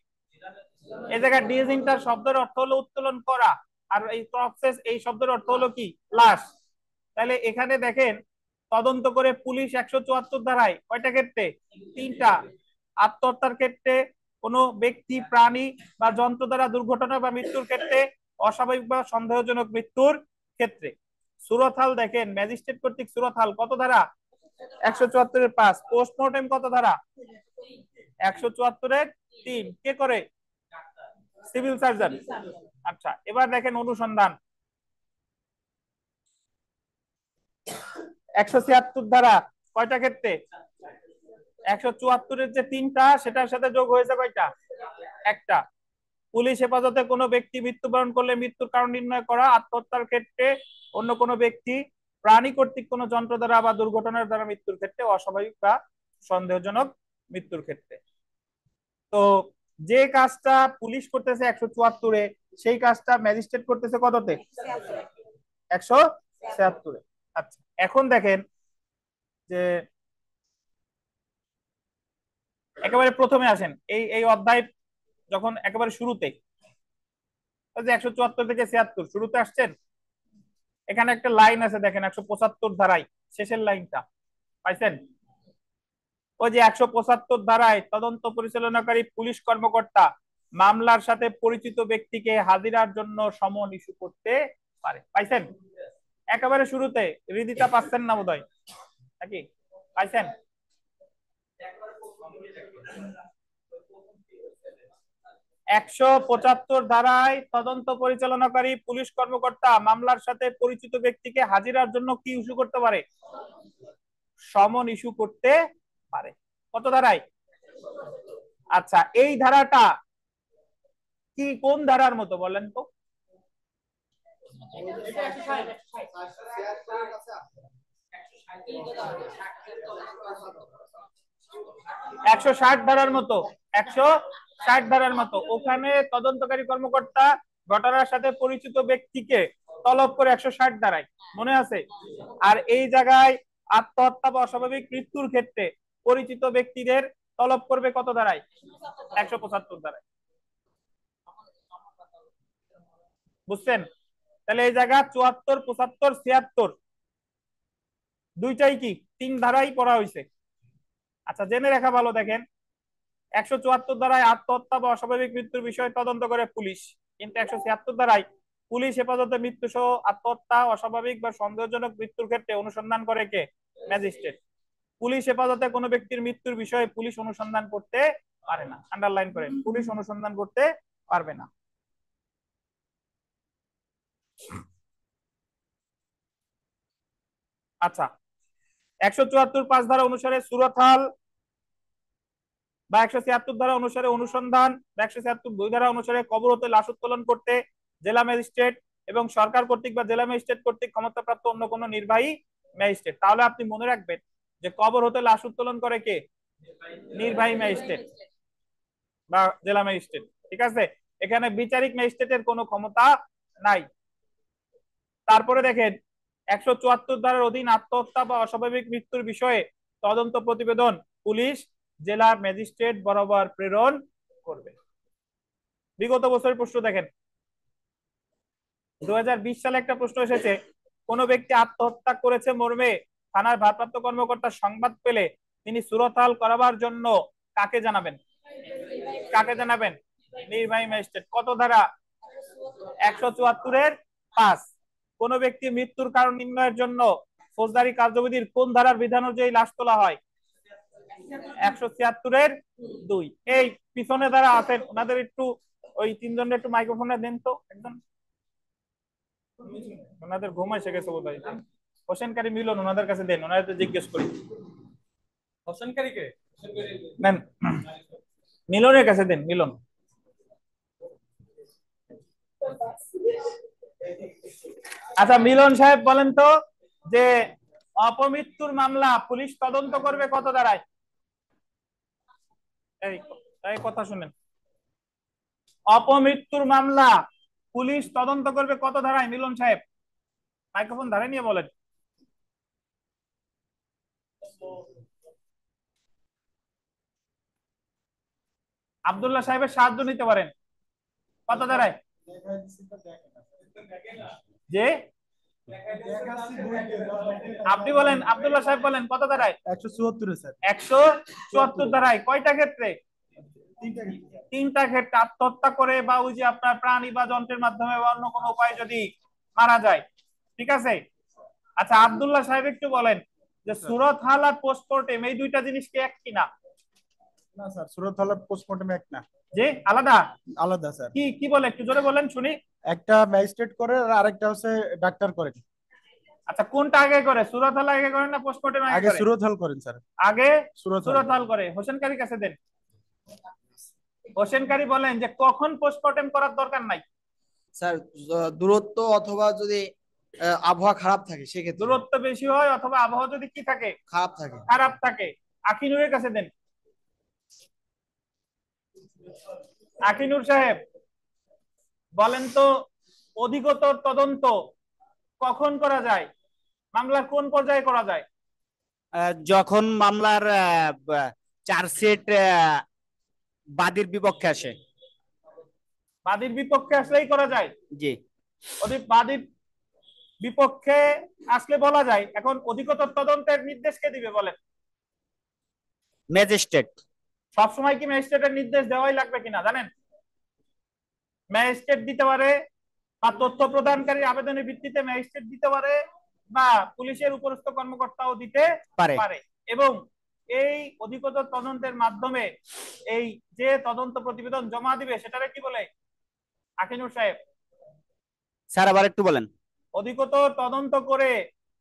এই জায়গায় ডিসইন্টার শব্দের অর্থ হলো উত্তোলন করা, আর এই প্রসেস এই শব্দের অর্থ হলো কি? লাশ। তাহলে এখানে দেখেন তদন্ত করে পুলিশ 174 ধারায় কয়টা ক্ষেত্রে? 3টা। আত্মহত্যার ক্ষেত্রে, কোনো ব্যক্তি, প্রাণী বা যন্ত্র দ্বারা দুর্ঘটনা বা মৃত্যুর ক্ষেত্রে, অস্বাভাবিক বা সন্দেহজনক মৃত্যুর ক্ষেত্রে। সুরতহাল দেখেন ম্যাজিস্ট্রেট কর্তৃক সুরতহাল কত ধারা? 174(5). পোস্টমর্টেম কত ধারা? 174-এর 3 কে করে? Civil surgeon. আচ্ছা, এবার দেখেন অনুসন্ধান। 176 ধারা কয়টা ক্ষেত্রে? 174-এর যে 3টা সেটার সাথে যোগ হয়েছে কয়টা? একটা। পুলিশ হেফাজতে কোনো ব্যক্তি মৃত্যুবরণ করলে মৃত্যুর কারণ নির্ণয় করা, আত্মহত্যার ক্ষেত্রে, অন্য কোনো ব্যক্তি প্রাণী কর্তৃক কোনো যন্ত্র দ্বারা বা দুর্ঘটনার দ্বারা মৃত্যুর ক্ষেত্রে, অস্বাভাবিক বা সন্দেহজনক মৃত্যুর ক্ষেত্রে। তো যে কাজটা পুলিশ করতেছে 174-এ, সেই কাজটা ম্যাজিস্ট্রেট করতেছে কততে? 176-এ। আচ্ছা, এখন দেখেন যে একেবারে প্রথমে আসেন, এই অধ্যায় যখন একেবারে শুরুতে 174 থেকে 76 শুরুতে আসছেন, এখানে একটা লাইন আছে দেখেন 175 ধারায় শেষের লাইনটা পাইছেন? ওই যে 175 ধারায় তদন্ত পরিচালনাকারী পুলিশ কর্মকর্তা মামলার সাথে পরিচিত ব্যক্তিকে হাজিরার জন্য সমন ইস্যু করতে পারে। পাইছেন? একেবারে শুরুতে হৃদিতা পাচ্ছেন না বোধহয়, নাকি পাইছেন? 175 ধারায় তদন্ত পরিচালনাকারী পুলিশ কর্মকর্তা মামলার সাথে পরিচিত ব্যক্তিকে হাজিরার জন্য কি ইস্যু করতে পারে? সমন ইস্যু করতে পারে। কত ধারায়? আচ্ছা, এই ধারাটা কি কোন ধারার মতো বলেন তো? 160 ধারার মতো। 160 ধারার মতো। ওখানে তদন্তকারী কর্মকর্তা ঘটনার সাথে পরিচিত ব্যক্তিকে তলব করে 160 ধারায়, মনে আছে? আর এই জায়গায় আত্মহত্যা বা অস্বাভাবিক মৃত্যুর ক্ষেত্রে পরিচিত ব্যক্তিদের তলব করবে কত ধারায়? 175 ধারায়। বুঝছেন? তাহলে এই জায়গা 74, 75, 76 দুইটাই কি 3 ধারাই পড়া হয়েছে। আচ্ছা, জেনে রাখা ভালো। দেখেন 174 ধারায় আত্মহত্যা বা অস্বাভাবিক মৃত্যুর বিষয়ে তদন্ত করে পুলিশ, কিন্তু 176 ধারায় পুলিশ হেফাজতে মৃত্যু সহ আত্মহত্যা, অস্বাভাবিক বা সন্দেহজনক মৃত্যুর ক্ষেত্রে অনুসন্ধান করে কে? ম্যাজিস্ট্রেট। পুলিশ হেফাজতে কোনো ব্যক্তির মৃত্যুর বিষয়ে পুলিশ অনুসন্ধান করতে পারে না। আন্ডারলাইন করেন, পুলিশ অনুসন্ধান করতে পারবে না। আচ্ছা, 174 5 ধারা অনুসারে সুরতহাল বা 176 ধারা অনুসারে অনুসন্ধান বা 176 2 ধারা অনুসারে কবর হতে লাশ উত্তোলন করতে জেলা ম্যাজিস্ট্রেট এবং সরকার কর্তৃক বা জেলা ম্যাজিস্ট্রেট কর্তৃক ক্ষমতাপ্রাপ্ত অন্য কোনো নির্বাহী ম্যাজিস্ট্রেট। তাহলে আপনি মনে রাখবেন যে কবর হতে লাশ উত্তোলন করে কে? নির্বাহী ম্যাজিস্ট্রেট বা জেলা ম্যাজিস্ট্রেট। ঠিক আছে, এখানে বিচারিক ম্যাজিস্ট্রেটের কোনো ক্ষমতা নাই। তারপরে দেখেন 174 ধারার অধীন আত্মহত্যা বা অস্বাভাবিক মৃত্যুর বিষয়ে তদন্ত প্রতিবেদন পুলিশ জেলা ম্যাজিস্ট্রেট বরাবর প্রেরণ করবে। বিগত বছরের প্রশ্ন দেখেন, 2020 সালে একটা প্রশ্ন এসেছে, কোন ব্যক্তি আত্মহত্যা করেছে মর্মে থানার ভারপ্রাপ্ত কর্মকর্তা সংবাদ পেলে তিনি সুরতহাল করাবার জন্য কাকে জানাবেন? কাকে জানাবেন? নির্বাহী ম্যাজিস্ট্রেট। কত ধারা? 174-এর 5। কোন ব্যক্তি মৃত্যুর কারণ নির্ণয়ের জন্য ফৌজদারি কার্যবিধির কোন ধারার বিধান অনুযায়ী লাশ তোলা হয়? 176-এর 2। এই পিছনে যারা আছেন ওনাদের একটু ওই তিনজনের একটু মাইক্রোফোনে দেন তো একজন, ওনাদের ঘুম এসে গেছে বোধহয়। হোসেনকারী মিলন ওনাদের কাছে দেন, ওনাদের জিজ্ঞেস করি। হোসেনকারীকে নেন, মিলনের কাছে দেন। মিলন, আচ্ছা মিলন সাহেব বলেন তো যে অপমৃত্যুর মামলা পুলিশ তদন্ত করবে কত ধারায়? এই কথা শুনেন, অপমৃত্যুর মামলা পুলিশ তদন্ত করবে কত ধারায়? মিলন সাহেব মাইক্রোফোন ধারে নিয়ে বলেন। আব্দুল্লাহ সাহেবের সাহায্য নিতে পারেন। কত ধারায়? যে আপনি বলেন, আব্দুল্লাহ সাহেব বলেন কত ধারায়? 174 স্যার। 174 ধারায়। কয়টা ক্ষেত্রে? 3টা ক্ষেত্রে। আত্মহত্যা করে বা ওই যে আপনার প্রাণী বা যন্ত্রের মাধ্যমে বা অন্য কোনো উপায়ে যদি মারা যায়। ঠিক আছে। আচ্ছা, আব্দুল্লাহ সাহেব একটু বলেন যে সুরতহাল আর পোস্টমর্টেম এই দুইটা জিনিস কি এক কিনা? না স্যার, সুরত হলে পোস্টমর্টম এক না, যে আলাদা আলাদা স্যার। কি কি বলে একটু জোরে বলেন শুনি। একটা ম্যাজিস্ট্রেট করে আর আরেকটা হচ্ছে ডাক্তার করেন। আচ্ছা কোনটা আগে করে, সুরত হল আগে করেন না পোস্টমর্টম আগে আগে করে? সুরত হল করেন স্যার। আগে সুরত হল। সুরত হল করে। হোসেন কারীর কাছে দেন। হোসেন কারী বলেন যে কখন পোস্টমর্টম করার দরকার নাই। স্যার দূরত্ব অথবা যদি আবহাওয়া খারাপ থাকে সেক্ষেত্রে। দূরত্ব বেশি হয় অথবা আবহাওয়া যদি কি থাকে, খারাপ থাকে। খারাপ থাকে। আকিনুরের কাছে দেন। আকিনুর সাহেব বলেন তো, অধিকতর তদন্ত কখন করা যায়, মামলার কোন পর্যায়ে করা যায়? যখন মামলার চার্জশিট বাদীর বিপক্ষে আসে। বাদীর বিপক্ষে আসলেই করা যায়? জি। বাদীর বিপক্ষে আসলে বলা যায়। এখন অধিকতর তদন্তের নির্দেশ কে দিবে বলেন? ম্যাজিস্ট্রেট। সবসময় কি ম্যাজিস্ট্রেটের নির্দেশ দেওয়াই লাগবে কিনা জানেন? ম্যাজিস্ট্রেট দিতে পারে, বা তথ্য প্রদানকারী আবেদনের ভিত্তিতে ম্যাজিস্ট্রেট দিতে পারে, বা পুলিশের উপরস্থ কর্মকর্তাও দিতে পারে। এবং এই অধিকতর তদন্তের মাধ্যমে এই যে তদন্ত প্রতিবেদন জমা দিবে সেটারে কি বলে আকিনুর সাহেব? স্যার আবার একটু বলেন। অধিকতর তদন্ত করে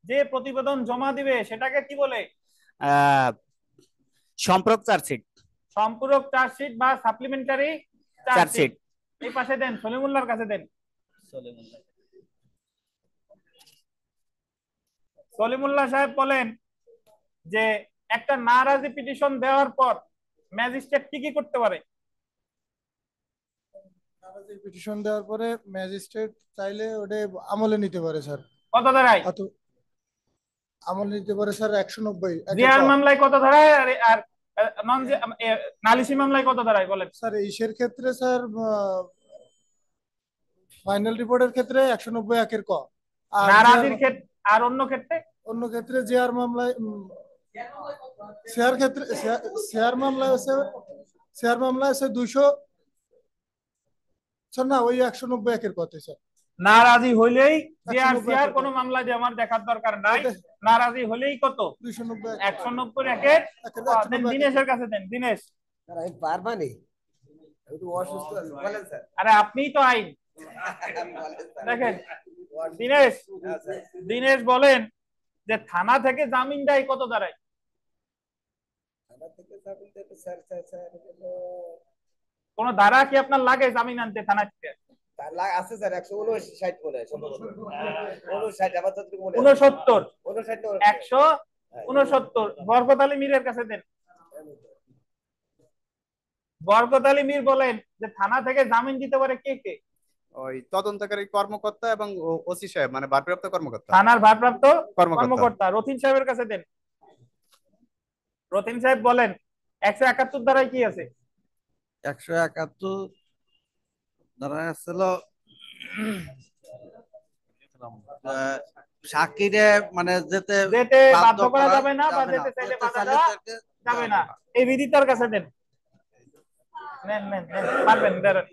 যে প্রতিবেদন জমা দিবে সেটাকে কি বলে? সম্পূরক চার্জশিট। সম্পূরক চার্জশিট বা সাপ্লিমেন্টারি চার্জশিট। এই পাশে দেন, সলিমুল্লাহর কাছে দেন। সলিমুল্লাহ সাহেব বলেন যে একটা নারাজি পিটিশন দেওয়ার পর ম্যাজিস্ট্রেট কি কি করতে পারে? নারাজি পিটিশন দেওয়ার পরে ম্যাজিস্ট্রেট চাইলে ওটা আমলে নিতে পারে স্যার। কত ধারায় আমলে নিতে পারে স্যার? 190। জিআর মামলায় কত ধারায় আর নন নালিশি মামলায় কত ধারায় বলেন? স্যার ইসের ক্ষেত্রে স্যার ফাইনাল রিপোর্টের ক্ষেত্রে 190 একের ক। আর নারাজির ক্ষেত্রে আর অন্য ক্ষেত্রে জিআর মামলায় শেয়ার ক্ষেত্রে শেয়ার মামলায় আছে 200 স্যার, না ওই 190 একের কথা স্যার। নারাজি হইলেই জিআর কোনো মামলা যে আমার দেখার দরকার নাই, নারাজি হলেই কত? 190 একের। দিনেশের কাছে দেন। দিনেশ। পারবানি, আমি তো অসুস্থ আছি, বলেন স্যার। আরে আপনিই তো আইন দেখেন। দিনেশ বলেন যে থানা থেকে জামিন দেয় কত ধারায়? কোন ধারা কি আপনার লাগে জামিন আনতে থানা থেকে? আছে স্যার, 159 মনে হয়, 59 আবার 69 169। বরকত আলী মীরের কাছে দেন। বরকত আলী মীর বলেন যে থানা থেকে জামিন দিতে পারে কে কে? ওই তদন্তকারী কর্মকর্তা এবং ওসি সাহেব, মানে ভারপ্রাপ্ত কর্মকর্তা, থানার ভারপ্রাপ্ত কর্মকর্তা। রথিন সাহেবের কাছে দেন। রথিন সাহেব বলেন 171 ধারায় কি আছে? 171 ধারায় আসছিল সাক্ষীরে মানে যেতে বাধ্য করা যাবে না, বা যেতে চাইলে বাধা দেওয়া যাবে না। এই বিধিতার কাছে দেন। নেন নেন নেন, পারবেন দাঁড়ান।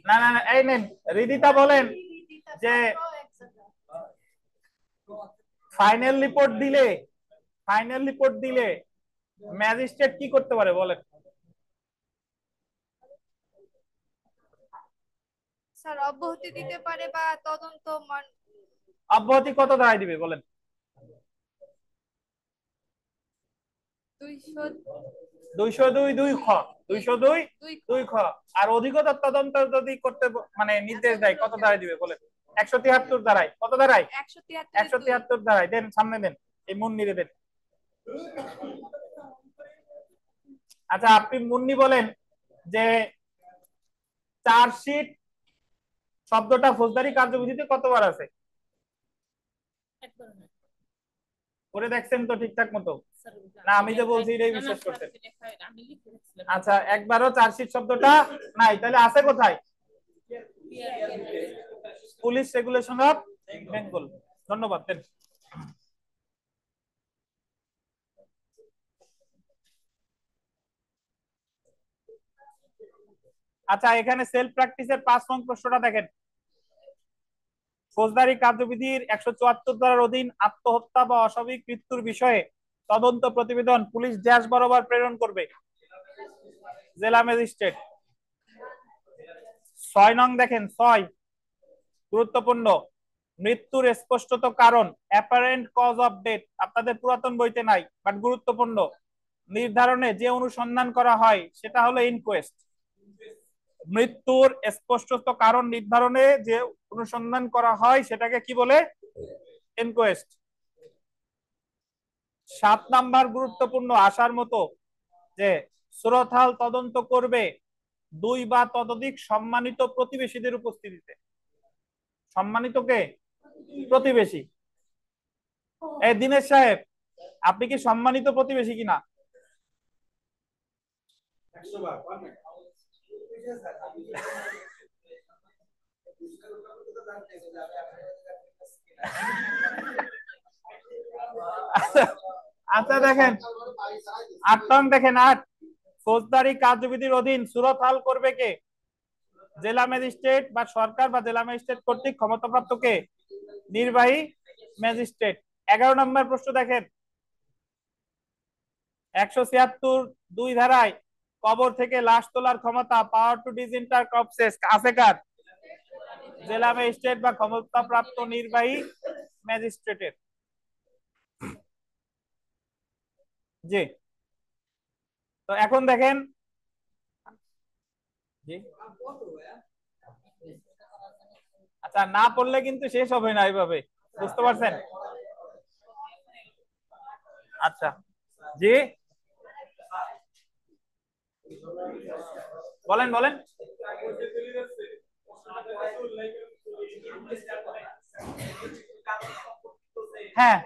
না না এই নেন। রিদিতা বলেন যে ফাইনাল রিপোর্ট দিলে ম্যাজিস্ট্রেট কি করতে পারে বলেন? স্যার অব্যাহতি দিতে পারে বা তদন্ত অব্যাহতি কত ধারায় দিবে বলেন? 202 খ। আর অধিকতর তদন্ত যদি করতে মানে নির্দেশ দেয় কত ধারায় দিবে বলেন? 173 ধারায়। কত ধারায়? 173 ধারায়। দেন, সামনে দেন। এই মুন্নিরে দেন। আচ্ছা আপনি মুন্নি বলেন যে চার্জশিট শব্দটা ফৌজদারি কার্যবিধিতে কতবার আছে? করে দেখছেন তো ঠিকঠাক মতো? না আমি যে বলছি এটাই বিশ্বাস করতেন? আচ্ছা একবারও চার্জশিট শব্দটা নাই, তাহলে আছে কোথায়? Police regulation of Bengal. ধন্যবাদ। দেন। আচ্ছা এখানে সেলফ প্র্যাকটিসের 5 নং প্রশ্নটা দেখেন। ফৌজদারি কার্যবিধির 174 ধারার অধীন আত্মহত্যা বা অস্বাভাবিক মৃত্যুর বিষয়ে তদন্ত প্রতিবেদন পুলিশ ড্যাশ বরাবর প্রেরণ করবে? জেলা ম্যাজিস্ট্রেট। 6 নং দেখেন, 6 গুরুত্বপূর্ণ। মৃত্যুর স্পষ্টত কারণ, অ্যাপারেন্ট কজ অফ ডেথ, আপনাদের পুরাতন বইতে নাই বাট গুরুত্বপূর্ণ, নির্ধারণে যে অনুসন্ধান করা হয় সেটা হলো ইনকোয়েস্ট। মৃত্যুর স্পষ্টত কারণ নির্ধারণে যে অনুসন্ধান করা হয় সেটাকে কি বলে? ইনকোয়েস্ট। 7 নাম্বার গুরুত্বপূর্ণ আসার মতো, যে সুরতহাল তদন্ত করবে 2 বা ততোধিক সম্মানিত প্রতিবেশীদের উপস্থিতিতে। সম্মানিত কে? প্রতিবেশী। এই দিনেশ সাহেব, আপনি কি সম্মানিত প্রতিবেশী কিনা? আচ্ছা দেখেন 8 নং দেখেন, 8 ফৌজদারি কার্যবিধির অধীন সুরতহাল করবে কে? জেলা ম্যাজিস্ট্রেট বা সরকার বা জেলা ম্যাজিস্ট্রেট কর্তৃক ক্ষমতাপ্রাপ্ত কে? নির্বাহী ম্যাজিস্ট্রেট। 11 নম্বর প্রশ্ন দেখেন, 176(2) ধারায় কবর থেকে লাশ তোলার ক্ষমতা, পাওয়ার টু ডিসইন্টার কর্পসেস আছে কার? জেলা ম্যাজিস্ট্রেট বা ক্ষমতাপ্রাপ্ত নির্বাহী ম্যাজিস্ট্রেটের। জি, তো এখন দেখেন, জি আচ্ছা, না পড়লে কিন্তু শেষ হবে না এইভাবে, বুঝতে পারছেন? আচ্ছা, জি বলেন বলেন। হ্যাঁ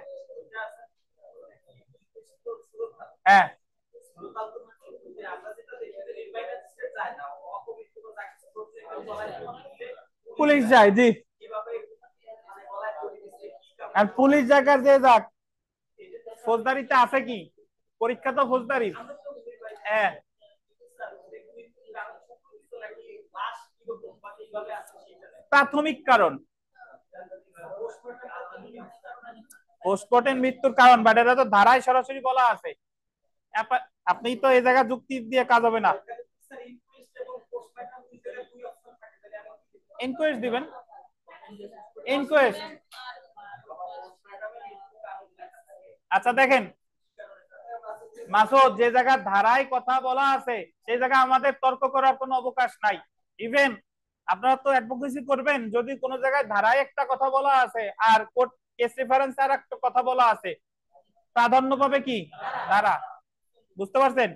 হ্যাঁ, পুলিশ যায়, জি। আর পুলিশ জায়গার যে যাক, ফৌজদারিতে আছে কি? পরীক্ষা তো ফৌজদারি। হ্যাঁ, প্রাথমিক কারণ, পোস্টমর্টেম মৃত্যুর কারণ, বাট এটা তো ধারায় সরাসরি বলা আছে। আপনি তো এই জায়গা যুক্তি দিয়ে কাজ হবে না। ইনকোয়েস্ট দিবেন, ইনকোয়েস্ট। আচ্ছা দেখেন মাসুদ, যে জায়গা ধারায় কথা বলা আছে সেই জায়গা আমাদের তর্ক করার কোনো অবকাশ নাই। ইভেন আপনারা তো অ্যাডভোকেসি করবেন, যদি কোনো জায়গায় ধারায় একটা কথা বলা আছে আর কোর্ট কেস রেফারেন্স আর একটা কথা বলা আছে, প্রাধান্য পাবে কি? ধারা। বুঝতে পারছেন?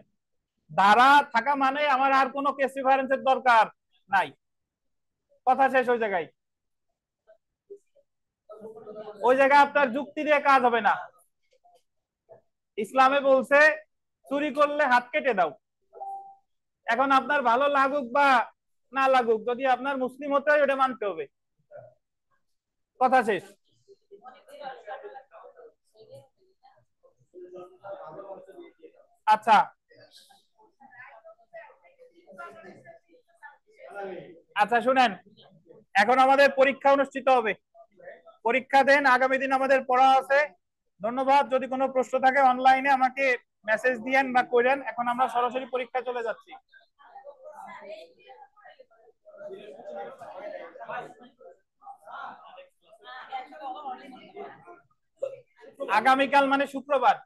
ধারা থাকা মানে আমার আর কোনো কেস রেফারেন্সের দরকার নাই, কথা শেষ। ওই জায়গায় আপনার যুক্তি দিয়ে কাজ হবে না। ইসলামে বলছে চুরি করলে হাত কেটে দাও। এখন আপনার ভালো লাগুক বা না লাগুক, যদি আপনার মুসলিম হতে হয় ওটা মানতে হবে, কথা শেষ। আচ্ছা আচ্ছা শুনেন, এখন আমাদের পরীক্ষা অনুষ্ঠিত হবে, পরীক্ষা দেন। আগামী দিন আমাদের পড়া আছে। ধন্যবাদ। যদি কোনো প্রশ্ন থাকে অনলাইনে আমাকে মেসেজ দিয়েন বা করেন। এখন আমরা সরাসরি পরীক্ষা চলে যাচ্ছি। আগামীকাল মানে শুক্রবার।